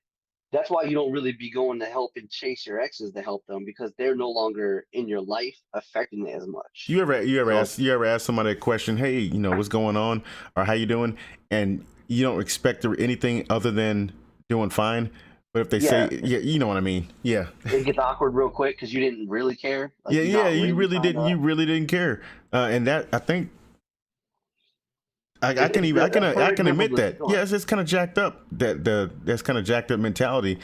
that's why you don't really be going to help and chase your exes to help them because they're no longer in your life affecting it as much. So You ever ask somebody a question, hey, what's going on, or how you doing, and you don't expect anything other than doing fine. But if they yeah, say, yeah, you know what I mean. Yeah. it gets awkward real quick because you didn't really care. Like Yeah, you're yeah, not really trying you to. really didn't care. And that, I think, It's the a I perfect can example admit of the that. Yeah, it's kind of jacked up. That's kind of jacked up mentality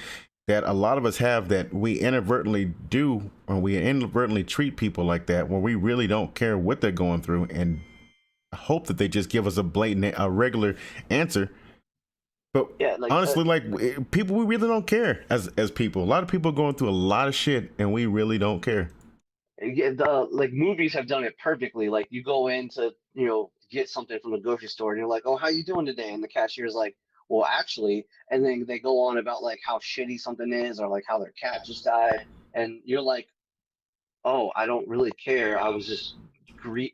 that a lot of us have, that we inadvertently do, or we inadvertently treat people like that, when we really don't care what they're going through, and hope that they just give us a regular answer. But yeah, like honestly, like people, we really don't care as people. A lot of people are going through a lot of shit, and we really don't care. yeah, the like movies have done it perfectly. Like you go in to, get something from the grocery store and you're like, "Oh, how you doing today?" And the cashier's like, "Well, actually," and then they go on about like how shitty something is or like how their cat just died, and you're like, "Oh, I don't really care. I was just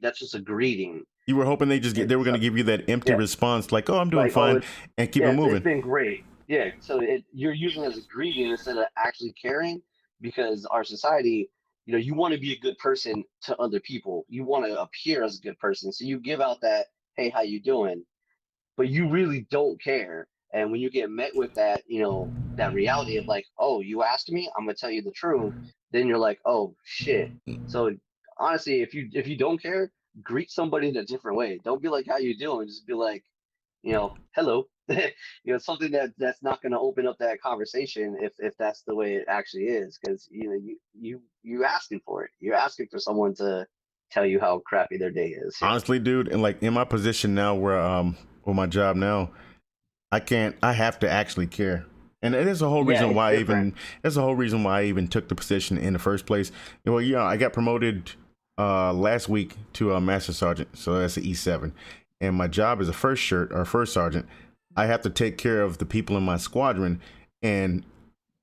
that's just a greeting." You were hoping And they were going so to give you that empty yeah, response, like, "Oh, I'm doing like, "Oh, fine," and keep it it's moving. been great." Yeah, so you're using it as a greeting instead of actually caring, because our society, you want to be a good person to other people. You want to appear as a good person, so you give out that, "Hey, how you doing?" But you really don't care. And when you get met with that, that reality of like, "Oh, you asked me, I'm gonna tell you the truth," then you're like, "Oh shit." So honestly, if you don't care, greet somebody in a different way. Don't be like, "How you doing?" Just be like, "Hello." Something that's not going to open up that conversation if that's the way it actually is, because you asking for it. You're asking for someone to tell you how crappy their day is. Honestly, dude, and like in my position now, where with my job now, I have to actually care. And there's a whole Yeah, reason it's why different. I even took the position in the first place. Well, yeah, I got promoted last week to a master sergeant, so that's the E7. And my job as a first sergeant, I have to take care of the people in my squadron and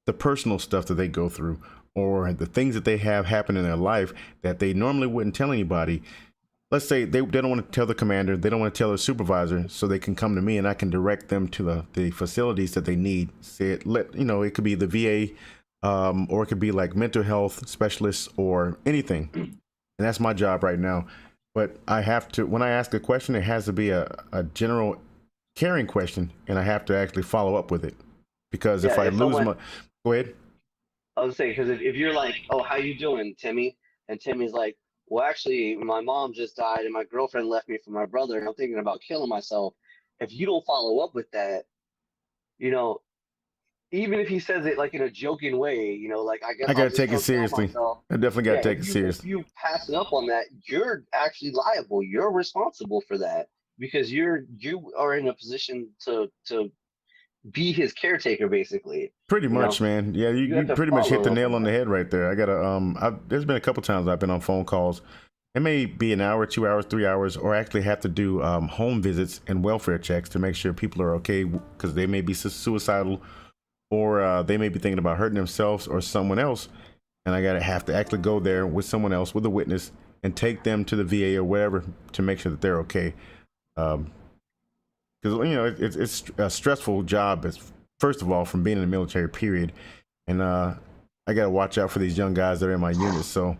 the personal stuff that they go through, or the things that they have happen in their life that they normally wouldn't tell anybody. Let's say they don't want to tell the commander, they don't want to tell their supervisor, so they can come to me and I can direct them to the facilities that they need. Say it could be the VA, or it could be like mental health specialists or anything. And that's my job right now. But I have to, when I ask a question, it has to be a general caring question, and I have to actually follow up with it. Because Yeah, if I if lose someone, my, go ahead. I was saying, because if you're like, "Oh, how you doing, Timmy?" And Timmy's like, "Well, actually, my mom just died and my girlfriend left me for my brother, and I'm thinking about killing myself." If you don't follow up with that, you know, even if he says it like in a joking way, like, "I guess I I'll gotta just take it go kill seriously. myself." I definitely Yeah, gotta take it if serious. you pass it up on that, you're actually liable. You're responsible for that because you are in a position to be his caretaker, basically. Pretty You know, much, man. Yeah, you have you to pretty much hit the follow up nail on on the that. head right there. I gotta there's been a couple times I've been on phone calls. It may be an hour, 2 hours, 3 hours, or actually have to do home visits and welfare checks to make sure people are okay, because they may be suicidal, or they may be thinking about hurting themselves or someone else, and I gotta have to actually go there with someone else, with a witness, and take them to the VA or whatever to make sure that they're okay. Um, because it's a stressful job. It's, first of all, from being in the military, period, and I gotta watch out for these young guys that are in my unit. So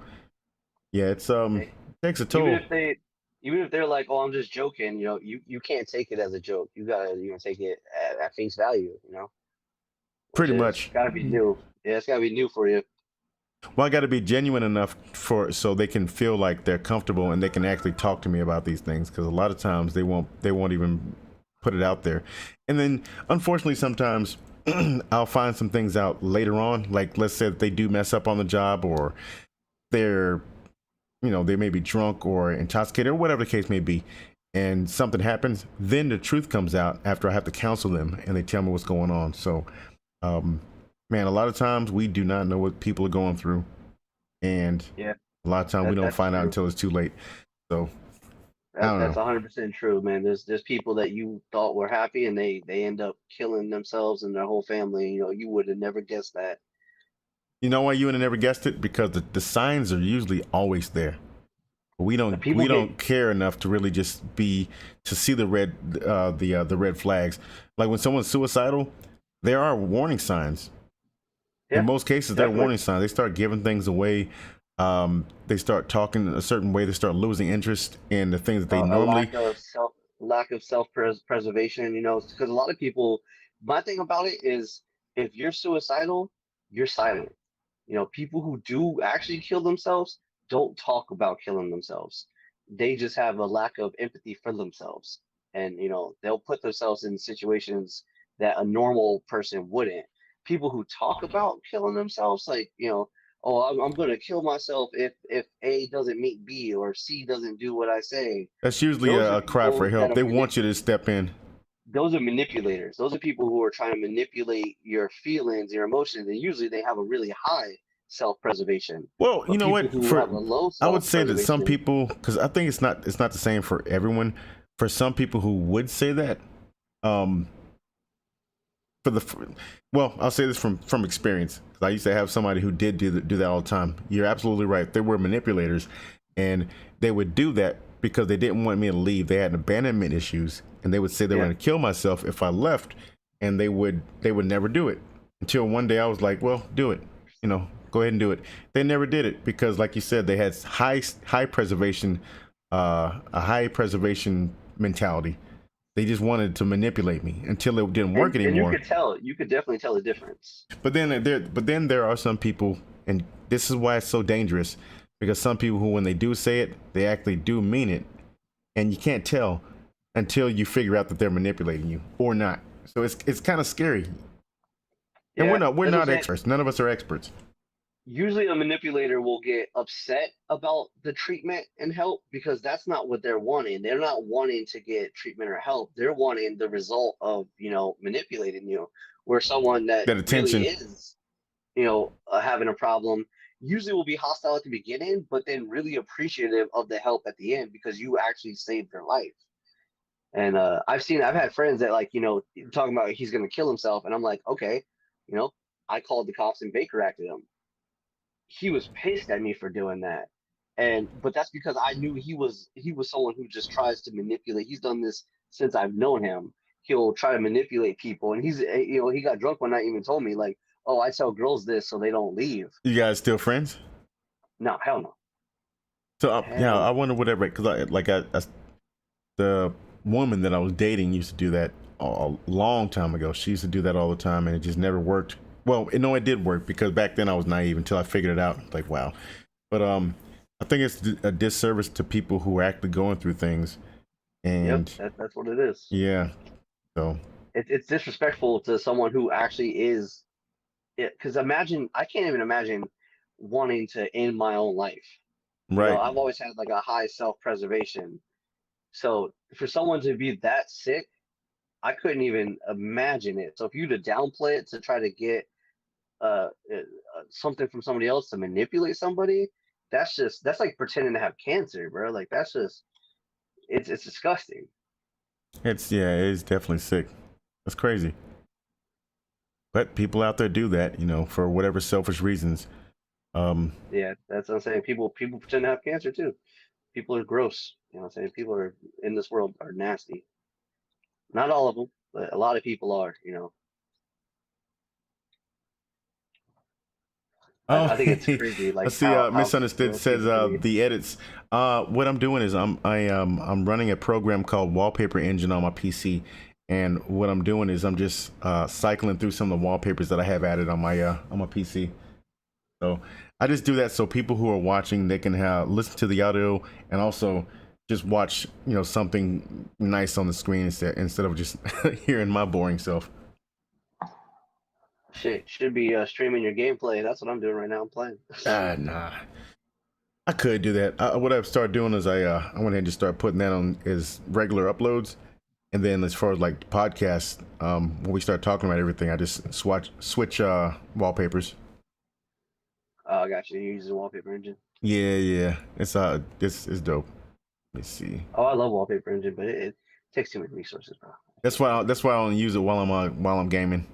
yeah, it's Hey, it takes a even toll. if they Even if they're like, "Oh, I'm just joking," you can't take it as a joke. You gotta take it at face value. Which Pretty is much. gotta be new. Yeah, it's gotta be new for you. Well, I got to be genuine enough so they can feel like they're comfortable and they can actually talk to me about these things, because a lot of times they won't even put it out there. And then unfortunately sometimes I'll find some things out later on, like let's say that they do mess up on the job, or they're they may be drunk or intoxicated or whatever the case may be, and something happens, then the truth comes out after I have to counsel them and they tell me what's going on. So um man, a lot of times we do not know what people are going through, and Yeah, a lot of times we don't that's find out true. until it's too late. So I don't That's know. 100% true, man. There's people that you thought were happy and they end up killing themselves and their whole family. You would have never guessed that. You know why you would have never guessed it? Because the signs are usually always there. We The don't people we get don't care enough to really just to see the red flags. Like when someone's suicidal, there are warning signs. In Yeah, most cases, there are definitely. warning signs. They start giving things away. They start talking a certain way. They start losing interest in the things that they A normally. lack of self preservation, because a lot of people, my thing about it is if you're suicidal, you're silent. People who do actually kill themselves don't talk about killing themselves. They just have a lack of empathy for themselves. And, they'll put themselves in situations that a normal person wouldn't. People who talk about killing themselves, like, oh, I'm going to kill myself if A doesn't meet B or C doesn't do what I say. That's usually Those are a cry for people that help. are They want you to step in. those are manipulators. Those are people who are trying to manipulate your feelings, your emotions, and usually they have a really high self-preservation. Well, you But know people what? who have a low I would say that some self-preservation, people, because I think it's not the same for everyone. For some people who would say that, um, for the well, I'll say this from experience. 'Cause I used to have somebody who did do that all the time. You're absolutely right. They were manipulators, and they would do that because they didn't want me to leave. They had abandonment issues, and they would say they were yeah, going to kill myself if I left, and they would never do it until one day I was like, well, do it. Go ahead and do it. They never did it because, like you said, they had high preservation, a high preservation mentality. They just wanted to manipulate me until it didn't work and anymore. you could definitely tell the difference. But then there are some people, and this is why it's so dangerous, because some people who, when they do say it, they actually do mean it, and you can't tell until you figure out that they're manipulating you or not. So it's kind of scary. And we're Yeah, not we're that's what I'm not saying. experts. None of us are experts. Usually a manipulator will get upset about the treatment and help because that's not what they're wanting. They're not wanting to get treatment or help. They're wanting the result of, manipulating you. Where someone that That really attention. is, having a problem usually will be hostile at the beginning, but then really appreciative of the help at the end because you actually saved their life. And I've had friends that like, talking about he's gonna kill himself, and I'm like, okay, you know, I called the cops and Baker acted him. He was pissed at me for doing that. But that's because I knew he was someone who just tries to manipulate. He's done this since I've known him. He'll try to manipulate people, and he got drunk one night and even told me like, "Oh, I tell girls this so they don't leave." You guys still friends? No, hell no, So yeah, hell I no. wonder whatever, because the woman that I was dating used to do that a long time ago. She used to do that all the time, and it just never worked. Well, no, it did work because back then I was naive until I figured it out. Like, wow. But I think it's a disservice to people who are actually going through things, Yep, and that's what it is. yeah. So It's disrespectful to someone who actually is it. Because I can't even imagine wanting to end my own life. right. I've always had like a high self-preservation. So for someone to be that sick, I couldn't even imagine it. So if you to downplay it to try to get something from somebody else to manipulate somebody, that's like pretending to have cancer, bro. Like that's just it's disgusting. It's definitely sick. That's crazy. But people out there do that, for whatever selfish reasons. Um, Yeah, that's what I'm saying. People pretend to have cancer too. People are gross. You know what I'm saying? People are in this world are nasty. Not all of them, but a lot of people are. Oh, I think it's crazy. Like let's see. how Misunderstood those says things can be. the edits. What I'm doing is I'm running a program called Wallpaper Engine on my PC, and what I'm doing is I'm just cycling through some of the wallpapers that I have added on my PC. So I just do that so people who are watching, they can listen to the audio and also just watch something nice on the screen instead of just hearing my boring self. Shit, should be streaming your gameplay. That's what I'm doing right now. I'm playing. Nah. I could do that. What I've started doing is I went ahead and just started putting that on as regular uploads, and then as far as like podcasts, when we start talking about everything, I just switch wallpapers. Oh, I got you. You use the wallpaper engine. Yeah, it's dope. Let me see. Oh, I love wallpaper engine, but it takes too many resources, bro. That's why I only use it while I'm gaming.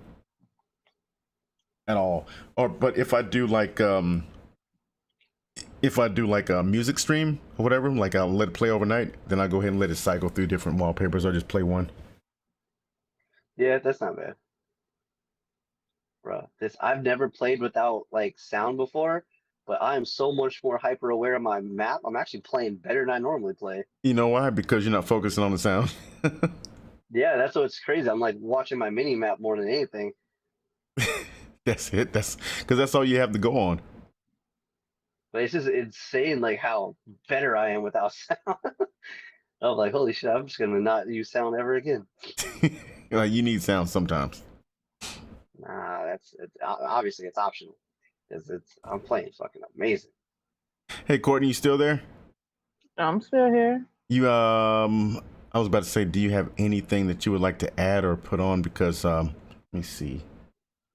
At all, but if I do like a music stream or whatever, like I'll let it play overnight, then I go ahead and let it cycle through different wallpapers or just play one. Yeah, that's not bad, bro. I've never played without like sound before, but I am so much more hyper aware of my map. I'm actually playing better than I normally play. You know why? Because you're not focusing on the sound. Yeah, that's what's crazy. I'm like watching my mini map more than anything. That's it. That's because that's all you have to go on. But it's just insane, like how better I am without sound. I'm like, holy shit! I'm just gonna not use sound ever again. Like you need sound sometimes. Nah, obviously it's optional because I'm playing fucking amazing. Hey, Courtney, you still there? I'm still here. You I was about to say, do you have anything that you would like to add or put on? Because let me see.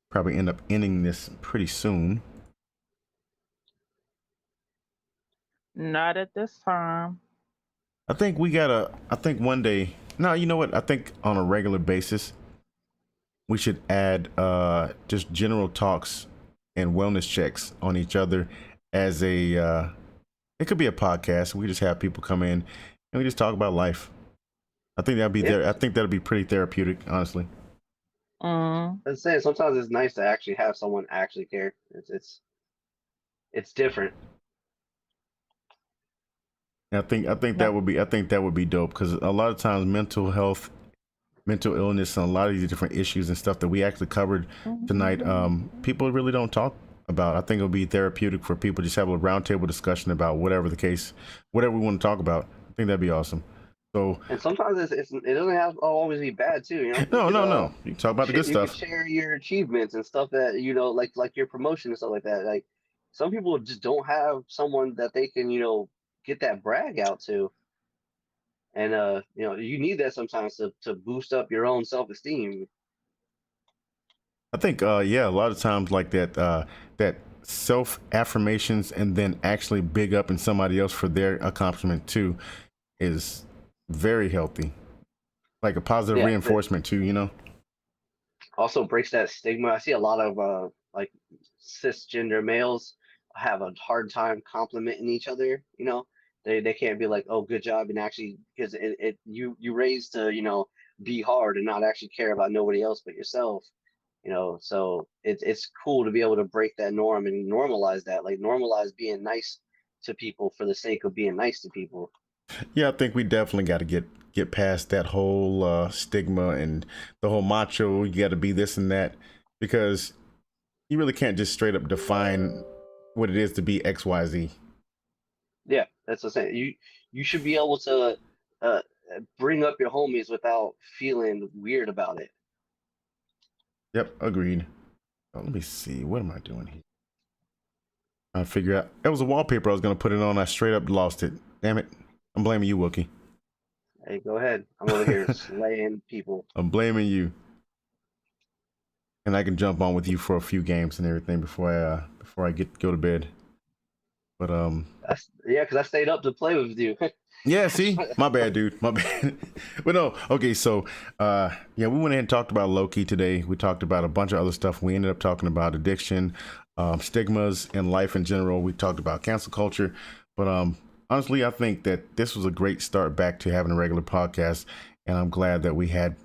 Probably end up ending this pretty soon. Not at this time. I think one day. No, you know what? I think on a regular basis, we should add just general talks and wellness checks on each other as it could be a podcast. We just have people come in and we just talk about life. I think that'd be there. I think that'd be pretty therapeutic, honestly. I'm saying sometimes it's nice to actually have someone actually care. It's different. I think that would be dope because a lot of times mental health, mental illness, and a lot of these different issues and stuff that we actually covered tonight, people really don't talk about. I think it'll be therapeutic for people to just have a roundtable discussion about whatever the case, whatever we want to talk about. I think that'd be awesome. So, and sometimes it doesn't have to always be bad too, you know. No. You can talk about the good stuff. You can share your achievements and stuff that like your promotion and stuff like that. Like some people just don't have someone that they can get that brag out to, and you need that sometimes to boost up your own self-esteem. I think a lot of times like that self affirmations and then actually big up in somebody else for their accomplishment too is very healthy, like a positive reinforcement too. Also breaks that stigma. I see a lot of like cisgender males have a hard time complimenting each other. They can't be like, oh, good job, and actually because you raised to be hard and not actually care about nobody else but yourself. So it's cool to be able to break that norm and normalize that, like normalize being nice to people for the sake of being nice to people. Yeah, I think we definitely got to get past that whole stigma and the whole macho. You got to be this and that because you really can't just straight up define what it is to be XYZ. Yeah, that's what I'm saying. You should be able to bring up your homies without feeling weird about it. Yep, agreed. Oh, let me see. What am I doing here? I figure out that was a wallpaper I was gonna put it on. I straight up lost it. Damn it! I'm blaming you, Wookie. Hey, go ahead. I'm over here slaying people. I'm blaming you. And I can jump on with you for a few games and everything before I go to bed. But because I stayed up to play with you. Yeah, see, my bad, dude, my bad. But no, okay, so we went ahead and talked about Loki today. We talked about a bunch of other stuff. We ended up talking about addiction, stigmas, and life in general. We talked about cancel culture. But honestly, I think that this was a great start back to having a regular podcast, and I'm glad that we had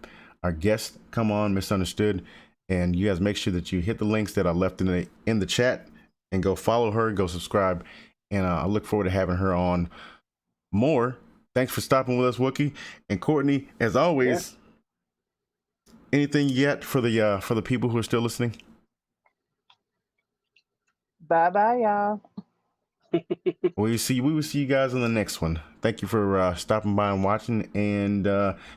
our guest come on, Misunderstood. And you guys make sure that you hit the links that I left in the chat and go follow her, go subscribe, and I look forward to having her on more. Thanks for stopping with us, Wookie. And Courtney, as always, anything yet for the people who are still listening? Bye bye, y'all. We will see you guys on the next one. Thank you for stopping by and watching. And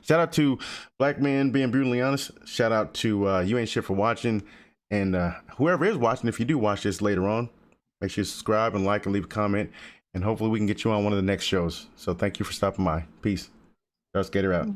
shout out to Black Man Being Brutally Honest. Shout out to You Ain't Shit for watching. And whoever is watching, if you do watch this later on, make sure you subscribe and like and leave a comment. And hopefully we can get you on one of the next shows. So thank you for stopping by. Peace. Darth Skater out.